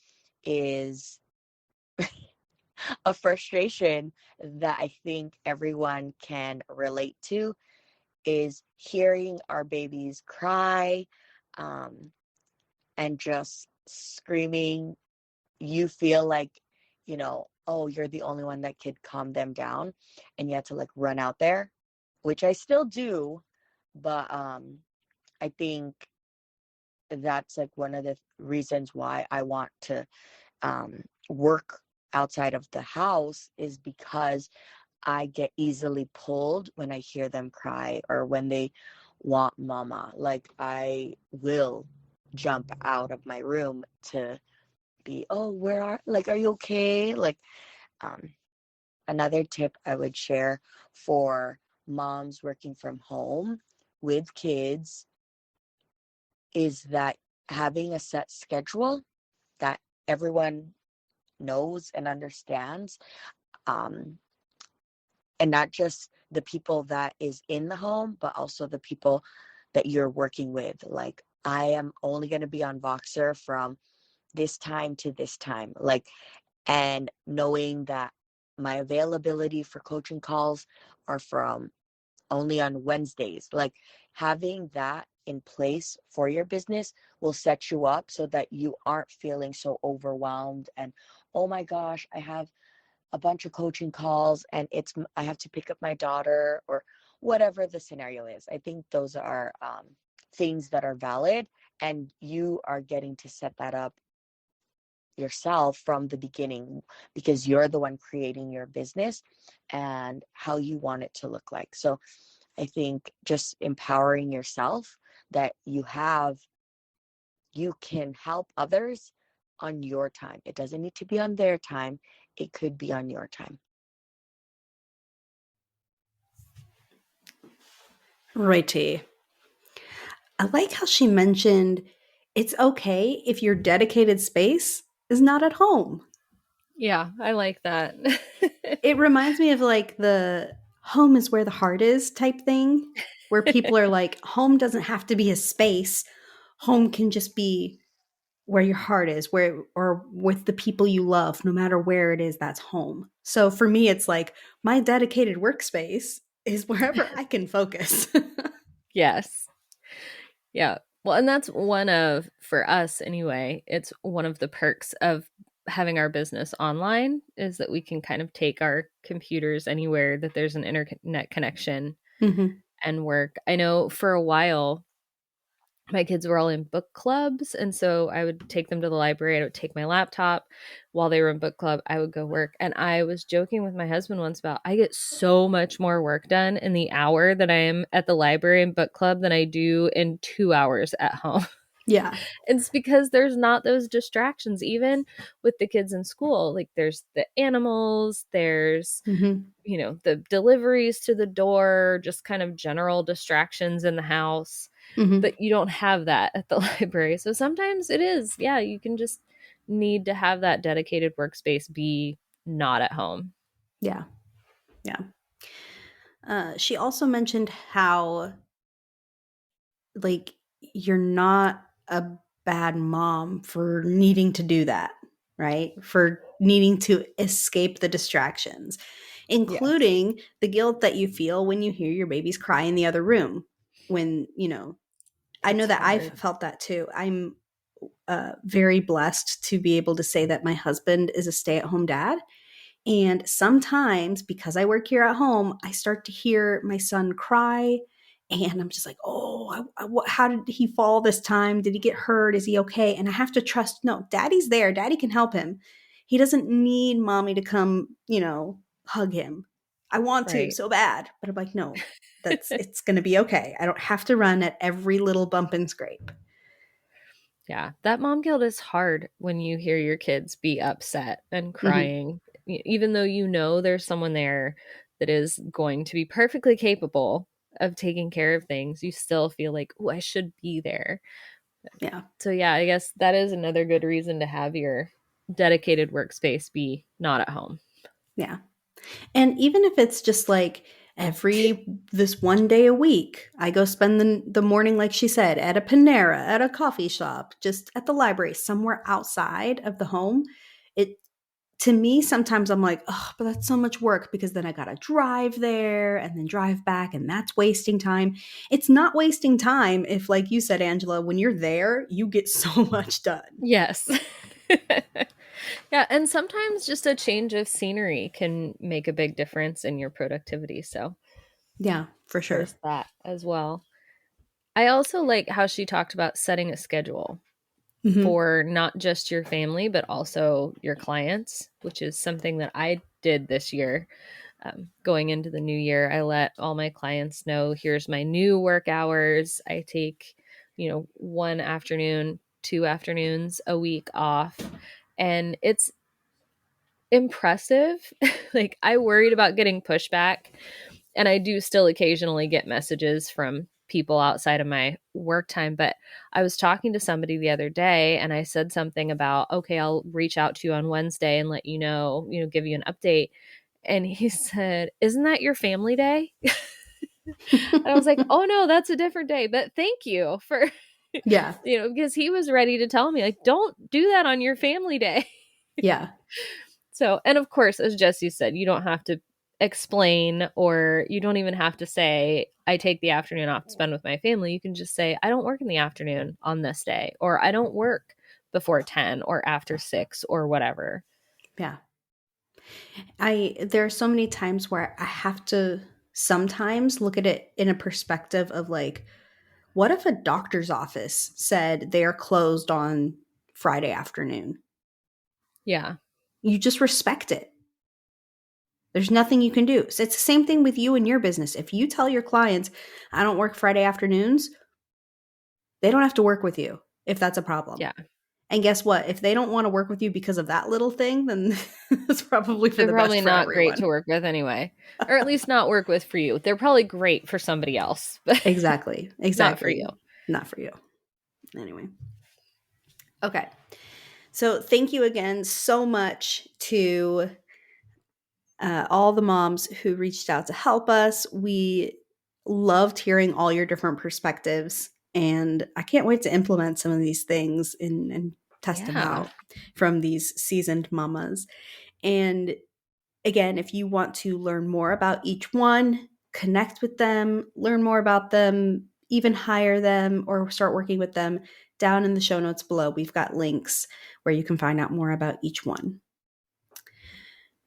is a frustration that I think everyone can relate to, is hearing our babies cry, um, and just screaming. You feel like, oh, you're the only one that could calm them down, and you have to like run out there, which I still do. But I think that's like one of the reasons why I want to work outside of the house, is because I get easily pulled when I hear them cry or when they want mama. Like I will jump out of my room to be, oh, are you okay? Like, um, another tip I would share for moms working from home with kids is that having a set schedule that everyone knows and understands, um, and not just the people that is in the home, but also the people that you're working with. Like, I am only going to be on Voxer from this time to this time. Like, and knowing that my availability for coaching calls are from only on Wednesdays. Like, having that in place for your business will set you up so that you aren't feeling so overwhelmed and, oh my gosh, I have a bunch of coaching calls and I have to pick up my daughter, or whatever the scenario is. I think those are things that are valid, and you are getting to set that up yourself from the beginning, because you're the one creating your business and how you want it to look like. So I think just empowering yourself that you can help others on your time. It doesn't need to be on their time. It could be on your time. Righty. I like how she mentioned it's okay if your dedicated space is not at home. Yeah, I like that. It reminds me of like the home is where the heart is type thing, where people are like, home doesn't have to be a space. Home can just be where your heart is, where or with the people you love, no matter where it is, that's home. So for me, it's like my dedicated workspace is wherever I can focus. Yes. Yeah. Well, and that's one of, for us anyway, it's one of the perks of having our business online, is that we can kind of take our computers anywhere that there's an internet connection Mhm. and work. I know for a while, my kids were all in book clubs. And so I would take them to the library. I would take my laptop while they were in book club. I would go work. And I was joking with my husband once about, I get so much more work done in the hour that I am at the library and book club than I do in 2 hours at home. Yeah. It's because there's not those distractions, even with the kids in school. Like, there's the animals, there's, Mhm. the deliveries to the door, just kind of general distractions in the house. Mhm. But you don't have that at the library. So sometimes it is, yeah, you can just need to have that dedicated workspace be not at home. Yeah. Yeah. She also mentioned how, like, you're not a bad mom for needing to do that, right? For needing to escape the distractions, Yes. including the guilt that you feel when you hear your babies cry in the other room. When, I know It's that I've hard. felt that too. I'm very blessed to be able to say that my husband is a stay at home dad. And sometimes, because I work here at home, I start to hear my son cry. And I'm just like, oh, how did he fall this time? Did he get hurt? Is he okay? And I have to trust, no, daddy's there. Daddy can help him. He doesn't need mommy to come, hug him. I want to Right. so bad. But I'm like, no, it's going to be okay. I don't have to run at every little bump and scrape. Yeah. That mom guilt is hard when you hear your kids be upset and Hmm. crying, even though there's someone there that is going to be perfectly capable of taking care of things. You still feel like, oh, I should be there. Yeah. So yeah, I guess that is another good reason to have your dedicated workspace be not at home. Yeah. And even if it's just like this one day a week, I go spend the morning, like she said, at a Panera, at a coffee shop, just at the library, somewhere outside of the home. It To me, sometimes I'm like, oh, but that's so much work because then I got to drive there and then drive back, and that's wasting time. It's not wasting time if, like you said, Angela, when you're there, you get so much done. Yes. Yeah, and sometimes just a change of scenery can make a big difference in your productivity. So Yeah, for sure. there's that as well. I also like how she talked about setting a schedule Hmm. for not just your family, but also your clients, which is something that I did this year. Going into the new year, I let all my clients know, here's my new work hours. I take, one afternoon, 2 afternoons a week off. And it's impressive. Like, I worried about getting pushback, and I do still occasionally get messages from people outside of my work time. But I was talking to somebody the other day, and I said something about, okay, I'll reach out to you on Wednesday and let you know, give you an update. And he said, "Isn't that your family day?" And I was like, "Oh no, that's a different day. But thank you for, Yeah. because he was ready to tell me, like, don't do that on your family day." Yeah. So, and of course, as Jesse said, you don't have to explain, or you don't even have to say, "I take the afternoon off to spend with my family." You can just say, "I don't work in the afternoon on this day," or "I don't work before 10 or after 6 or whatever." Yeah. There are so many times where I have to sometimes look at it in a perspective of like, what if a doctor's office said they are closed on Friday afternoon? Yeah. You just respect it. There's nothing you can do. So it's the same thing with you and your business. If you tell your clients, I don't work Friday afternoons, they don't have to work with you if that's a problem. Yeah. And guess what? If they don't want to work with you because of that little thing, then it's probably for They're the best probably for not great everyone. to work with anyway, or at least not work with for you. They're probably great for somebody else, but Exactly. not for you. Not for you. Anyway. Okay. So thank you again so much to all the moms who reached out to help us. We loved hearing all your different perspectives, and I can't wait to implement some of these things and test them Yeah. out from these seasoned mamas. And again, if you want to learn more about each one, connect with them, learn more about them, even hire them or start working with them, down in the show notes below, we've got links where you can find out more about each one.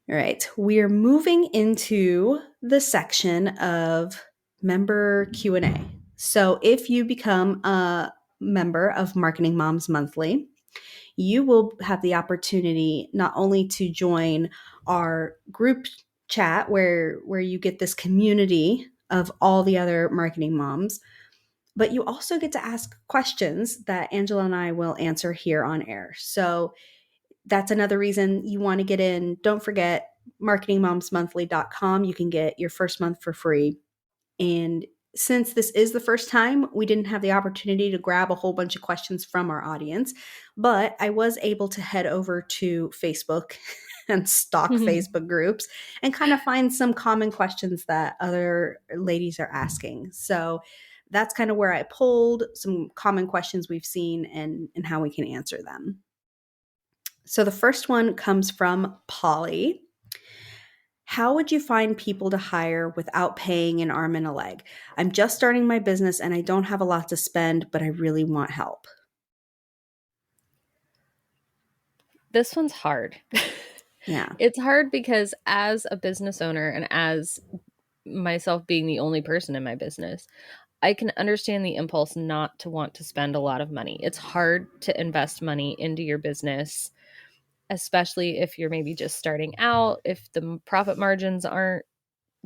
All right, we're moving into the section of member Q&A. So if you become a member of Marketing Moms Monthly, you will have the opportunity not only to join our group chat where you get this community of all the other marketing moms, but you also get to ask questions that Angela and I will answer here on air. So that's another reason you want to get in. Don't forget marketingmomsmonthly.com. You can get your first month for free. And since this is the first time, we didn't have the opportunity to grab a whole bunch of questions from our audience, but I was able to head over to Facebook and stalk Facebook groups and kind of find some common questions that other ladies are asking. So that's kind of where I pulled some common questions we've seen and how we can answer them. So the first one comes from Polly. How would you find people to hire without paying an arm and a leg? I'm just starting my business and I don't have a lot to spend, but I really want help. This one's hard. Yeah. It's hard because as a business owner and as myself being the only person in my business, I can understand the impulse not to want to spend a lot of money. It's hard to invest money into your business, especially if you're maybe just starting out, if the profit margins aren't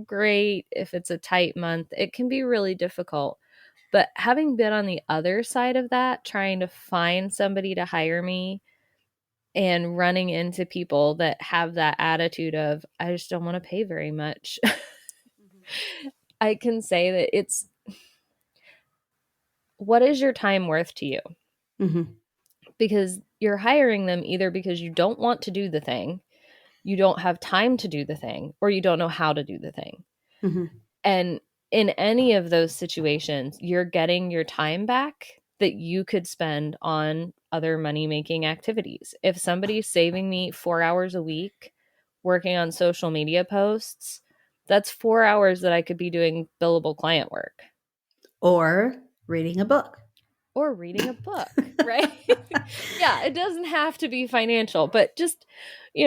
great, if it's a tight month, it can be really difficult. But having been on the other side of that, trying to find somebody to hire me and running into people that have that attitude of, I just don't want to pay very much, I can say that it's, what is your time worth to you? Mm-hmm. Because you're hiring them either because you don't want to do the thing, you don't have time to do the thing, or you don't know how to do the thing. Mm-hmm. And in any of those situations, you're getting your time back that you could spend on other money-making activities. If somebody's saving me 4 hours a week working on social media posts, that's 4 hours that I could be doing billable client work. Or reading a book. Or reading a book, right? Yeah, it doesn't have to be financial, but just,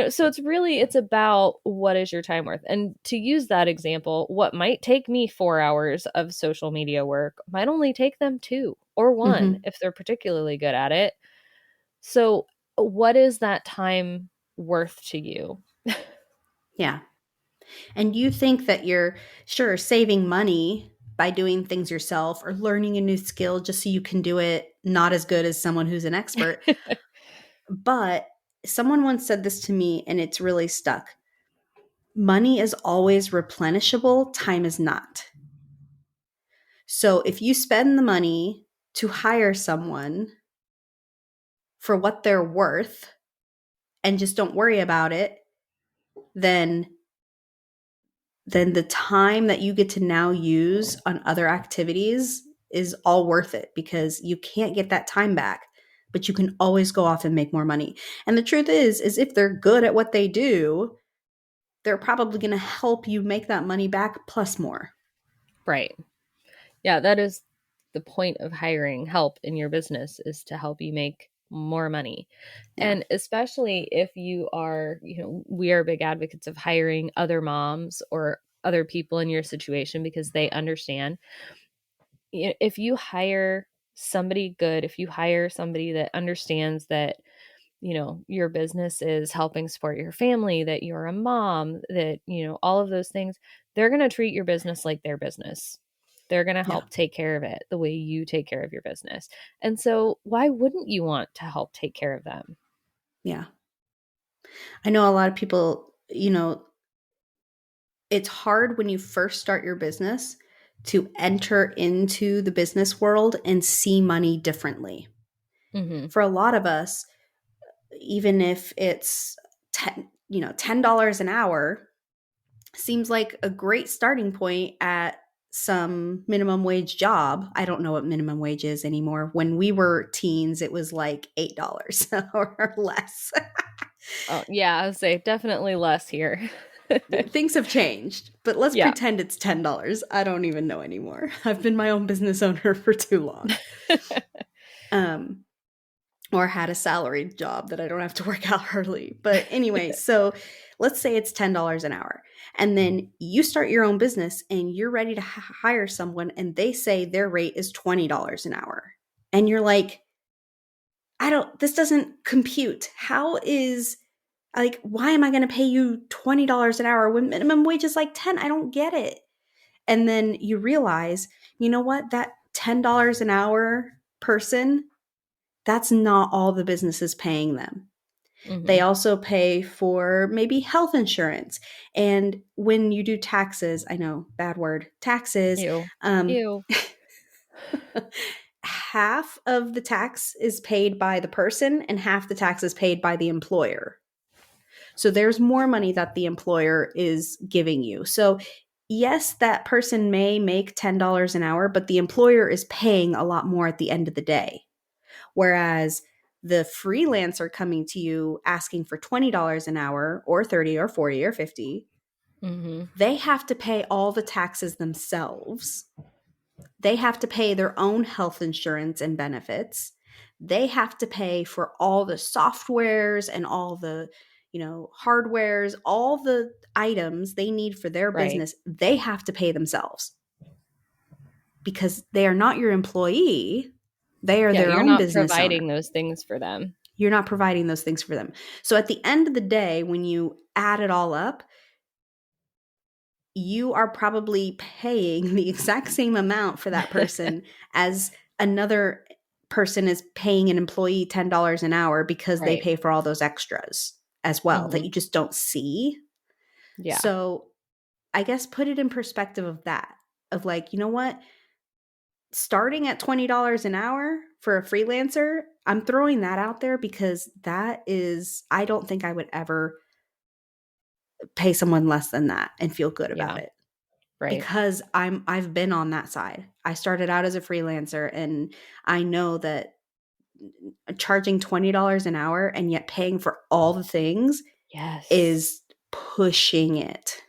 so it's about what is your time worth? And to use that example, what might take me 4 hours of social media work might only take them 2 or 1 Mm-hmm. if they're particularly good at it. So what is that time worth to you? Yeah. And you think that you're sure saving money by doing things yourself or learning a new skill just so you can do it not as good as someone who's an expert. But someone once said this to me and it's really stuck. Money is always replenishable, time is not. So if you spend the money to hire someone for what they're worth and just don't worry about it, then then the time that you get to now use on other activities is all worth it, because you can't get that time back, but you can always go off and make more money. And the truth is if they're good at what they do, they're probably going to help you make that money back plus more. Right. Yeah, that is the point of hiring help in your business, is to help you make more money. Yeah. And especially if you are, we are big advocates of hiring other moms or other people in your situation, because they understand. If you hire somebody good, if you hire somebody that understands that, your business is helping support your family, that you're a mom, that, all of those things, they're going to treat your business like their business. They're going to Yeah. help take care of it the way you take care of your business. And so why wouldn't you want to help take care of them? Yeah. I know a lot of people, it's hard when you first start your business to enter into the business world and see money differently. Mm-hmm. For a lot of us, even if it's $10 an hour, seems like a great starting point at some minimum wage job. I don't know what minimum wage is anymore. When we were teens, it was like $8 or less. Oh, yeah, I would say definitely less here. Things have changed, but let's Yeah. pretend it's $10. I don't even know anymore. I've been my own business owner for too long. Or had a salaried job that I don't have to work out early. But anyway, so let's say it's $10 an hour. And then you start your own business and you're ready to hire someone, and they say their rate is $20 an hour. And you're like, this doesn't compute. Why am I going to pay you $20 an hour when minimum wage is like 10? I don't get it. And then you realize, you know what? That $10 an hour person, that's not all the business is paying them. Mm-hmm. They also pay for maybe health insurance. And when you do taxes, I know, bad word, taxes. Ew. Half of the tax is paid by the person and half the tax is paid by the employer. So there's more money that the employer is giving you. So yes, that person may make $10 an hour, but the employer is paying a lot more at the end of the day. Whereas the freelancer coming to you asking for $20 an hour or 30 or 40 or 50, Mm-hmm. they have to pay all the taxes themselves. They have to pay their own health insurance and benefits. They have to pay for all the softwares and all the, hardwares, all the items they need for their Right. business. They have to pay themselves because they are not your employee. They are their You're own not business providing owner. those things for them. You're not providing those things for them. So at the end of the day, when you add it all up, you are probably paying the exact same amount for that person as another person is paying an employee $10 an hour, because they Right. pay for all those extras as well that Mm-hmm. you just don't see. Yeah. So I guess put it in perspective of that, of like, you know what? Starting at $20 an hour for a freelancer, I'm throwing that out there because I don't think I would ever pay someone less than that and feel good about it. Right. Because I've been on that side. I started out as a freelancer, and I know that charging $20 an hour and yet paying for all the things Yes. is pushing it.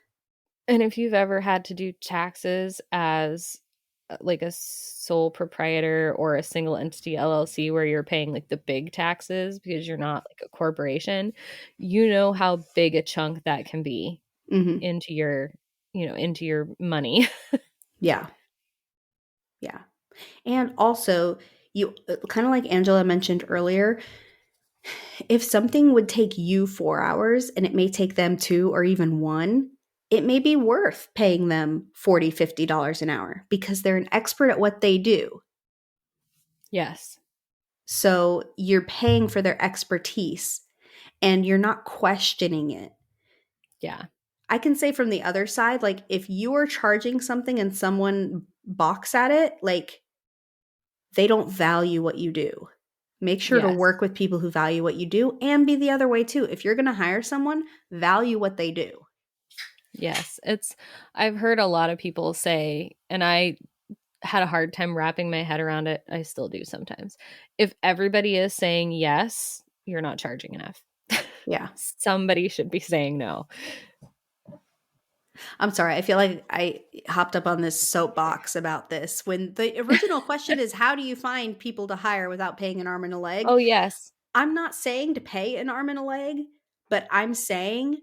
And if you've ever had to do taxes as like a sole proprietor or a single entity LLC, where you're paying like the big taxes because you're not like a corporation, you know how big a chunk that can be into your, into your money. Yeah. Yeah. And also, you kind of like Angela mentioned earlier, if something would take you 4 hours and it may take them 2 or even 1, it may be worth paying them $40, $50 an hour because they're an expert at what they do. Yes. So you're paying for their expertise and you're not questioning it. Yeah. I can say from the other side, like if you are charging something and someone balks at it, like they don't value what you do. Make sure to Yes. work with people who value what you do, and be the other way too. If you're going to hire someone, value what they do. Yes, I've heard a lot of people say, and I had a hard time wrapping my head around it. I still do sometimes. If everybody is saying yes, you're not charging enough. Yeah. Somebody should be saying no. I'm sorry. I feel like I hopped up on this soapbox about this when the original question is, how do you find people to hire without paying an arm and a leg? Oh, yes. I'm not saying to pay an arm and a leg, but I'm saying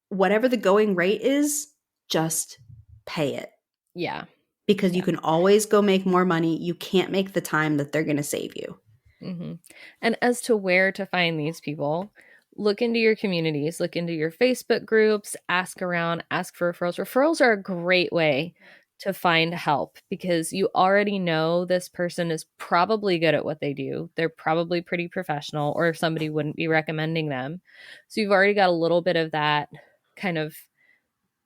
whatever the going rate is, just pay it. Yeah. Because you can always go make more money. You can't make the time that they're going to save you. Mm-hmm. And as to where to find these people, look into your communities, look into your Facebook groups, ask around, ask for referrals. Referrals are a great way to find help because you already know this person is probably good at what they do. They're probably pretty professional, or somebody wouldn't be recommending them. So you've already got a little bit of that kind of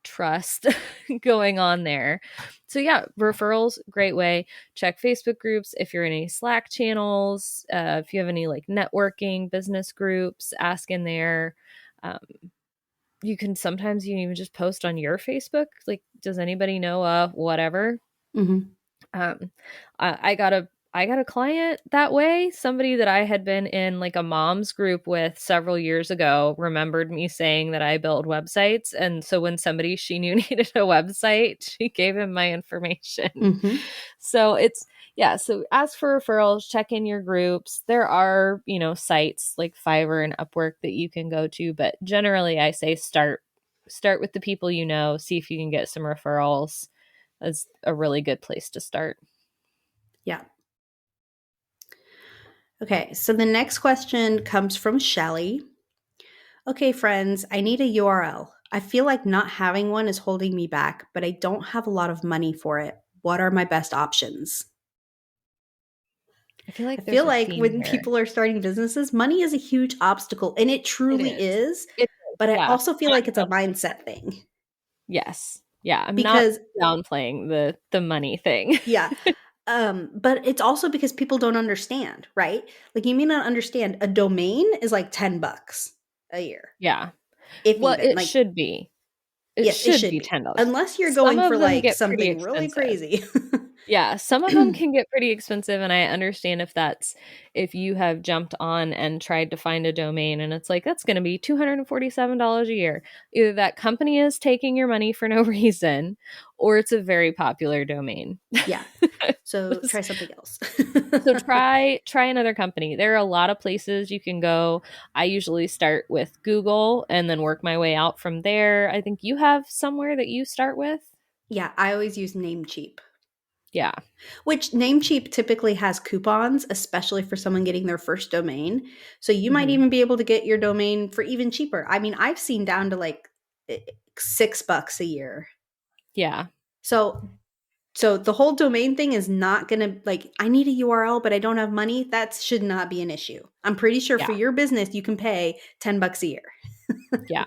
trust going on there. So yeah, referrals, great way. Check Facebook groups if you're in any Slack channels, if you have any like networking business groups, ask in there. um, you can sometimes you even just post on your Facebook, like, does anybody know of whatever. Mm-hmm. um, I got a client that way. Somebody that I had been in like a mom's group with several years ago remembered me saying that I build websites, and so when somebody she knew needed a website, she gave him my information. Mm-hmm. So it's so ask for referrals, check in your groups. There are, sites like Fiverr and Upwork that you can go to, but generally I say start with the people you know, see if you can get some referrals. That's a really good place to start. Yeah. Okay, so the next question comes from Shelly. Okay, friends, I need a URL. I feel like not having one is holding me back, but I don't have a lot of money for it. What are my best options? I feel like I there's feel a like theme when here. people are starting businesses, money is a huge obstacle, and it truly is. It is. But I Yeah. also feel like it's a mindset thing. Yes. Yeah. I'm not Because downplaying the money thing. yeah, but it's also because people don't understand, right? Like, you may not understand a domain is like $10 a year, Yeah. if Well, even. it Like, should be. It yes, it should should be be. $10. Unless you're Some going for of them like get pretty something really expensive. crazy. Yeah, some of them can get pretty expensive, and I understand if you have jumped on and tried to find a domain and it's like that's going to be $247 a year. Either that company is taking your money for no reason, or it's a very popular domain. Yeah. So try something else. So try another company. There are a lot of places you can go. I usually start with Google and then work my way out from there. I think you have somewhere that you start with. Yeah, I always use Namecheap. Yeah. Which Namecheap typically has coupons, especially for someone getting their first domain. So you might even be able to get your domain for even cheaper. I mean, I've seen down to like $6 a year. Yeah. So the whole domain thing is not going to, like, I need a URL, but I don't have money. That should not be an issue. I'm pretty sure for Yeah. your business, you can pay $10 a year. Yeah.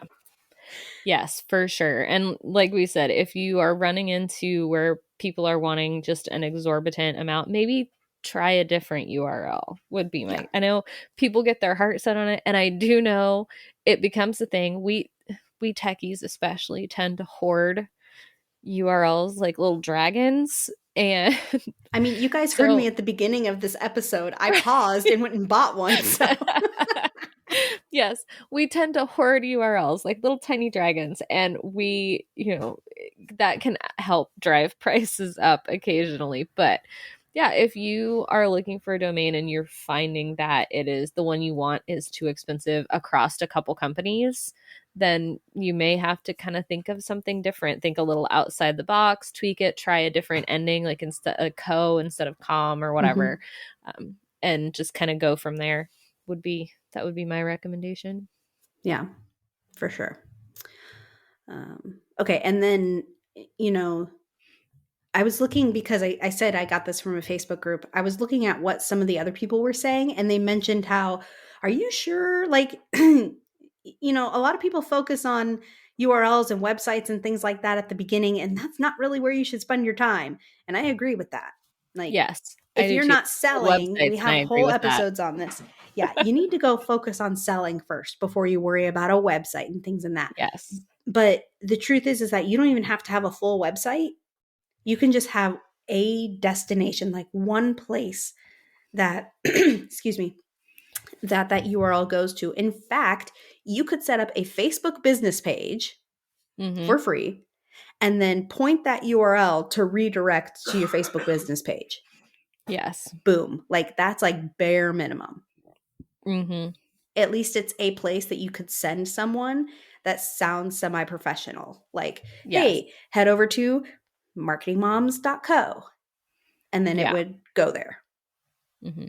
Yes, for sure. And like we said, if you are running into where people are wanting just an exorbitant amount, maybe try a different URL would be Yeah. I know people get their heart set on it, and I do know it becomes a thing. We techies especially tend to hoard URLs like little dragons. And I mean, you guys heard me so at the beginning of this episode. I paused and went and bought one. So yes, we tend to hoard URLs like little tiny dragons, and that can help drive prices up occasionally. But yeah, if you are looking for a domain and you're finding that it is the one you want is too expensive across a couple companies, then you may have to kind of think of something different. Think a little outside the box, tweak it, try a different ending, like instead a co instead of com or whatever, and just kind of go from there. That would be my recommendation. yeah, for sure. Okay, and then, I was looking because I said I got this from a Facebook group. I was looking at what some of the other people were saying, and they mentioned how, are you sure? Like, a lot of people focus on URLs and websites and things like that at the beginning, and that's not really where you should spend your time. And I agree with that. Like, Yes, if do you're too. not selling, Websites, we and I have agree whole with that. episodes on this. Yeah, you need to go focus on selling first before you worry about a website and things in that. Yes. But the truth is that you don't even have to have a full website. You can just have a destination, like one place that excuse me, that URL goes to. In fact, you could set up a Facebook business page for free and then point that URL to redirect to your Facebook business page. Yes. Boom. Like that's like bare minimum. Mm-hmm. At least it's a place that you could send someone that sounds semi-professional. Like, Yes. hey, head over to marketingmoms.co and then it Yeah. would go there. Mm-hmm.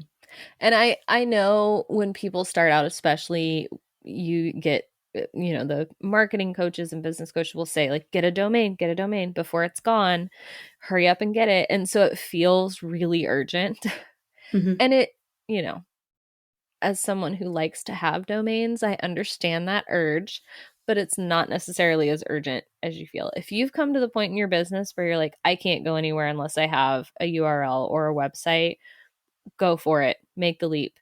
And I know when people start out, especially, you get, the marketing coaches and business coaches will say, like, get a domain before it's gone, hurry up and get it. And so it feels really urgent. Mm-hmm. And it, as someone who likes to have domains, I understand that urge, but it's not necessarily as urgent as you feel. If you've come to the point in your business where you're like, I can't go anywhere unless I have a URL or a website, go for it. Make the leap.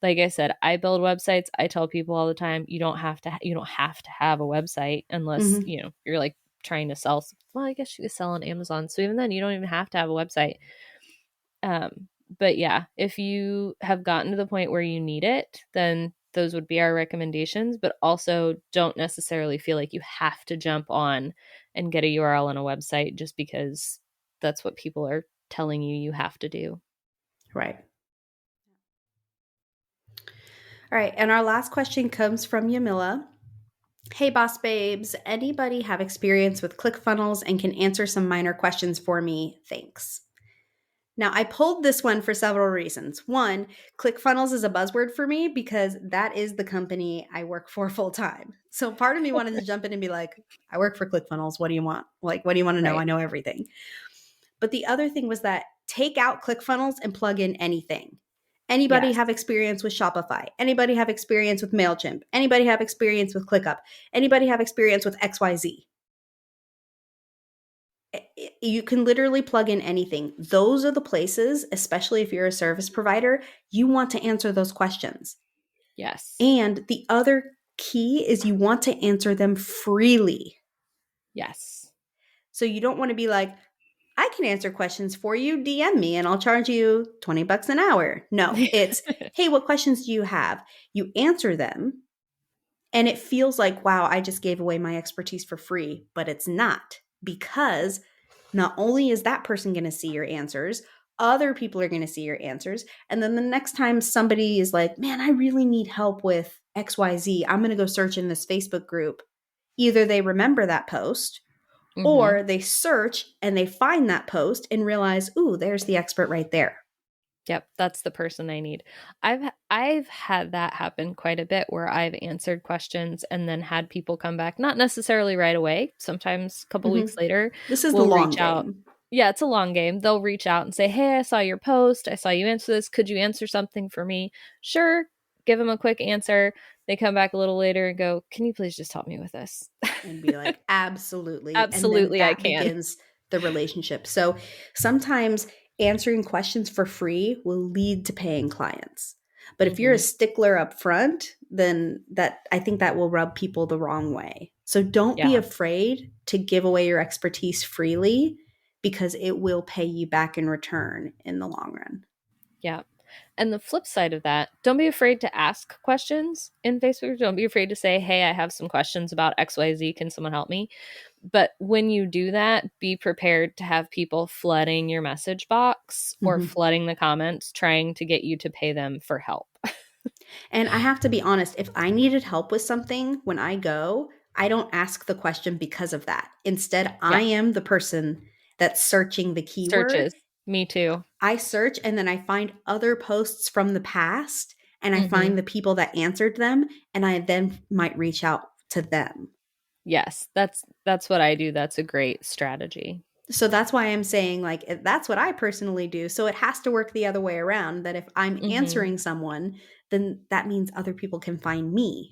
Like I said, I build websites. I tell people all the time, you don't have to have a website unless, Mm-hmm. you're like trying to sell. Well, I guess you could sell on Amazon. So even then, you don't even have to have a website. But yeah, if you have gotten to the point where you need it, then those would be our recommendations, but also don't necessarily feel like you have to jump on and get a URL on a website just because that's what people are telling you have to do. Right. All right. And our last question comes from Yamila. Hey, boss babes. Anybody have experience with ClickFunnels and can answer some minor questions for me? Thanks. Now, I pulled this one for several reasons. One, ClickFunnels is a buzzword for me because that is the company I work for full time. So part of me wanted to jump in and be like, I work for ClickFunnels. What do you want? Like, what do you want to know? Right. I know everything. But the other thing was that take out ClickFunnels and plug in anything. Anybody Yes. have experience with Shopify? Anybody have experience with MailChimp? Anybody have experience with ClickUp? Anybody have experience with XYZ? You can literally plug in anything. Those are the places, especially if you're a service provider, you want to answer those questions. Yes. And the other key is you want to answer them freely. Yes. So you don't want to be like, I can answer questions for you. DM me and I'll charge you $20 an hour. No, it's, hey, what questions do you have? You answer them and it feels like, wow, I just gave away my expertise for free, but it's not, because not only is that person going to see your answers, other people are going to see your answers. And then the next time somebody is like, man, I really need help with XYZ, I'm going to go search in this Facebook group. Either they remember that post or they search and they find that post and realize, ooh, there's the expert right there. Yep, that's the person I need. I've had that happen quite a bit where I've answered questions and then had people come back, not necessarily right away, sometimes a couple weeks later. This is the Will long reach out. game. Yeah, it's a long game. They'll reach out and say, hey, I saw your post. I saw you answer this. Could you answer something for me? Sure. Give them a quick answer. They come back a little later and go, can you please just help me with this? And be like, absolutely. Absolutely, and then I that can. begins the relationship. So sometimes answering questions for free will lead to paying clients. But if you're a stickler up front, then I think that will rub people the wrong way. So don't be afraid to give away your expertise freely, because it will pay you back in return in the long run. Yeah. And the flip side of that, don't be afraid to ask questions in Facebook. Don't be afraid to say, hey, I have some questions about XYZ. Can someone help me? But when you do that, be prepared to have people flooding your message box or flooding the comments, trying to get you to pay them for help. And I have to be honest, if I needed help with something when I go, I don't ask the question because of that. Instead, I am the person that's searching the keyword. Searches. Me too. I search and then I find other posts from the past and I find the people that answered them, and I then might reach out to them. Yes, that's what I do. That's a great strategy. So that's why I'm saying, like, that's what I personally do. So it has to work the other way around, that if I'm answering someone, then that means other people can find me.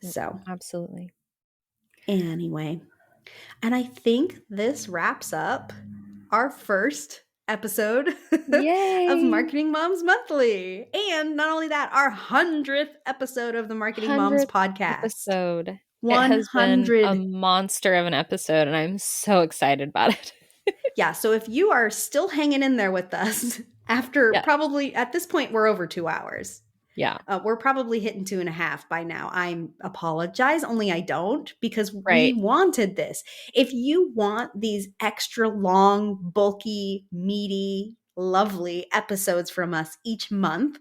So absolutely. Anyway, and I think this wraps up our first episode Yay! of Marketing Moms Monthly. And not only that, our 100th episode of the Marketing Moms 100th podcast. episode. 100. It has been a monster of an episode, and I'm so excited about it. Yeah, so if you are still hanging in there with us after probably, at this point, we're over 2 hours. Yeah. We're probably hitting 2.5 by now. I apologize, only I don't, because we wanted this. If you want these extra long, bulky, meaty, lovely episodes from us each month,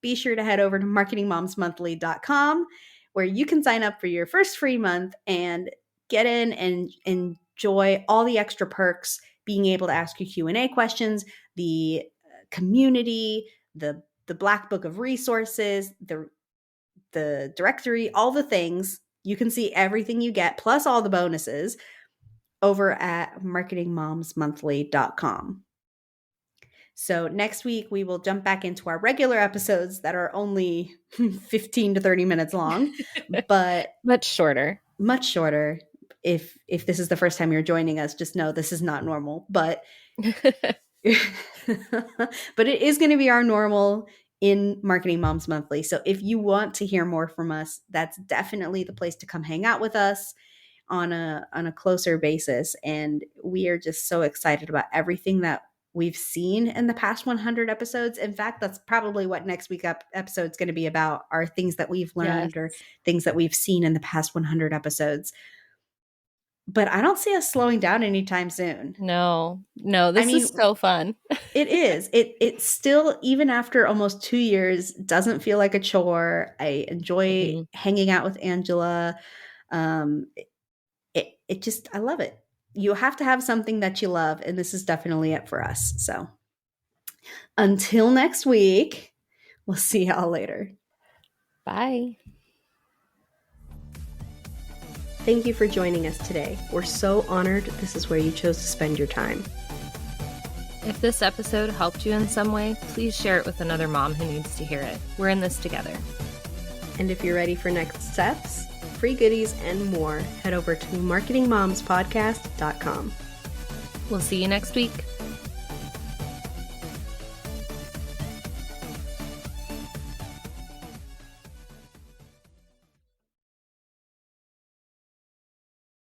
be sure to head over to marketingmomsmonthly.com, where you can sign up for your first free month and get in and enjoy all the extra perks, being able to ask your Q&A questions, the community, the Black Book of Resources, the directory, all the things. You can see everything you get, plus all the bonuses, over at marketingmomsmonthly.com. So next week, we will jump back into our regular episodes that are only 15 to 30 minutes long, but much shorter. Much shorter. If this is the first time you're joining us, just know this is not normal, but but it is going to be our normal in Marketing Moms Monthly. So if you want to hear more from us, that's definitely the place to come hang out with us on a closer basis. And we are just so excited about everything that we've seen in the past 100 episodes. In fact, that's probably what next week episode is going to be about, are things that we've learned or things that we've seen in the past 100 episodes. But I don't see us slowing down anytime soon. No, this is so fun. It is. It still, even after almost 2 years, doesn't feel like a chore. I enjoy hanging out with Angela. It just, I love it. You have to have something that you love, and this is definitely it for us. So until next week, we'll see y'all later. Bye. Thank you for joining us today. We're so honored this is where you chose to spend your time. If this episode helped you in some way, please share it with another mom who needs to hear it. We're in this together. And if you're ready for next steps, free goodies, and more, head over to marketingmomspodcast.com. We'll see you next week.